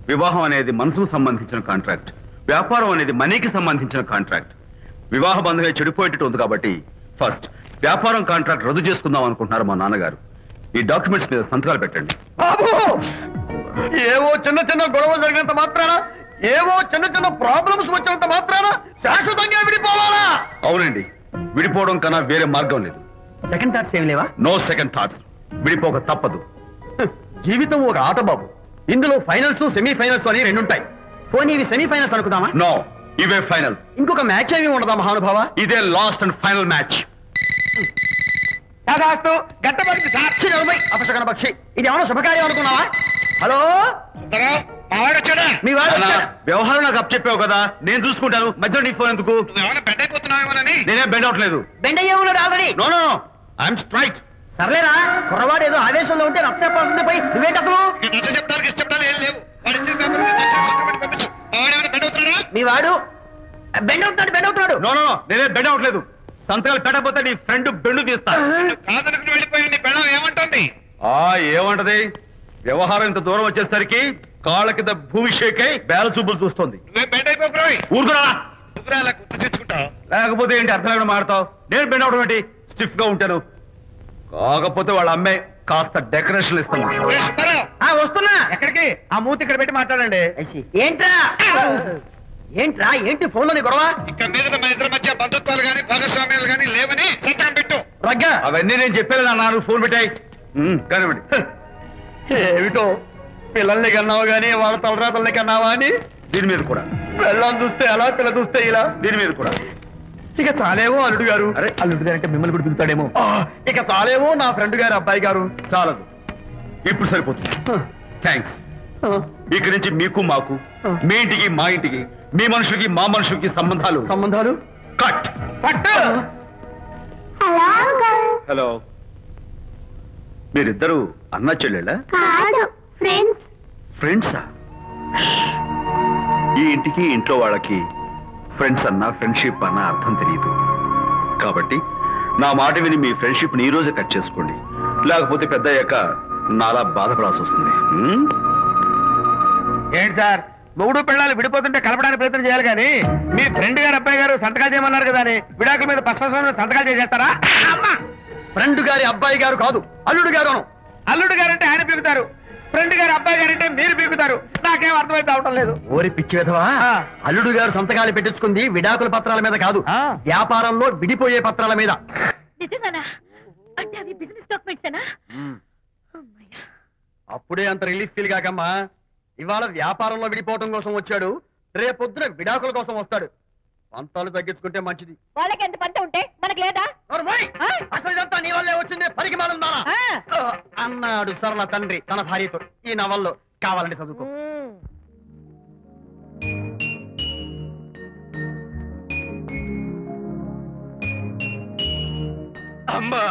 Speaker 1: వివాహం అనేది మనసుకు సంబంధించిన కాంట్రాక్ట్, వ్యాపారం అనేది మనీకి సంబంధించిన కాంట్రాక్ట్. వివాహ బంధంగా చెడిపోయేటట్టు ఉంది కాబట్టి ఫస్ట్ వ్యాపారం కాంట్రాక్ట్ రద్దు చేసుకుందాం అనుకుంటున్నారు మా నాన్నగారు. ఈ డాక్యుమెంట్స్ మీద సంతకాలు పెట్టండి.
Speaker 3: బాబు, ఏవో చిన్న చిన్న గొడవలు జరిగినంత మాత్రాన, ఏవో చిన్న చిన్న ప్రాబ్లమ్స్ వచ్చినంత మాత్రాన శాశ్వతంగా విడిపోవాలా?
Speaker 1: అవునండి, విడిపోవడం కన్నా వేరే మార్గం లేదు.
Speaker 3: సెకండ్ థాట్స్ ఏమి లేవా?
Speaker 1: No second thoughts. విడిపోక తప్పదు.
Speaker 3: జీవితం ఒక ఆట బాబు, ఇందులో ఫైనల్స్ సెమీఫైనల్స్ అని రెండుంటాయి. పోనీ ఇవి సెమీఫైనల్స్ అనుకుందామా?
Speaker 1: నో, ఇవే ఫైనల్.
Speaker 3: ఇంకొక మ్యాచ్ ఏమి ఉండదా మహానుభావ?
Speaker 1: ఇదే లాస్ట్ అండ్ ఫైనల్ మ్యాచ్.
Speaker 3: గట్టబడి సాక్షి నలభై అపశకన పక్షి. ఇది ఏమన్నా శుభకార్యం అనుకున్నావా? హలో, మీ వాడు
Speaker 1: వ్యవహారం నాకు అప్ చెప్పావు కదా, నేను చూసుకుంటాను. మధ్యలో నీ ఫోన్ ఎందుకు? నేనే బెండ్ అవట్లేదు.
Speaker 3: బెండ్ అయ్యే ఉన్నాడు already.
Speaker 1: No no, I'm straight.
Speaker 3: సర్లేరా, కుర్రవాడు ఏదో ఆవేశంలో ఉంటే రక్త చెప్పాల్సింది పోయి నువ్వేంటి అసలు? మీ వాడు బెండ్ అవుతున్నాడు.
Speaker 1: నో నో, నేనే బెండ్ అవట్లేదు. సంతకాలు పెట్టకపోతే నీ ఫ్రెండ్ బెండు తీస్తా. ఏమంటది? వ్యవహారం ఇంత దూరం వచ్చేసరికి కాళ్ళ కింద భూమి షేక్ అయి బేల చూపులు చూస్తుంది. ఊరుకురా, లేకపోతే ఏంటి అర్థం లేకుండా మాడతావు? నేను బెండ్ అవడం ఏంటి? స్టిఫ్ గా ఉంటాను. కాకపోతే వాళ్ళ అమ్మాయి కాస్త డెకరేషన్ ఇస్తాను.
Speaker 3: వస్తున్నా.
Speaker 2: ఎక్కడికి? ఆ మూతి ఇక్కడ పెట్టి మాట్లాడండి.
Speaker 3: ఏంట్రా
Speaker 4: ఏంట్రా ఏంటి ఫోన్ లోని గొడవ?
Speaker 2: ఇక మీద మన ఇద్దరి మధ్య బంధుత్వాలు గాని భాగస్వామ్యాలు గాని లేవని సంతకం పెట్టు.
Speaker 1: రగ్గా అవన్నీ నేను చెప్పాను అన్నారు. ఫోన్ పెట్టాయి కానివ్వండి. ఏమిటో పిల్లల్ని కన్నావు గానీ వాళ్ళ తలరాతల్ని కన్నావా అని దీని మీద కూడా. పిల్లల్ని చూస్తే అలా, పిల్ల చూస్తే ఇలా, దీని మీద కూడా. ఇక చాలేమో అల్లుడు గారు. అరే అల్లుడు గారు అంటే మిమ్మల్ని కూడా పిలుతాడేమో. ఇక చాలేమో నా ఫ్రెండ్ గారు అబ్బాయి గారు. చాలదు, ఇప్పుడు సరిపోతుంది. థ్యాంక్స్. ఇక్కడి నుంచి మీకు మాకు, మీ ఇంటికి మా ఇంటికి, మీ మనుషులకి మా మనుషులకి సంబంధాలు కట్. హలో, మీరిద్దరు అన్న చెల్లెళ్ళా? ఫ్రెండ్సా? ఈ ఇంటికి ఇంట్లో వాళ్ళకి ఫ్రెండ్స్ అన్నా ఫ్రెండ్షిప్ అన్నా అర్థం తెలియదు. కాబట్టి నా మాట విని మీ ఫ్రెండ్షిప్ ని ఈ రోజే కట్ చేసుకోండి. లేకపోతే పెద్ద అయ్యాక నాలా బాధపడాల్సి వస్తుంది.
Speaker 4: ఏంటి సార్, మొగుడు పిల్లలు విడిపోతుంటే కలపడానికి ప్రయత్నం చేయాలి కానీ మీ ఫ్రెండ్ గారు అబ్బాయి గారు సంతకాలు చేయమన్నారు కదా అని విడాకుల మీద పశ్చిమ సంతకాలు చేసేస్తారా?
Speaker 1: ఫ్రెండ్ గారి అబ్బాయి గారు కాదు, అల్లుడు గారు.
Speaker 4: అల్లుడు గారు అంటే ఆయన పీకుతారు, ఫ్రెండ్ గారు అబ్బాయి గారు అంటే మీరు పీకుతారు. నాకేం అర్థమైతే అవటం లేదు.
Speaker 1: ఓరి పిచ్చి విధవా, అల్లుడు గారు సంతకాలు పెట్టించుకుంది విడాకుల పత్రాల మీద కాదు, వ్యాపారంలో విడిపోయే పత్రాల మీద. అప్పుడే అంత రిలీఫ్ ఫీల్ కాకమ్మా. ఇవాళ వ్యాపారంలో విడిపోవటం కోసం వచ్చాడు, రేపొద్దున విడాకుల కోసం వస్తాడు. పంతాలు తగ్గించుకుంటే మంచిది.
Speaker 6: వాళ్ళకి ఎంత పంట ఉంటే మనకి లేదా?
Speaker 1: అసలు ఇదంతా నీ వల్లే వచ్చింది, పరికి మాలుందా అన్నాడు సరళ తండ్రి తన భార్యతో. ఈ నవల్లో కావాలంటే చదువుకో.
Speaker 4: అమ్మా,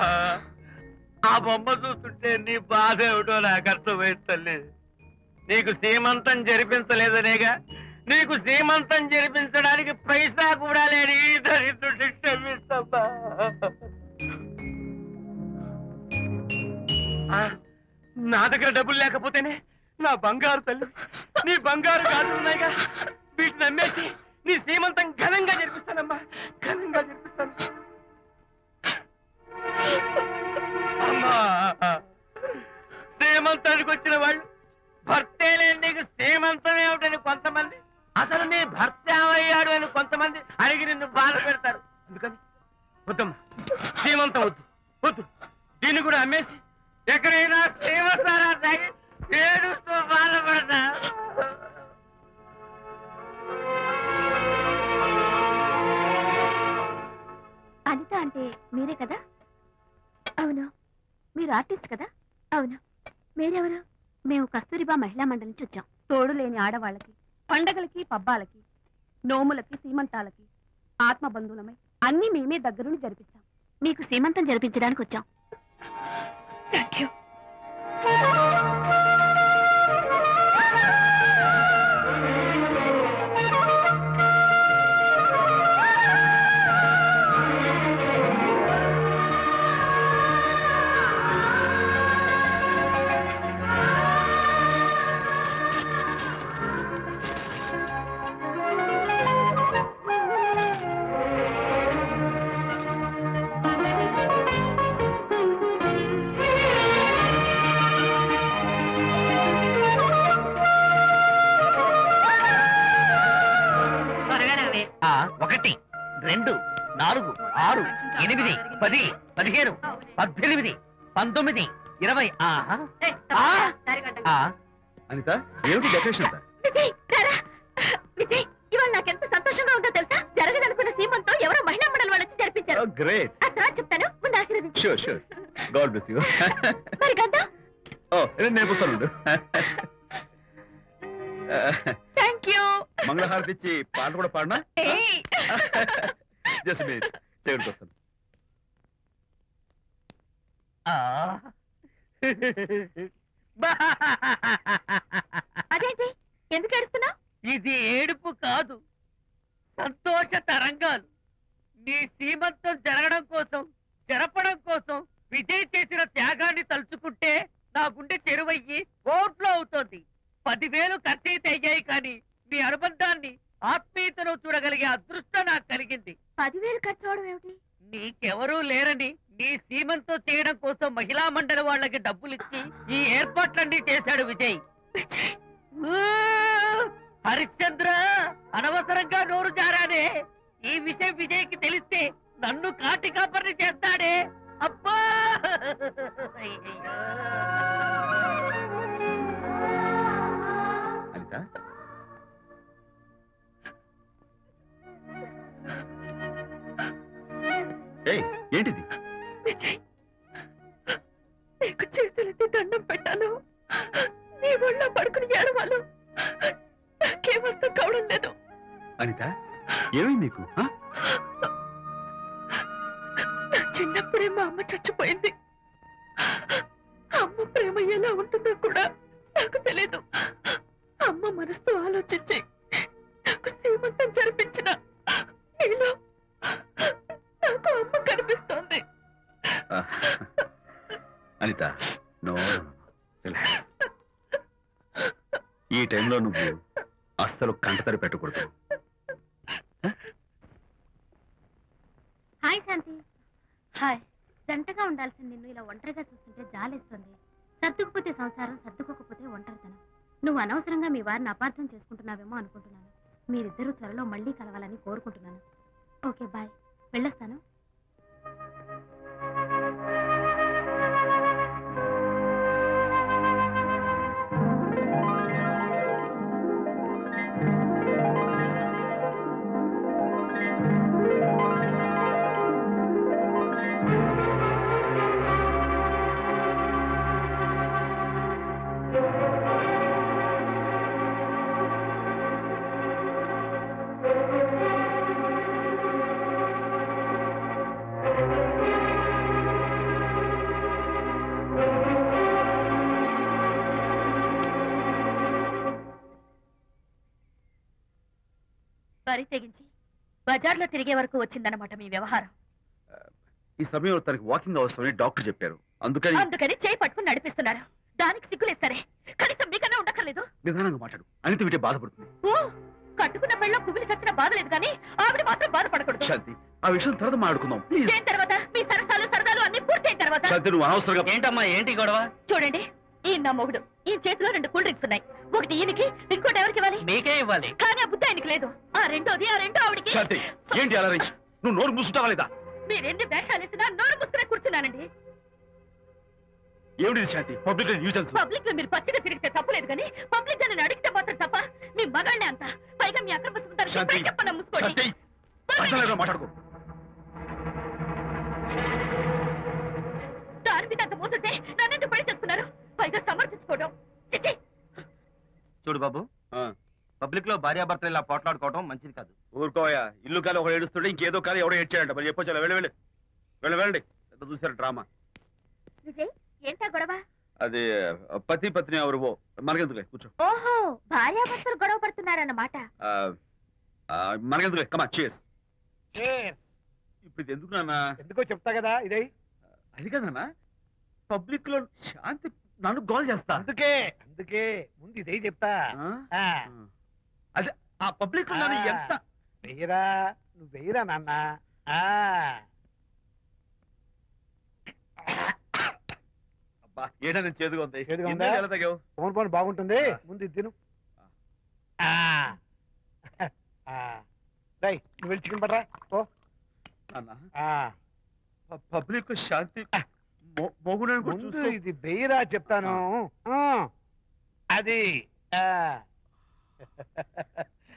Speaker 4: ఆ బొమ్మ చూస్తుంటే నీ బాధ ఏమిటో నాకు అర్థమైంది తల్లి. నీకు సీమంతం జరిపించలేదనేగా, నీకు సీమంతం జరిపించడానికి పైసా కూడా లేని దరిద్రుడి క్షమిస్తమ్మా. నా దగ్గర డబ్బులు లేకపోతేనే నా బంగారు తల్లి, నీ బంగారు కాదున్నాయిగా, వీటిని నమ్మేసి నీ సీమంతం ఘనంగా జరిపిస్తానమ్మా, ఘనంగా జరిపిస్తాను. అమ్మా, సీమంతానికి వచ్చిన వాళ్ళు భర్తే లేని నీకు సీమంతం ఏమిటని కొంతమంది, అసలు నీ భర్త ఏమయ్యాడు అని కొంతమంది అడిగి నిన్ను బాధ పెడతారు. అందుకని వద్దమ్మా, సీమంతం వద్దు వద్దు. దీన్ని కూడా అమ్మేసి ఎక్కడైనా సీమసారా తాగి ఏడుస్తూ బాధపడతా.
Speaker 6: అనిత అంటే మీరే కదా? అవును. మీరు ఆర్టిస్ట్ కదా? అవును. మీరెవరు? మేము కస్తూరిబా మహిళా మండలి నుంచి వచ్చాం. తోడు లేని ఆడవాళ్ళకి, పండగలకి, పబ్బాలకి, నోములకి, సీమంతాలకి ఆత్మ బంధువులమై అన్ని మేమే దగ్గరుండి జరిపిస్తాం. మీకు సీమంతం జరిపించడానికి వచ్చాం. Thank you.
Speaker 4: ఒకటి, 2, 4, 6, 8, 10, 15, 18, 19, 20.
Speaker 1: అనిత, ఏమిటి డెకరేషన్ అంతా?
Speaker 6: విజయ్, ఇవాళ నాకెంత సంతోషంగా ఉందో తెలుసా? జరగదనుకున్న సీమంతో ఎవరో మహిళా మండలి వాళ్ళు వచ్చి జరిపించారు.
Speaker 1: గ్రేట్.
Speaker 6: ఆ తర్వాత చెప్తాను, ముందు ఆశీర్వదించు.
Speaker 1: Sure sure. God bless you.
Speaker 6: మరి గంధం?
Speaker 1: నేను వస్తాను.
Speaker 6: Thank you.
Speaker 1: మంగళహారతి ఇచ్చి పాట కూడా పాడనా? జస్ట్ మినిట్, చెవికి వస్తాను.
Speaker 6: అదేంటి, ఎందుకు ఏడుస్తున్నావు?
Speaker 8: ఇది ఏడుపు కాదు, సంతోష తరంగాలు. నీ సీమంతం జరగడం కోసం, జరపడం కోసం విజయ్ చేసిన త్యాగాన్ని తలుచుకుంటే నా గుండె చెరువయ్యి ఓట్లో అవుతోంది. 10,000 ఖర్చయితే అయ్యాయి కానీ మీ అనుబంధాన్ని, ఆత్మీయతను చూడగలిగే అదృష్టం నాకు కలిగింది.
Speaker 6: 10,000 ఖర్చు అవడం ఏమిటి?
Speaker 8: నీకెవరూ లేరని నీ సీమంతో చేయడం కోసం మహిళా మండలి వాళ్ళకి డబ్బులిచ్చి ఈ ఏర్పాట్లన్నీ చేశాడు విజయ్. హరిశ్చంద్ర, అనవసరంగా నోరు జారానే. ఈ విషయం విజయ్కి తెలిస్తే నన్ను కాటి కాపర్ని చేస్తాడే. అబ్బా
Speaker 1: అనిత, ఏంటిది?
Speaker 6: విజయ్, నీకు చేతులెత్తి దండం పెట్టాను. నీ ఒళ్ళో పడుకుని ఏడవాలు. నాకేమర్థం కావడం లేదు.
Speaker 1: అనిత, ఏమైంది నీకు?
Speaker 6: నా చిన్నప్పుడే మా అమ్మ చచ్చిపోయింది. అమ్మ ప్రేమ ఎలా ఉంటుందో కూడా నాకు తెలీదు. అమ్మ మనసుతో ఆలోచించి నాకు శ్రీమంతం జరిపించిన నీలో నాకు అమ్మ కనిపిస్తోంది.
Speaker 1: అనిత, నో, ఈ టైంలో నువ్వు అస్సలు కంటతడి పెట్టకూడదు.
Speaker 6: హాయ్ శాంతి. హాయ్. జంటగా ఉండాల్సింది నిన్ను ఇలా ఒంటరిగా చూస్తుంటే జాలేస్తుంది. సర్దుకుపోతే సంసారం, సర్దుకోకపోతే ఒంటరితనం. నువ్వు అనవసరంగా మీ వారిని అపార్థం చేసుకుంటున్నావేమో అనుకుంటున్నాను. మీరిద్దరూ త్వరలో మళ్ళీ కలవాలని కోరుకుంటున్నాను. Okay, bye. వెళ్ళొస్తాను. బరి తెగించి బజార్లో తిరిగే వరకు వచ్చిందన్నమాట మీ వ్యవహారం.
Speaker 1: ఈ సమయంలో తనకి వాకింగ్ అవసరమని డాక్టర్ చెప్పారు. అందుకని
Speaker 6: చేయి పట్టుకుని నడిపిస్తున్నారు. దానికి సిగ్గులేస్తారే. కనీసం మీకన్నా ఉండక్కర్లేదు.
Speaker 1: నిదానంగా మాట్లాడు. అనిత వింటే బాధపడుతుంది.
Speaker 6: ఓ, కట్టుకున్న పెళ్ళలో కుమిలి చచ్చిన బాధ లేదు కానీ ఆవిడ మాత్రం బాధపడకూడదు.
Speaker 1: శాంతి, ఆ విషయం తర్వాత మాట్లాడుకుందాం ప్లీజ్.
Speaker 6: దేని తర్వాత? మీ సరసాలు అన్ని పూర్తయిన తర్వాత.
Speaker 1: శాంతి, నువ్వు అనవసరంగా.
Speaker 3: ఏంటమ్మా, ఏంటి గొడవ?
Speaker 6: చూడండి, ఈ నా మొగుడు, ఈ చేతిలో 2 కూల్ డ్రింక్స్ ఉన్నాయి. ఒకటి ఈయనకి, ఇంకోటి ఎవరికి ఇవ్వాలి?
Speaker 3: మీకే ఇవ్వాలి.
Speaker 6: కానీ ఆ బుద్ధి ఆయనకి లేదు. ఆ రెండో ఆవిడికి.
Speaker 1: శాంతి, ఏంటి అలా నువ్వు నోరు మూసుకుంటావా లేదా?
Speaker 6: మీరెన్ని వేషాలు వేసినా నోరు ముసుకునే కూర్చున్నానండి.
Speaker 1: ఏమిటి శాంతి? Public nuisance.
Speaker 6: పబ్లిక్ లో మీరు పచ్చిగా తిరిగితే తప్పలేదు కానీ పబ్లిక్ గా నన్ను అడిగితే మాత్రం తప్ప. మీ మగాళ్ళే అంత. పైగా మీ అక్రమ సుందరికి చెప్పన్నా ముసుకోండి.
Speaker 1: మాట్లాడుకో.
Speaker 6: దాని మీద అంత మోసంటే నన్నెందుకు పడి చేస్తున్నారు? పైగా సమర్థించుకోవడం.
Speaker 3: చూడు బాబు, పబ్లిక్ లో భార్యాభర్తలు ఇలా పోట్లాడుకోవడం మంచిది కాదు.
Speaker 1: ఊరుకోయా. ఇల్లు కాలి ఒకడు ఏడుస్తుంటే ఇంకేదో కాలి ఎవడో ఏడ్చాడంట. మరి చెప్పొచ్చు. వెళ్ళండి. ఎంత చూసారు డ్రామా.
Speaker 6: విజయ్, ఏంటా గొడవ?
Speaker 1: అది పతి పత్ని ఎవరు మనకెందుకులే, కూర్చో.
Speaker 6: ఓహో, భార్యాభర్తలు గొడవ పడుతున్నారన్నమాట.
Speaker 1: మనకెందుకులే, కమా చేస్. ఇప్పుడు ఇది ఎందుకు నాన్న?
Speaker 2: ఎందుకో చెప్తా కదా. ఇదే
Speaker 1: అది కదన్నా, పబ్లిక్ లో శాంతి నన్ను గోల్ చేస్తా.
Speaker 2: అందుకే ముందు ఇదే చెప్తా.
Speaker 1: అదే ఆ పబ్లిక్ లో నన్ను ఎంత
Speaker 2: వెయ్యరా, నువ్వు వెయ్యరా నాన్న.
Speaker 1: అబ్బా, ఏడా నేను చేదుగా ఉంది.
Speaker 2: ఎలా తగ్గావు? ఫోన్ బాగుంటుంది. ముందు ఇది తిను. నువ్వు వెళ్ళి చికెన్ పడరా. ఓ
Speaker 1: పబ్లిక్ శాంతి
Speaker 2: ముందు ఇది వెయ్యరా చెప్తాను. అది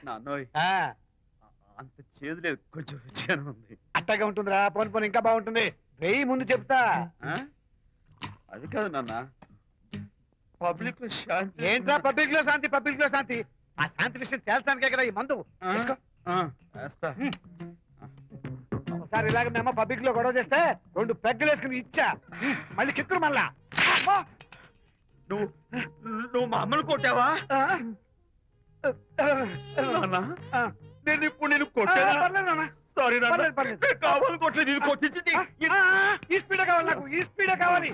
Speaker 1: నాన్నోయ్, అంత చేదు లేదు, కొంచెం రుచిగానే ఉంది.
Speaker 2: అట్టగా ఉంటుందిరా. పోను ఇంకా బాగుంటుంది. వెయ్యి ముందు చెప్తా.
Speaker 1: అది కాదు నాన్న, పబ్లిక్ లో శాంతి.
Speaker 2: ఏంట్రా పబ్లిక్ లో శాంతి? ఆ శాంతి విషయం తేల్చడానికే కదా ఈ మందు. ఒకసారి ఇలాగ మేము పబ్లిక్ లో గొడవ చేస్తే 2 పెగ్గలు వేసుకుని ఇచ్చా. మళ్ళీ కిక్కురు మళ్ళా.
Speaker 1: నువ్వు మా అమ్మను కొట్టావా? నేను ఇప్పుడు నేను కొట్టా. సారీ కావాలి కొట్టలేదు. ఇది కొట్టించింది.
Speaker 2: ఈ స్పీడ్ కావాలి నాకు. ఈ స్పీడ్ కావాలి.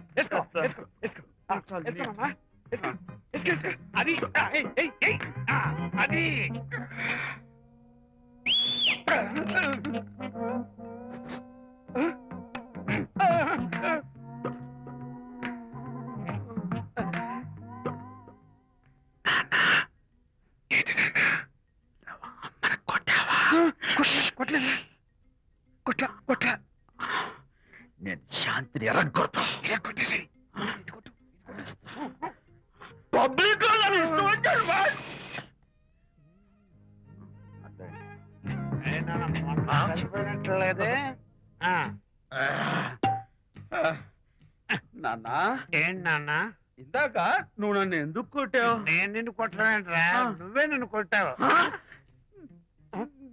Speaker 2: అది అది కొట్టలేదు కొట్ల
Speaker 1: నేను శాంతిని ఎరగొడతా.
Speaker 2: కొట్టేసి
Speaker 1: పబ్లిక్ లో నన్ను ఇష్టం వచ్చాడు నాన్న.
Speaker 2: ఏంటి నాన్న?
Speaker 1: ఇందాక నువ్వు నన్ను ఎందుకు కొట్టావు?
Speaker 2: నేను నిన్ను కొట్టలేంట్రా, నువ్వే నిన్ను కొట్టావు.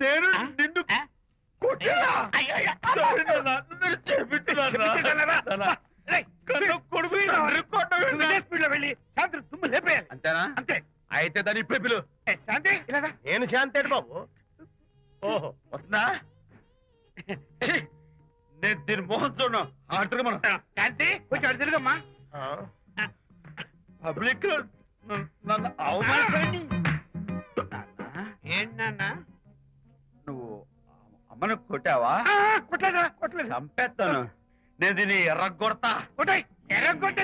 Speaker 1: నేను నిన్ను కొట్టానా? Sorry నాన్న, నన్ను చేపించున్నాను. కొడుకు
Speaker 2: వెళ్ళి శాంతి తుమ్ము లేపేయాలి.
Speaker 1: అంతేనా?
Speaker 2: అంతే.
Speaker 1: అయితే దాని ఇప్పుడే పిలు.
Speaker 2: శాంతి
Speaker 9: నేను శాంతేడు బాబు.
Speaker 1: ఓహో వస్తుందా? నేను దీని మోహన్ చూడను. ఆటగా మనం
Speaker 2: శాంతి కొంచెం అటు తిరుగమ్మా.
Speaker 1: పబ్లిక్ నన్ను అవమానించండి.
Speaker 2: ఏంటి నాన్న?
Speaker 1: నువ్వు అమ్మను కొట్టావా?
Speaker 2: కొట్టలేదు.
Speaker 1: చంపేస్తాను. నేను దీన్ని ఎర్రగొడతా.
Speaker 2: కొట్టాయి ఎర్రగొట్టే.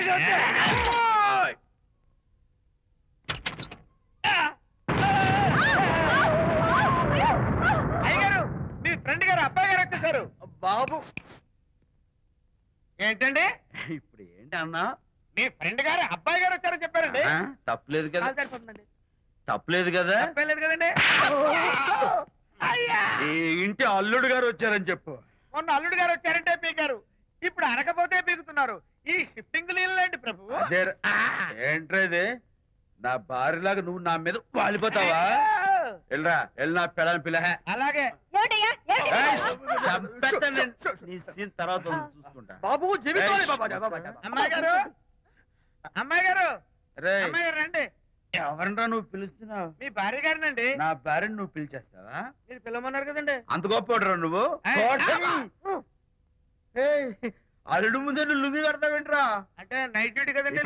Speaker 2: అయ్యగారు, మీ ఫ్రెండ్ గారు అబ్బాయి గారు వచ్చేసారు.
Speaker 1: బాబు
Speaker 2: ఏంటండి
Speaker 1: ఇప్పుడు ఏంటి అన్నా?
Speaker 2: మీ ఫ్రెండ్ గారు అబ్బాయి గారు వచ్చారని చెప్పారండి.
Speaker 1: తప్పలేదు కదా?
Speaker 2: సరిపోతుందండి.
Speaker 1: తప్పలేదు కదా?
Speaker 2: తప్పలేదు కదండి.
Speaker 1: ఈ ఇంటి అల్లుడు గారు వచ్చారని చెప్పు.
Speaker 2: మొన్న అల్లుడు గారు వచ్చారంటే పీకారు, ఇప్పుడు అనకపోతే పీకుతున్నారు. ఈ షిఫ్టింగ్ లీలండి ప్రభు.
Speaker 1: అదే ఏంట్రేది? నా భార్యలాగా నువ్వు నా మీద వాలిపోతావా? వెళ్ళరా, వెళ్ళి నా పెళ్ళని పిల్ల.
Speaker 2: అలాగే
Speaker 1: తర్వాత చూసుకుంటా.
Speaker 2: బాబు జీవితం. అమ్మాయి గారు, అమ్మాయి గారు,
Speaker 1: రే
Speaker 2: అమ్మాయి గారు రండి.
Speaker 1: ఎవరినరా నువ్వు పిలుస్తున్నావు?
Speaker 2: మీ భార్య గారినండి.
Speaker 1: నా భార్యను నువ్వు పిలిచేస్తావా?
Speaker 2: మీరు పిల్లమన్నారు కదండి.
Speaker 1: అంత గొప్ప నువ్వు? అల్లుడు ముందే నువ్వు లుంగి కడతావేంట్రా?
Speaker 2: అంటే నైట్ డ్యూటీ కదండి.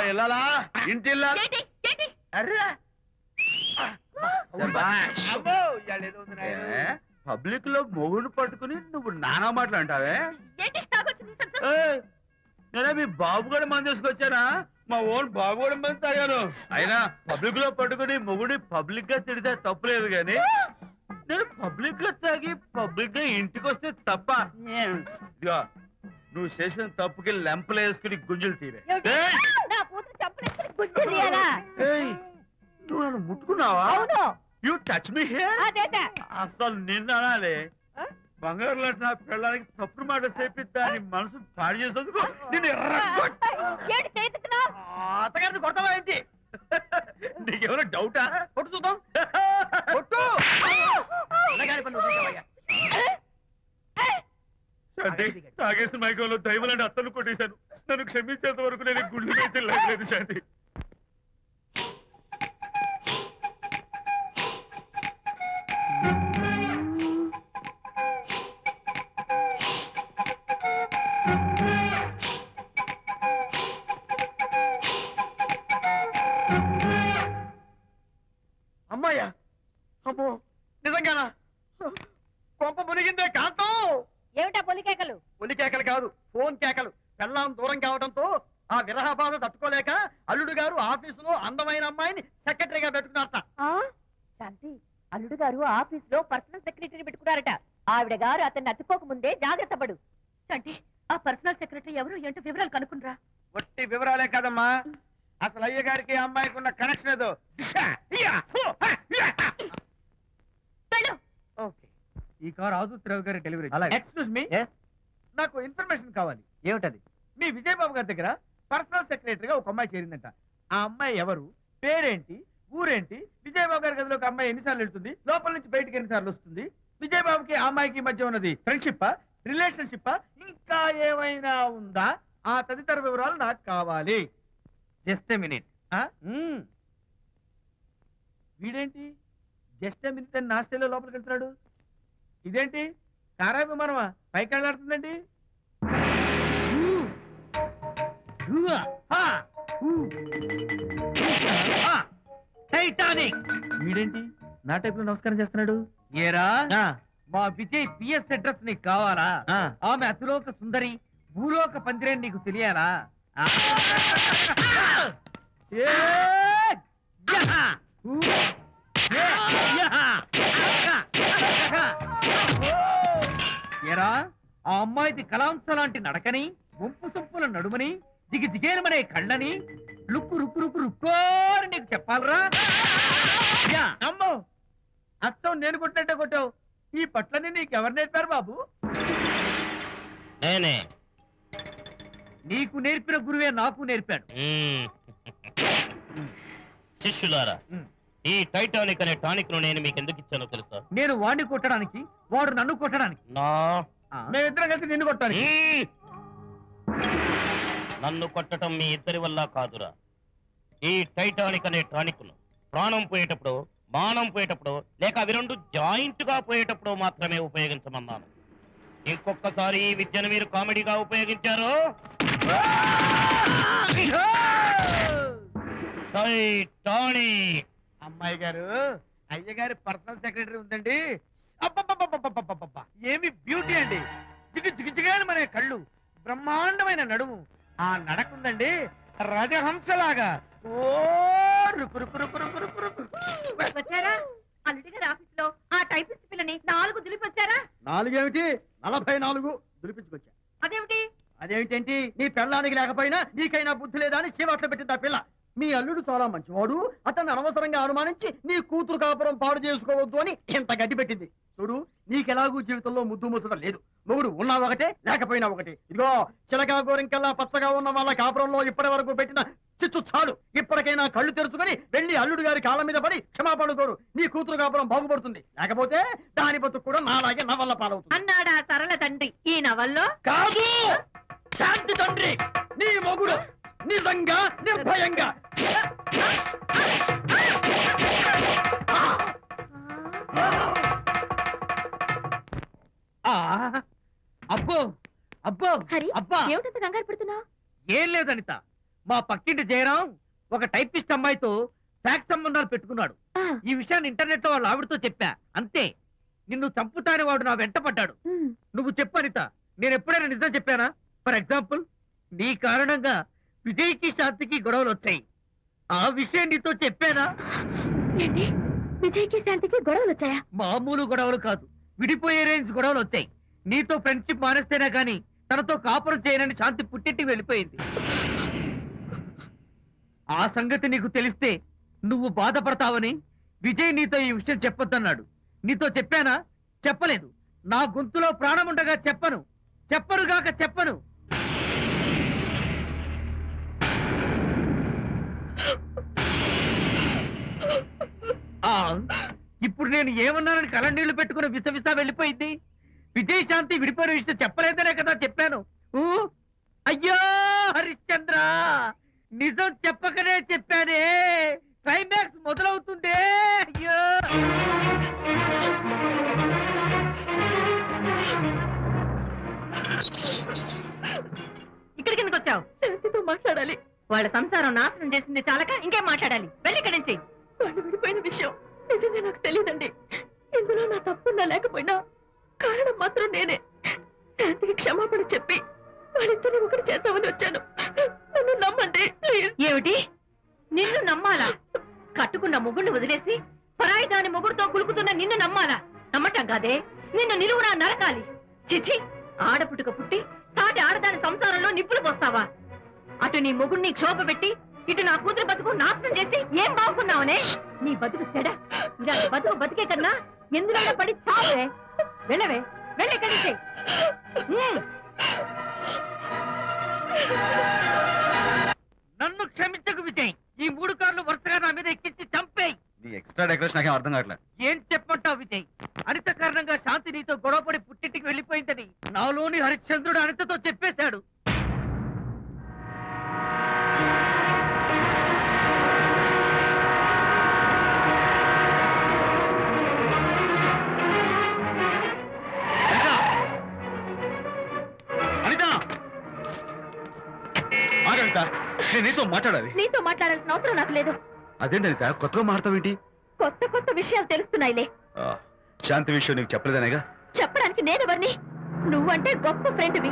Speaker 1: వెళ్ళాలా? ఇంటి వెళ్ళాలి. పబ్లిక్ లో మొగుడు పట్టుకుని నువ్వు నానా మాటలు అంటావే? నేనే మీ బాబు కూడా మంది తీసుకొచ్చానా? మా ఓన్ బాబు కూడా మంది తాగాను. అయినా పబ్లిక్ లో పట్టుకుని మొగుడి పబ్లిక్ గా తిడితే తప్పులేదు గాని నేను పబ్లిక్ గా తాగి పబ్లిక్ గా ఇంటికి వస్తే తప్ప. ఇదిగో నువ్వు చేసిన తప్పుకి లెంపలు వేసుకుని గుంజులు తీరే. నువ్వు నన్ను ముట్టుకున్నావా? You touch me here. అసలు నిన్ను అనాలి. బంగారు లాంటి నా పిల్లలకి తప్పుడు మాట చెప్పి దాని మనసు పాడు చేసేందుకు నేను అత్తగారిని కొడతావా ఏంటి? నీకేమైనా డౌటా? కొట్టు చూద్దాం. కొట్టు. తాగేసిన మైకంలో దైవం లాంటి అత్తను కొట్టేశాను. నన్ను క్షమించేంత వరకు నేను గుళ్ళు వేసి లేదు శాంతి. అమ్మాయ్యా, అమ్మో నిజంగానా? కొంప మునిగిందే కాంతం.
Speaker 6: ఏమిటా పొలికేకలు?
Speaker 1: పొలికేకలు కాదు, ఫోన్ కేకలు. పెళ్ళాం దూరం కావడంతో ఆ విరహ బాధ తట్టుకోలేక అల్లుడు గారు ఆఫీసులో అందమైన అమ్మాయిని సెక్రటరీగా పెట్టుకున్నారట.
Speaker 6: శాంతి, అల్లుడు గారు ఆఫీస్ లో పర్సనల్ సెక్రటరీ పెట్టుకున్నారట. ఆవిడ గారు అతన్ని అతుక్కోక ముందే జాగ్రత్త పడు. శాంతి, ఆ పర్సనల్ సెక్రటరీ ఎవరు ఏంటో వివరాలు కనుక్కునరా.
Speaker 2: ఒట్టి వివరాలే కదమ్మా, అసలు అయ్య గారికి అమ్మాయికి ఉన్న కనెక్షన్ ఏదో.
Speaker 5: ఈ కార్ ఆదుత్రావు గారి డెలివరీ.
Speaker 2: ఎక్స్క్యూజ్ మీ, నాకు ఇన్ఫర్మేషన్ కావాలి.
Speaker 5: ఏమిటది?
Speaker 2: మీ విజయబాబు గారి దగ్గర పర్సనల్ సెక్రటరీగా ఒక అమ్మాయి చేరిందంట. ఆ అమ్మాయి ఎవరు, పేరేంటి, ఊరేంటి, విజయబాబు గారి గదిలోకి అమ్మాయి ఎన్నిసార్లు వెళ్తుంది, లోపల నుంచి బయటికి ఎన్నిసార్లు వస్తుంది, విజయబాబుకి ఆ అమ్మాయికి మధ్య ఉన్నది ఫ్రెండ్షిప్, రిలేషన్షిప్, ఇంకా ఏమైనా ఉందా? ఆ తదితర వివరాలు నాకు కావాలి.
Speaker 5: Just a minute.
Speaker 2: వీడేంటి జస్ట్ ఏ మినిట్ అని నాస్టేలో లోపలికి వెళ్తున్నాడు? ఇదేంటి కారా విమానమా పైకి వెళ్ళాడుతుందండి?
Speaker 5: టైటానిక్.
Speaker 2: వీడేంటి నా టైప్ లో నమస్కారం చేస్తున్నాడు?
Speaker 5: ఏరా, మా విజయ్ పిఎస్ అడ్రస్ నీకు కావాలా? ఆమె అతిలోక సుందరి, భూలోక పందిరేని నీకు తెలియాలా? ఏరా ఆ అమ్మాయిది కలాంస లాంటి నడకని వంపు సొంపుల నడుమని దిగి దిగేనమనే కళ్ళని లుక్కు రుక్కు రుక్కు రుక్కోని నీకు చెప్పాలరా? అమ్మో అత్తం నేను కొట్టినట్టే కొట్టావు. ఈ పట్లని నీకెవరు నేర్పారు బాబు?
Speaker 10: నేనే.
Speaker 5: నీకు నేర్పిన గురువే నాకు నేర్పాడు.
Speaker 10: శిష్యులారా, ఈ టైటానిక్ అనే టానిక్ ను నేను మీకు ఎందుకు ఇచ్చానో తెలుసా?
Speaker 5: నేను వాడిని కొట్టడానికి, వాడు నన్ను కొట్టడానికి.
Speaker 9: మేమిద్దరం కలిసి నిన్ను కొట్టాలి.
Speaker 10: నన్ను కొట్టడం మీ ఇద్దరి వల్ల కాదురా. ఈ టైటానిక్ అనే టానిక్ ను ప్రాణం పోయేటప్పుడు, మానం పోయేటప్పుడు, లేక అవి రెండు జాయింట్ గా పోయేటప్పుడు మాత్రమే ఉపయోగించమన్నాను. ఇంకొకసారి ఈ విద్యను మీరు కామెడీగా ఉపయోగించారు, టైటానిక్.
Speaker 5: అమ్మాయి గారు, అయ్య గారి పర్సనల్ సెక్రటరీ ఉందండి. అబ్బబ్బబ్బబ్బబ్బబ్బబ్బబ్బ! ఏమి బ్యూటీ అండి. జిగు జిగుజిగాని మన కళ్ళు, బ్రహ్మాండమైన నడుము, ఆ నడకుందండి రాజహంసలాగా. ఓ రుకు రుకు రుకు రుకు రుకు రుకు.
Speaker 6: వచ్చారా? అల్లుడి గారి ఆఫీస్ లో ఆ టైపిస్ట్ పిల్లని 4 దులిపొచ్చారా?
Speaker 1: 4 ఏమిటి, 44 దులిపించుకొచ్చా.
Speaker 6: అదేమిటి?
Speaker 1: అదేమిటేంటి, నీ పెళ్ళానికి లేకపోయినా నీకైనా బుద్ధి లేదా అని చీవాట్లు పెట్టింది ఆ పిల్ల. మీ అల్లుడు చాలా మంచివాడు, అతన్ని అనవసరంగా అనుమానించి నీ కూతురు కాపురం పాడు చేసుకోవద్దు అని ఎంత గడ్డి పెట్టింది. చూడు, నీకెలాగూ జీవితంలో ముద్దు ముచ్చడం లేదు. మొగుడు ఉన్నా ఒకటే, లేకపోయినా ఒకటే. ఇదిగో చిలకా గోరింకల్లా పచ్చగా ఉన్న వాళ్ళ కాపురంలో ఇప్పటి వరకు పెట్టిన చిచ్చు చాలు. ఇప్పటికైనా కళ్ళు తెరుచుకుని వెళ్ళి అల్లుడు గారి కాళ్ళ మీద పడి క్షమాపణ కోరు. నీ కూతురు కాపురం బాగుపడుతుంది. లేకపోతే దాని బతుకు కూడా నాలాగే నవల్ల పాలవుతుంది
Speaker 6: అన్నాడా సరళ తండ్రి ఈ నవల్లో?
Speaker 1: కాదు, శాంతి తండ్రి, నీ మొగుడు నిజంగా నిర్భయంగా.
Speaker 5: అబ్బో అబ్బో అబ్బా!
Speaker 6: ఏమిటంత కంగారు పడుతున్నావు?
Speaker 5: ఏం లేదు అనిత, మా పక్కింటి జయరాం ఒక టైపిస్ట్ అమ్మాయితో ఫ్యాక్స్ సంబంధాలు పెట్టుకున్నాడు. ఈ విషయాన్ని ఇంటర్నెట్ లో వాళ్ళ ఆవిడతో చెప్పా. అంతే, నిన్ను చంపుతాని వాడు నా వెంట పడ్డాడు. నువ్వు చెప్పు అనిత, నేను ఎప్పుడైనా నిజం చెప్పానా? ఫర్ ఎగ్జాంపుల్, నీ కారణంగా విజయ్కి శాంతికి గొడవలు వచ్చాయి. ఆ విషయం నీతో చెప్పానా?
Speaker 6: ఏంటి, విజయ్కి శాంతికి గొడవలు వచ్చాయా?
Speaker 5: మామూలు గొడవలు కాదు, విడిపోయే రేంజ్ గొడవలు వచ్చాయి. నీతో ఫ్రెండ్షిప్ మానేస్తేనే గాని తనతో కాపురం చేయనని శాంతి పుట్టింటికి వెళ్ళిపోయింది. ఆ సంగతి నీకు తెలిస్తే నువ్వు బాధపడతావని విజయ్ నీతో ఈ విషయం చెప్పొద్దన్నాడు. నీతో చెప్పానా? చెప్పలేదు. నా గొంతులో ప్రాణం ఉండగా చెప్పను, చెప్పనుగాక చెప్పను. ఇప్పుడు నేను ఏమన్నానని కళ్ళనీళ్లు పెట్టుకుని విసవిసా వెళ్ళిపోయింది. విజయ్ శాంతి విడిపోయిన విషయం చెప్పలేదనే కదా చెప్పాను. అయ్యో హరిశ్చంద్ర, నిజం చెప్పకనే చెప్పానే. క్లైమాక్స్ మొదలవుతుందే. అయ్యో,
Speaker 6: ఇక్కడికి ఎందుకు వచ్చావు? శాంతితో మాట్లాడాలి. వాళ్ళ సంసారం నాశనం చేసింది చాలక ఇంకేం మాట్లాడాలి? వెళ్ళి ఇక్కడి నుంచి. వాళ్ళు విడిపోయిన విషయం నిజంగా నాకు తెలియదండి. ఇందులో నా తప్పున్నా లేకపోయినా కారణం మాత్రం నేనే. శాంతికి క్షమాపణ చెప్పి వాళ్ళిద్దరిని ఒకటి చేద్దామని వచ్చాను. నన్ను నమ్మండి ప్లీజ్. ఏమిటి, నిన్ను నమ్మాలా? కట్టుకున్న మొగుడిని వదిలేసి పరాయి దాని మొగుడుతో కులుకుతున్న నిన్ను నమ్మాలా? నమ్మటం కాదే, నిన్ను నిలువునా నరకాలి. చిచి, ఆడపుట్టుక పుట్టి సాటి ఆడదాని సంసారంలో నిప్పులు పోస్తావా? అటు నీ మొగుడిని క్షోభ పెట్టి ఇటు నా కూతురు బతుకు నాశనం చేసి ఏం బాగుకున్నావనే? నీ బతుకు చెడ. ఇలాంటి బతుకు బతికే కన్నా ఎందులో పడి చావే. వెళ్ళవే, వెళ్ళి కలిసి.
Speaker 5: నన్ను క్షమించకు విజయ్. ఈ 3 కార్లు వరుసగా నా మీద ఎక్కించి చంపేయి.
Speaker 1: నీ ఎక్స్ట్రా డెకరేషన్ నాకేం అర్థం కావట్లేదు.
Speaker 5: ఏం చెప్పంటావు విజయ్? అనిత కారణంగా శాంతి నీతో గొడవపడి పుట్టింటికి వెళ్ళిపోయిందని నాలోని హరిశ్చంద్రుడు అనితతో చెప్పేశాడు.
Speaker 1: నేను నీతో మాట్లాడాలి.
Speaker 6: నీతో మాట్లాడాల్సిన అవసరం నాకు లేదు.
Speaker 1: అదేంటి అనిత, కొత్తగా మాట్లాడతావేంటి?
Speaker 6: కొత్త కొత్త విషయాలు తెలుస్తున్నాయిలే.
Speaker 1: శాంతి విషయం నీకు చెప్పలేదనేగా?
Speaker 6: చెప్పడానికి నేనెవరిని? నువ్వంటే గొప్ప ఫ్రెండ్వి.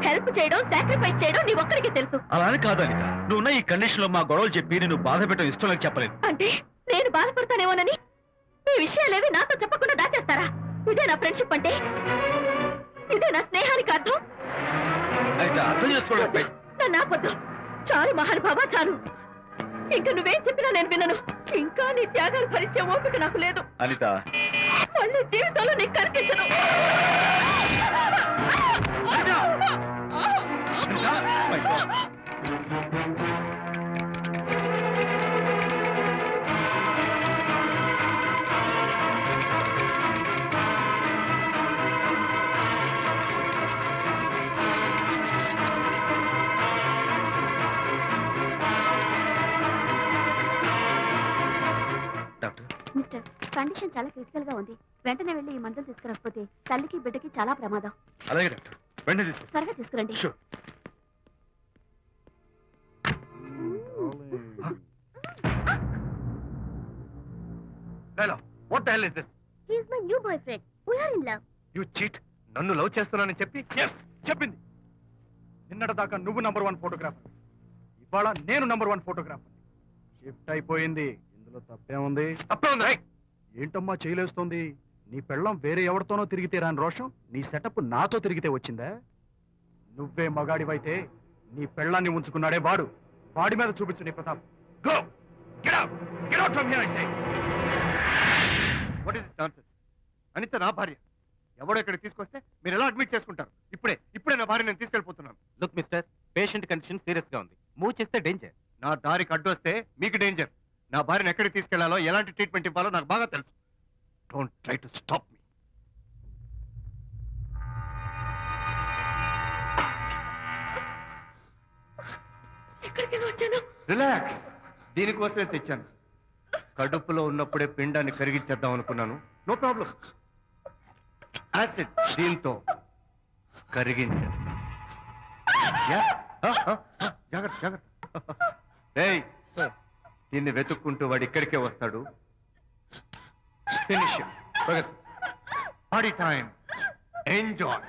Speaker 6: హెల్ప్ చేయడం, సాక్రిఫైస్ చేయడం నీ ఒక్కడికే తెలుసు.
Speaker 1: అలానే కాదు అనిత, నువ్వున్న ఈ కండిషన్ లో మా గొడవలు చెప్పి నేను బాధ పెట్టడం ఇష్టం నాకు చెప్పలేదు.
Speaker 6: అంటే నేను బాధపడతానేమోనని ఈ విషయాలేవి నాతో చెప్పకుండా దాచేస్తారా? ఇదే నా ఫ్రెండ్షిప్ అంటే? ఇదే నా స్నేహానికి అర్థం?
Speaker 1: అర్థం చేసుకోవడం
Speaker 6: నన్ను ఆపొద్దు. చాలు మహానుభావా, చాలు. ఇంకా నువ్వేం చెప్పినా నేను వినను. ఇంకా నీ త్యాగాలు భరించే ఓపిక నాకు లేదు.
Speaker 1: అనిత,
Speaker 6: మళ్ళీ జీవితంలో నీకు కనిపించను. మిస్టర్, కండిషన్ చాలా క్రిటికల్ గా ఉంది. వెంటనే వెళ్ళి ఈ మందులు తీసుకురాకపోతే తల్లికి బిడ్డకి చాలా ప్రమాదం.
Speaker 1: అలాగే డాక్టర్, వెంటనే తీసుకో.
Speaker 6: త్వరగా తీసుకురండి.
Speaker 7: Hello, what the hell is this?
Speaker 6: He is my new boy friend. We are in love.
Speaker 7: You cheat. నన్ను లవ్ చేస్తున్నానని చెప్పి
Speaker 2: చెప్పింది. నిన్నటి దాకా నువ్వు నంబర్ 1 ఫోటోగ్రాఫర్, ఇవాళ నేను నంబర్ 1 ఫోటోగ్రాఫర్. షిఫ్ట్ అయిపోయింది. ఇందులో తప్పేముంది?
Speaker 7: తప్పే ఉంది.
Speaker 2: ఏంటమ్మా చేయలేస్తుంది? నీ పెళ్ళం వేరే ఎవరితోనో తిరిగితే రాని రోషం నీ సెటప్ నాతో తిరిగితే వచ్చిందా? నువ్వే మగాడివైతే నీ పెళ్ళాన్ని ఉంచుకున్నాడే వాడు. వాడి మీద చూపించు నీ ప్రతాప్. Go, get out, get out from here I say.
Speaker 7: What is this nonsense? Anitha నా భార్య. ఎవడో ఇక్కడికి తీసుకొస్తే మీరు ఎలా అడ్మిట్ చేసుకుంటారు? ఇప్పుడే నా భార్య నేను తీసుకెళ్ళిపోతున్నాను.
Speaker 3: Look mister, patient condition serious గా ఉంది. మూవ్ చేస్తే డేంజర్.
Speaker 7: నా దారికి అడ్డు వస్తే మీకు డేంజర్. నా భార్యను ఎక్కడికి తీసుకెళ్లాలో, ఎలాంటి ట్రీట్మెంట్ ఇవ్వాలో నాకు బాగా తెలుసు. Don't try to stop me.
Speaker 6: ఎక్కడికి వచ్చాను?
Speaker 7: రిలాక్స్. దీనికోసమే తెచ్చాను. కడుపులో ఉన్నప్పుడే పిండాన్ని కరిగించేద్దాం అనుకున్నాను. No problem. యాసిడ్ దీంతో కరిగించేస్తాను. జాగ్రత్త జాగ్రత్త. ఏయ్, దీన్ని వెతుక్కుంటూ వాడు ఇక్కడికే వస్తాడు. Finish party time. ఎంజాయ్.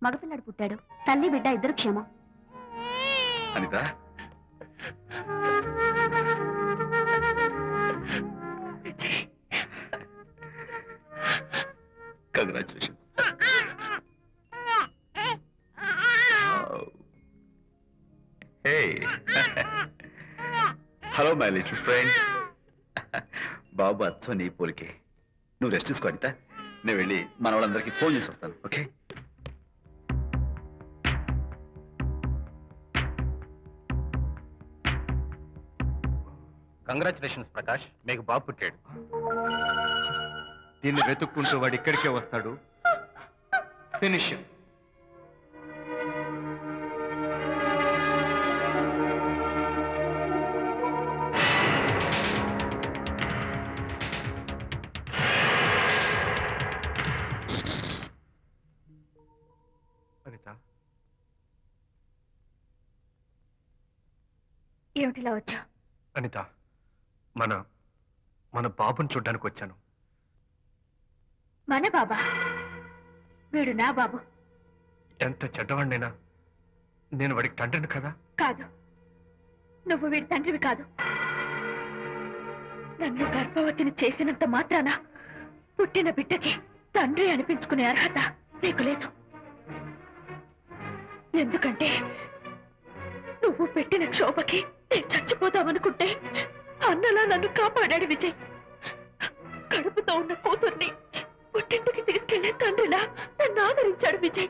Speaker 6: మగపిల్లాడు పుట్టాడు. తల్లి బిడ్డ ఇద్దరు క్షేమం.
Speaker 1: Anitha, congratulations. Hello my little friend. బాబు అచ్చో నీ పోలికే. నువ్వు రెస్ట్ తీసుకో అనిత. నేను వెళ్ళి మన వాళ్ళందరికీ ఫోన్ చేసి వస్తాను. ఓకే?
Speaker 7: కంగ్రాచులేషన్స్ ప్రకాష్, మీకు బాబు పుట్టాడు. దీన్ని వెతుక్కుంటూ వాడు ఇక్కడికే వస్తాడు. ఫినిష్.
Speaker 9: అనిత,
Speaker 6: ఏమిటిలా వచ్చా?
Speaker 9: అనిత, మన బాబుని చూడ్డానికి వచ్చాను.
Speaker 6: మన బాబా? వీడు నా బాబు.
Speaker 9: ఎంత చెడ్డవాడినైనా నేను వాడికి తండ్రిని కదా?
Speaker 6: కాదు, నువ్వు వీడి తండ్రివి కాదు. నన్ను గర్భవతిని చేసినంత మాత్రాన పుట్టిన బిడ్డకి తండ్రి అనిపించుకునే అర్హత నీకు లేదు. ఎందుకంటే నువ్వు పెట్టిన క్షోభకి నేను చచ్చిపోతామనుకుంటే అన్నలా నన్ను కాపాడాడు విజయ్. కడుపుతో ఉన్న కూతుర్ని పుట్టింటికి తీసుకెళ్లే తండ్రిలా నన్ను ఆదరించాడు విజయ్.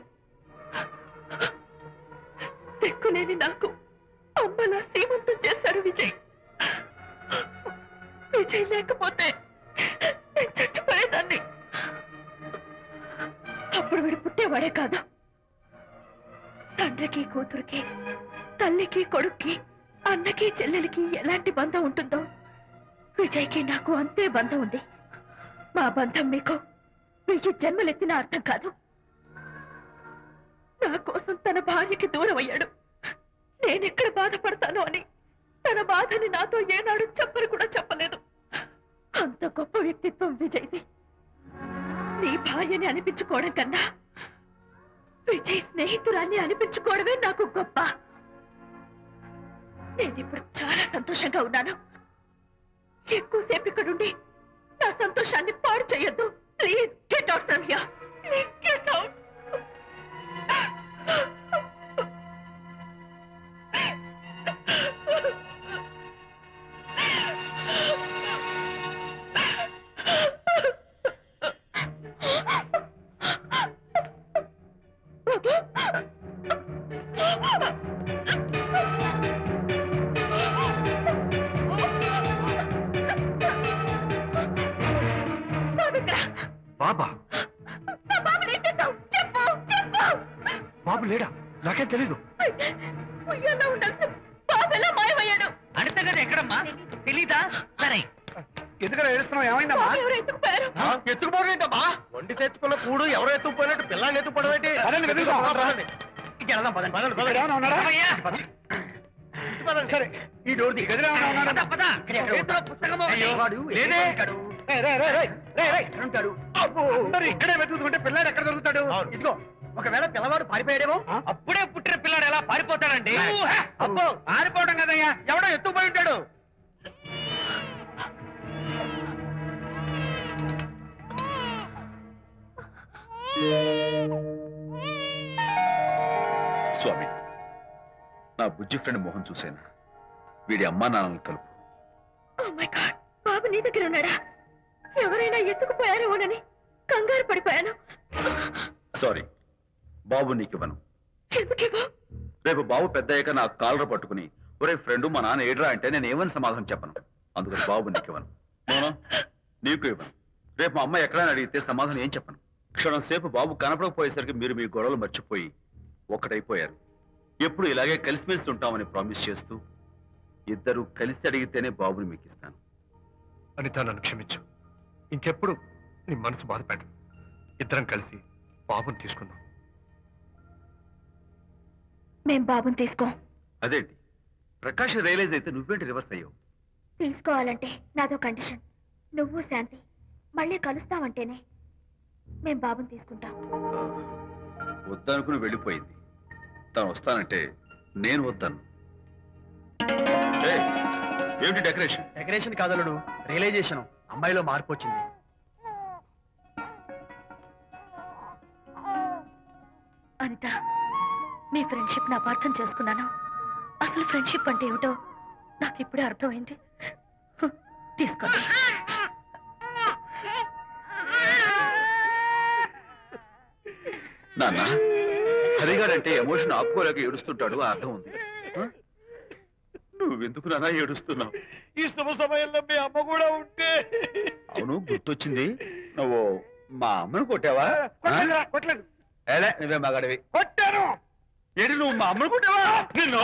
Speaker 6: దిక్కులేని నాకు అమ్మలా సీమంతం చేశాడు విజయ్. విజయ్ లేకపోతే నేను చచ్చిపోయేదాన్ని. అప్పుడు వీడు పుట్టేవాడే కాదు. తండ్రికి కూతురికి, తల్లికి కొడుక్కి, అన్నకి చెల్లెలికి ఎలాంటి బంధం ఉంటుందో విజయ్కి నాకు అంతే బంధం ఉంది. మా బంధం మీకు 1000 జన్మలెత్తిన అర్థం కాదు. నా కోసం తన భార్యకి దూరం అయ్యాడు. నేనెక్కడ బాధపడతాను అని తన బాధని నాతో ఏనాడు చెప్పరు కూడా చెప్పలేదు. అంత గొప్ప వ్యక్తిత్వం విజయ్ది. నీ భార్యని అనిపించుకోవడం కన్నా విజయ్ స్నేహితురాన్ని అనిపించుకోవడమే నాకు గొప్ప. నేనిప్పుడు చాలా సంతోషంగా ఉన్నాను. ఎక్కువసేపు ఇక్కడుండి నా సంతోషాన్ని పాడు చేయొద్దు. Please get out from here. Please get out.
Speaker 9: బాబా? బాబు లేడా? నాకేం తెలీదు.
Speaker 5: అడితే కదా ఎక్కడమ్మా? తెలీదా? సరే,
Speaker 2: ఎందుకలా ఏడుస్తున్నావు? ఏమైందమ్మా?
Speaker 5: ఎత్తుకుపోరేంటమ్మా?
Speaker 9: వండి తెచ్చుకున్న కూడు ఎవరో ఎత్తుకుపోయినట్టు పిల్లాన్ని ఎత్తుకుపోవడం ఏంటి?
Speaker 2: అదండి, వెతుకుదాం.
Speaker 5: వెళ్దాం పదండి.
Speaker 2: ఏమైనా ఉన్నాడా? సరే, ఈ డోర్ ది. గదిలో ఏమైనా ఉన్నాడా?
Speaker 5: పద, చేతిలో పుస్తకము.
Speaker 2: లేదే. అందరూ ఇక్కడే వెతుకుతుంటే పిల్లాడు ఎక్కడ దొరుకుతాడు? ఇదిగో,
Speaker 5: ఒకవేళ పిల్లవాడు పారిపోయాడేమో. అప్పుడే పుట్టిన పిల్లాడు ఎలా పారిపోతాడండి? అబ్బో,
Speaker 2: పారిపోవడం కదయ్యా, ఎవడో ఎత్తుకుపోయి ఉంటాడు.
Speaker 1: స్వామి, నా బుజ్జి ఫ్రెండ్ మోహన్ చూసేనా? వీడి అమ్మా నాన్నలు కలుపు.
Speaker 6: ఓ మై గాడ్, బాబు నీ దగ్గర ఉన్నాడా? ఎవరైనా ఎత్తుకుపోయారేమోనని కంగారు పడిపోయాను.
Speaker 1: సారీ, బాబు నీకివ్వను.
Speaker 6: ఎందుకివ్వు?
Speaker 1: రేపు బాబు పెద్ద అయ్యాక నా కాలర్ పట్టుకుని ఒరే ఫ్రెండ్ మా నాన్న ఏడ్రా అంటే నేను ఏమని సమాధానం చెప్పను. అందుకని బాబు నీకివ్వను. మోనా, నీకు ఇవ్వను. రేపు మా అమ్మ ఎక్కడైనా అడిగితే సమాధానం ఏం చెప్పను. క్షణం సేపు బాబు కనపడకపోయేసరికి మీరు మీ గొడవలు మర్చిపోయి ఒక్కటైపోయారు. ఎప్పుడు ఇలాగే కలిసిమెలిసి ఉంటామని ప్రామిస్ చేస్తూ ఇద్దరు కలిసి అడిగితేనే బాబుని మీకు ఇస్తాను.
Speaker 9: అనిత, నన్ను క్షమించు. ఇంకెప్పుడు నీ మనసు బాధపెట్టు. ఇద్దరం కలిసి బాబుని తీసుకుందాం.
Speaker 6: మేం బాబుని తీసుకో.
Speaker 1: అదేంటి, ప్రకాష్ రియలైజ్ అయితే నువ్వేంటి రివర్స్ అయ్యావు?
Speaker 6: తీసుకోవాలంటే నాదో కండిషన్. నువ్వు శాంతి మళ్ళీ కలుస్తావంటేనే మేం బాబుని తీసుకుంటాం.
Speaker 1: వద్దనుకుని వెళ్ళిపోయింది. తను వస్తానంటే నేను వద్దాను. ఏమిటి డెకరేషన్?
Speaker 11: Decoration కాదలుడు, realisation. అమ్మాయిలో మార్పు వచ్చింది.
Speaker 6: అనిత, మీ ఫ్రెండ్షిప్ నా అర్థం చేసుకున్నాను. అసలు ఫ్రెండ్షిప్ అంటే ఏమిటో నాకు ఇప్పుడే అర్థమైంది. తీసుకోండి.
Speaker 1: నాన్న, హరిగాడంటే ఎమోషన్ ఆపుకోలేక ఏడుస్తుంటాడు, ఆ అర్థం ఉంది. నువ్వెందుకు నాన్న ఏడుస్తున్నావు?
Speaker 5: ఈ శుభ సమయంలో మీ అమ్మ కూడా ఉంటే.
Speaker 1: అవును, గుర్తొచ్చింది. నువ్వు మా అమ్మను కొట్టావా?
Speaker 5: కొట్టలేదు.
Speaker 1: నువ్వే మగాడివి.
Speaker 5: కొట్టాను.
Speaker 1: ఏంటి, నువ్వు మా అమ్మను కొట్టావా? నిన్ను